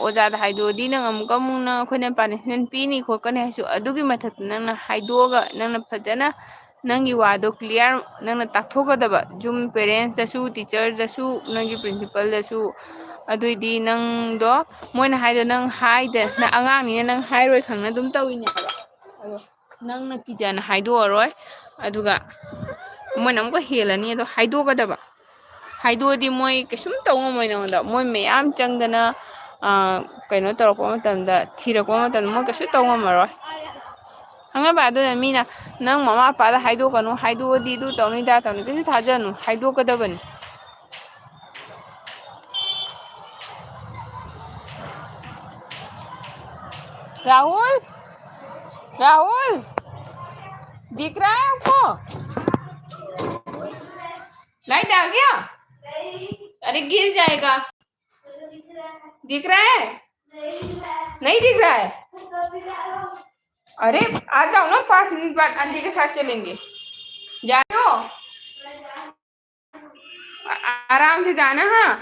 ओजादा हाइदोदी नंग अमुका मुंगना खोइना पनिशमेंट पीनी खोकने हासु अदुगी मथक नंगना हाइदोगा नंगना फजना नंगी वादो क्लियर नंगना ताथोगदबा जुम पेरेंट्स दसु टीचर दसु नंगी प्रिंसिपल दसु अदुइदी नंगदो मोइना हाइदो नंग हाइदे ना अंगांगनी नंग हाइरोय खंगना दुम तौइने हाबा अदो नंगना किजाना हाइदो अरोय अदुगा मोइना अमुका हेलनी अदो हाइदोगदबा हाइदोदी मोय कसुम तौंग मोय नंगदा मोय मयाम चंगदना कइनो तौरपो मतंदा थिरको मतंदा मोय कसु तौंग मरोय हंगा बादो मीना नंग ममा पादा हाइदो कनु हाइदोदी दु तौनी दा तौनी कसु थाजनु हाइदो कदबनी राहुल राहुल दिख रहा है आपको लाइट आ गया अरे गिर जाएगा दिख रहा है नहीं दिख रहा है अरे आ जाओ ना 5 मिनट बाद आंटी के साथ चलेंगे जाओ आराम से जाना हाँ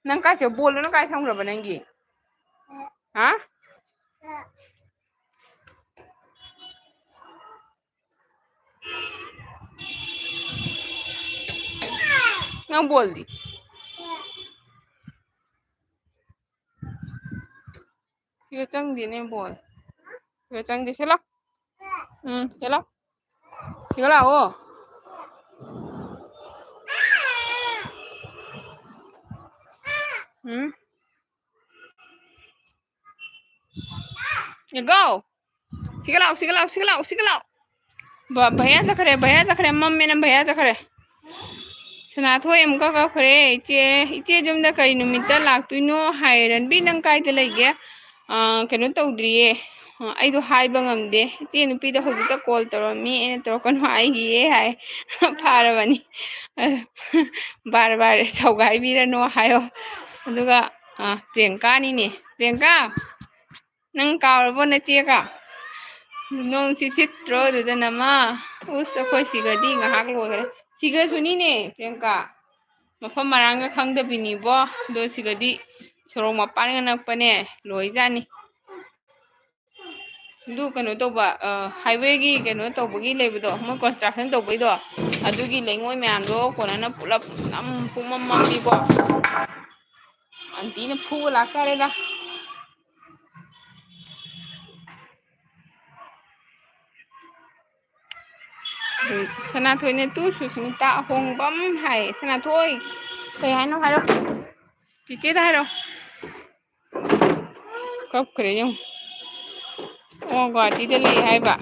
नंग का चो बोलो ना काय थंग बनेंगी हाँ नंग बोल दी ये चंग दी नहीं बोल ये चंग दी चलो चलो चलो आओ go. Sigalau. Bhaiya chakre mamme na bhaiya chakre. Sana thoi amka ka khare iche jumda kari numita laktuino hai Ranbir nang kai ta lege kano tawdriye ai do hai bangamde iche nupi da hojita call torami ene torkano ai gi hai pharabani bar saugai birano hayo aduga Priyanka ni ne Priyanka nang kaurabo na che ka nong si chitro do na ma us khoi sigadi ngahak logre siga suni ne Priyanka mafam maranga khangda bini bo do sigadi sorong mapan nga nakpane loi jani du kano toba highway gi kano tobagi lebudo mo construction tobagi do adugi lengoi myam do konana pulap nam pumam mambi ko anti na phu la kare da sana thoi ne tu Susmita hongbam hai sana thoi kai hai no haro chiche da haro kap kare yung oh Guwahati da lei hai ba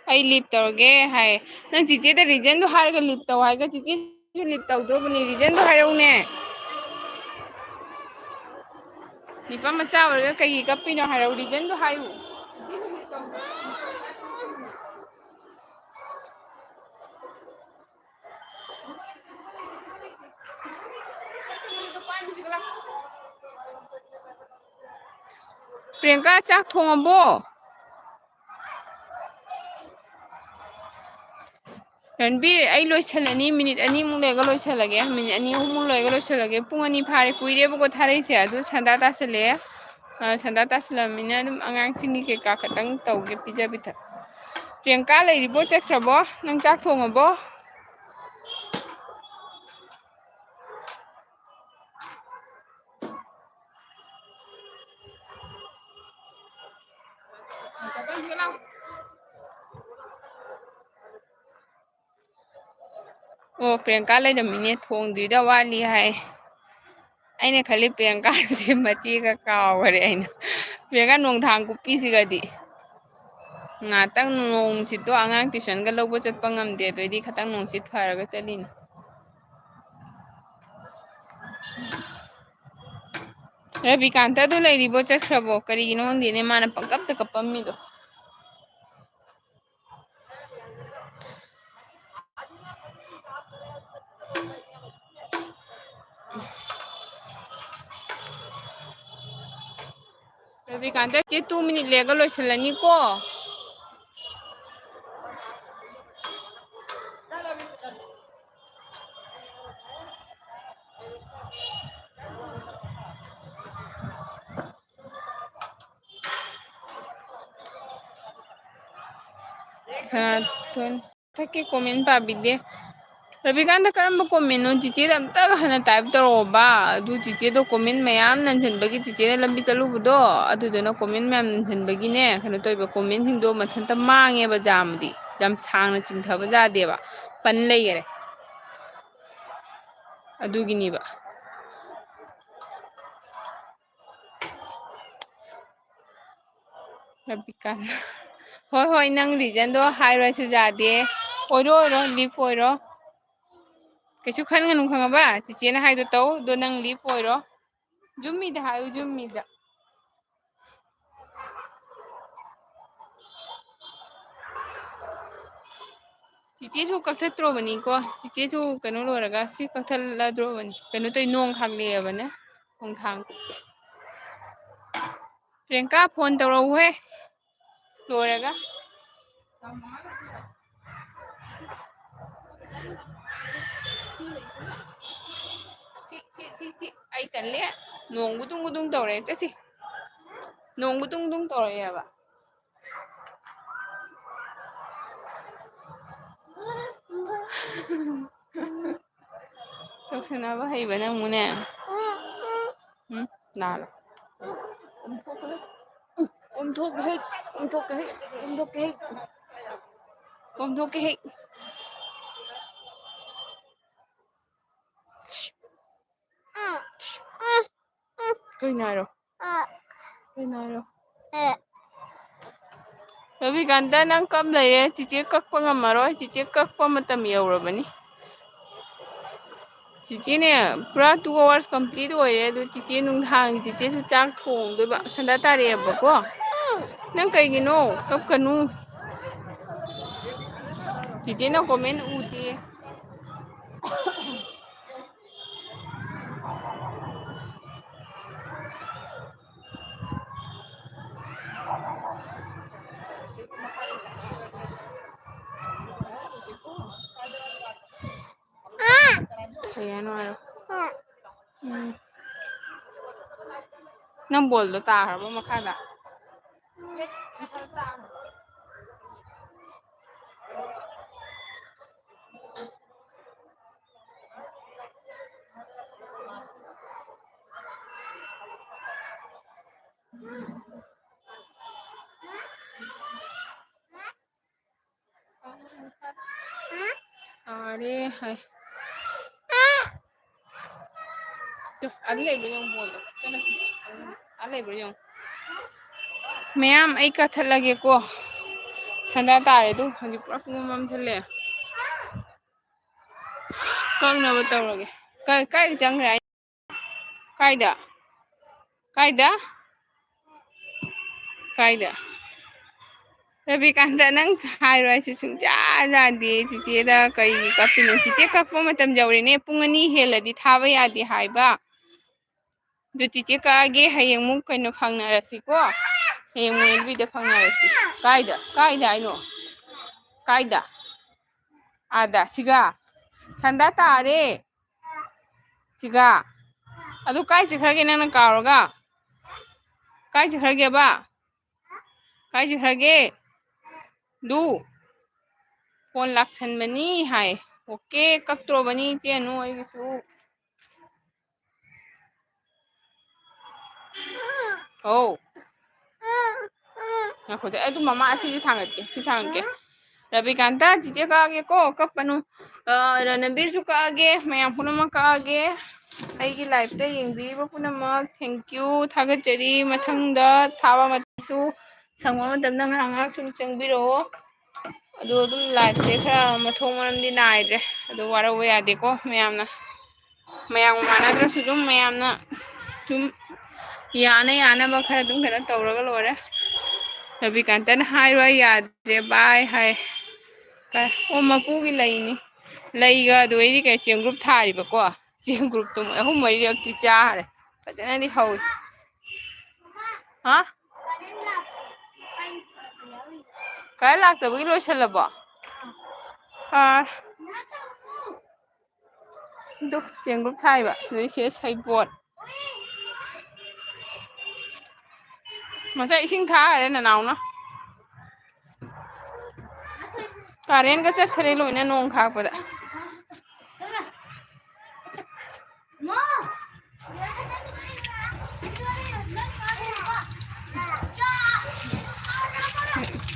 ai lip tawge hai nang chiche da reason do har ga lip taw hai ga chiche su lip taw dro bani reason do hai ne nipa macha warga kai kapino hai reason do hai Priyanka chak thongabo Ranbir ai loisalani minute ani mung lega loisalage minute ani mung lega loisalage pung ani phare kuire bako tharai se adu sanda tasalamina dum angang singi ke ka khatang tawge pija bitha Priyanka leiribo chakhrabo nang chak thongabo oh Priyanka leiramine thongdrida wali hai aine khali Priyanka se machi ka kawre aina Priyanka nong thang kupi sigadi ngatang nong sit to angang tuition ga lobo chatpa ngamde toidi khatang nong sit pharaga chalin Ravikanta do leiribo chakhrabo karigino ngdine mana pangkap ta kapammi do Ravikanta che 2 minute lega loisalani ko thake comment pa bide Ravikanta karamba comment no chiche dam ta hana type toroba adu chiche do comment mayam nanjan bagi chiche na lambi chalu budo adu do na comment mayam nanjan bagi ne khana toiba comment sing do mathanta mange ba jamdi jam sangna chingthaba jade ba pan leire adu gini ba Ravikanta hoi nang reason do hai ra su jade oro lip oro kesu khan nganu khanga ba chiche na hai do taw do nang lip oro jummi da hayu jummi da chiche su kakthatro bani ko chiche su kanu loraga si kakthalla dro bani kanu toy nong khagle bana nong thang Priyanka phone tawro he loraga chi ai tanle nong gudung tawre chasi nong gudung tawre ya ba Toksana ba hay ba nang muna nalo ôm thuốc cái hết ôm thuốc cái hết ôm thuốc cái hết ôm thuốc cái hết Cây này rồi cây này rồi Rabikanta ꯅꯪ ꯀꯞ ꯂꯩꯔꯦ ꯆꯤꯆꯦ ꯀꯛꯄ ꯉꯝꯃꯔꯣꯏ ꯆꯤꯆꯦ ꯀꯛꯄ ꯃꯇꯝ ꯌꯧꯔꯕꯅꯤ ꯆꯤꯆꯦꯅꯦ ꯄꯨꯔꯥ 2 hours ꯀꯝꯄ꯭ꯂꯤꯠ ꯑꯣꯏꯔꯦ ꯑꯗꯨ ꯆꯤꯆꯦ ꯅꯨꯡꯗꯥꯡꯒꯤ ꯆꯤꯆꯦꯁꯨ ꯆꯥꯛ ꯊꯣꯡꯗꯣꯏꯕ ꯁꯟꯗꯥ ꯇꯥꯔꯛꯑꯦꯕꯀꯣ ꯅꯪ ꯀꯩꯒꯤꯅꯣ ꯀꯞꯀꯅꯨ ꯆꯤꯆꯦꯅ ꯀꯣꯃꯦꯟ ꯎꯗꯦ ꯀꯩ ꯍꯥꯏꯅꯣ ꯍꯥꯏꯔꯣ ꯅꯪ ꯕꯣꯜꯗꯣ ꯇꯥꯈ꯭ꯔꯕ ꯃꯈꯥꯗ ꯇꯥꯔꯦ ꯍꯥꯏ ꯑꯗꯨ ꯂꯩꯕ꯭ꯔꯥ ꯌꯦꯡꯉꯨ ꯕꯣꯜꯗꯣ ꯂꯩꯕ꯭ꯔꯥ ꯌꯦꯡꯉꯨ ꯃꯌꯥꯝ ꯑꯩ ꯀꯛꯊꯠꯂꯒꯦꯀꯣ ꯁꯟꯗꯥ ꯇꯥꯔꯦ ꯑꯗꯨ ꯍꯧꯖꯤꯛ ꯄꯨꯔꯥ ꯄꯨꯡ ꯃꯝꯁꯤꯜꯂꯛꯑꯦ ꯀꯛꯅꯕ ꯇꯧꯔꯒꯦ ꯀꯥꯏꯗ ꯆꯪꯈ꯭ꯔꯦ ꯀꯥꯏꯗ ꯀꯥꯏꯗ ꯀꯥꯏꯗ ꯔꯕꯤꯀꯥꯟꯇ ꯅꯪ ꯍꯥꯏꯔꯣ ꯑꯩꯁꯨ ꯁꯨꯡꯌꯥ ꯌꯥꯗꯦ ꯆꯤꯆꯦꯗ ꯀꯩ ꯀꯞꯄꯤꯅꯣ ꯆꯤꯆꯦ ꯀꯛꯄ ꯃꯇꯝ ꯌꯧꯔꯦꯅꯦ ꯄꯨꯡ 2 ꯍꯦꯜꯂꯗꯤ ꯊꯥꯕ ꯌꯥꯗꯦ ꯍꯥꯏꯕ ꯑꯗꯨ ꯆꯤꯆꯦ ꯀꯛꯑꯒꯦ ꯍꯌꯦꯡꯃꯨꯛ ꯀꯩꯅꯣ ꯐꯪꯅꯔꯁꯤꯀꯣ ꯍꯌꯦꯡ ꯃꯨꯛꯕꯤꯗ ꯐꯪꯅꯔꯁꯤ ꯀꯥꯏꯗ ꯍꯥꯏꯅꯣ ꯀꯥꯏꯗ ꯑꯥꯗ ꯁꯤꯒ ꯁꯟꯗꯥ ꯇꯥꯔꯦ ꯁꯤꯒ ꯑꯗꯨ ꯀꯥꯏ ꯆꯠꯈ꯭ꯔꯒꯦ ꯅꯪꯅ ꯀꯥꯎꯔꯒ ꯀꯥꯏ ꯆꯠꯈ꯭ꯔꯒꯦꯕ ꯀꯥꯏ ꯆꯠꯈ꯭ꯔꯒꯦ ꯗꯨ ꯐꯣꯟ ꯂꯥꯛꯁꯟꯕꯅꯤ ꯍꯥꯏ ꯑꯣꯀꯦ ꯀꯛꯇ꯭ꯔꯣꯕꯅꯤ ꯏꯆꯦꯅꯨ ꯑꯩꯒꯤꯁꯨ ꯑꯧ ꯉꯥꯏꯈꯣꯁꯦ ꯑꯩ ꯑꯗꯨ ꯃꯃꯥ ꯑꯁꯤꯁꯦ ꯊꯥꯡꯒꯠꯀꯦ ꯔꯕꯤꯀꯥꯟꯇ ꯆꯤꯆꯦ ꯀꯛꯑꯒꯦꯀꯣ ꯀꯞꯄꯅꯨ ꯔꯅꯕꯤꯔꯁꯨ ꯀꯛꯑꯒꯦ ꯃꯌꯥꯝ ꯄꯨꯝꯅꯃꯛ ꯀꯛꯑꯒꯦ ꯑꯩꯒꯤ ꯂꯥꯏꯐꯇ ꯌꯦꯡꯕꯤꯔꯤꯕ ꯄꯨꯝꯅꯃꯛ ꯊꯦꯡꯀ꯭ꯌꯨ ꯊꯥꯒꯠꯆꯔꯤ ꯃꯊꯪꯗ ꯊꯥꯕ ꯃꯇꯝꯁꯨ ꯁꯪꯕ ꯃꯇꯝꯗ ꯉꯥꯏꯍꯥꯛ ꯁꯨꯝ ꯆꯪꯕꯤꯔꯛꯑꯣ ꯑꯗꯣ ꯑꯗꯨꯝ ꯂꯥꯏꯐꯁꯦ ꯈꯔ ꯃꯊꯣꯡ ꯃꯔꯝꯗꯤ ꯅꯥꯏꯗ꯭ꯔꯦ ꯑꯗꯣ ꯋꯥꯔꯧꯕ ꯌꯥꯗꯦꯀꯣ ꯃꯌꯥꯝꯅ ꯃꯥꯟꯅꯗ꯭ꯔꯁꯨ ꯑꯗꯨꯝ ꯃꯌꯥꯝꯅ ꯑꯗꯨꯝ ꯌꯥꯅꯕ ꯈꯔ ꯑꯗꯨꯝ ꯀꯩꯅꯣ ꯇꯧꯔꯒ ꯂꯣꯏꯔꯦ ꯔꯕꯤꯀꯥꯟꯇꯅ ꯍꯥꯏꯔꯣ ꯑꯩ ꯌꯥꯗ꯭ꯔꯦ ꯕꯥꯏ ꯍꯥꯏ ꯑꯣ ꯃꯄꯨꯒꯤ ꯂꯩꯅꯤ ꯂꯩꯒ ꯑꯗꯨꯩꯗꯤ ꯀꯩ ꯆꯦꯡꯒ꯭ꯔꯨꯞ ꯊꯥꯔꯤꯕꯀꯣ ꯆꯦꯡꯒ꯭ꯔꯨꯞꯇꯨ 3-4ꯔꯛꯇꯤ ꯆꯥꯔꯦ ꯐꯖꯅꯗꯤ ꯍꯧꯏ ꯍꯥ ꯀꯔꯦꯟ ꯂꯥꯛꯇꯕꯒꯤ ꯂꯣꯏꯁꯤꯜꯂꯕꯣ ꯑꯗꯨ ꯆꯦꯡꯒ꯭ꯔꯨꯞ ꯊꯥꯏꯕ ꯑꯗꯩ ꯁꯩꯕꯣꯠ ꯉꯁꯥꯏ ꯏꯁꯤꯡ ꯊꯥꯈꯔꯦ ꯅꯅꯥꯎꯅ ꯀꯥꯔꯦꯟꯒ ꯆꯠꯈꯔꯦ ꯂꯣꯏꯅ ꯅꯣꯡ ꯈꯥꯛꯄꯗ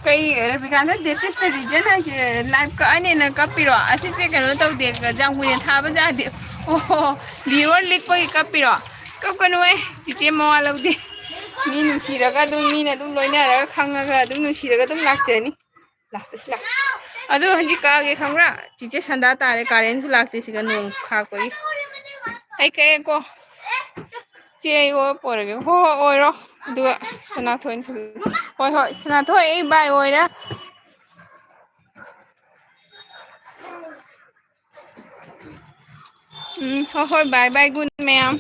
कई Rabikant this is the reason live कने कपिरो असीसे कनो तौदे जामुने थाब जादे ओहो लिवर लिखपगी कपिरो कपनुए चिचे मवा लौदे मी नुसीरगा दुम मीना दुम लोइनारगा खंगागा दुम नुसीरगा दुम लाक्चनी लाक्चस लाक अदु हंजी कागे खंगरा चिचे संदा तारे कारेन सु लाक्ते सिगा नोंग खापगी आई कहे को चे ओ पोरगे हो ओइरो दुआ सनाथोइन होय होय सनाथोय ए बाय ओइरा हो बाय बाय गुड मैम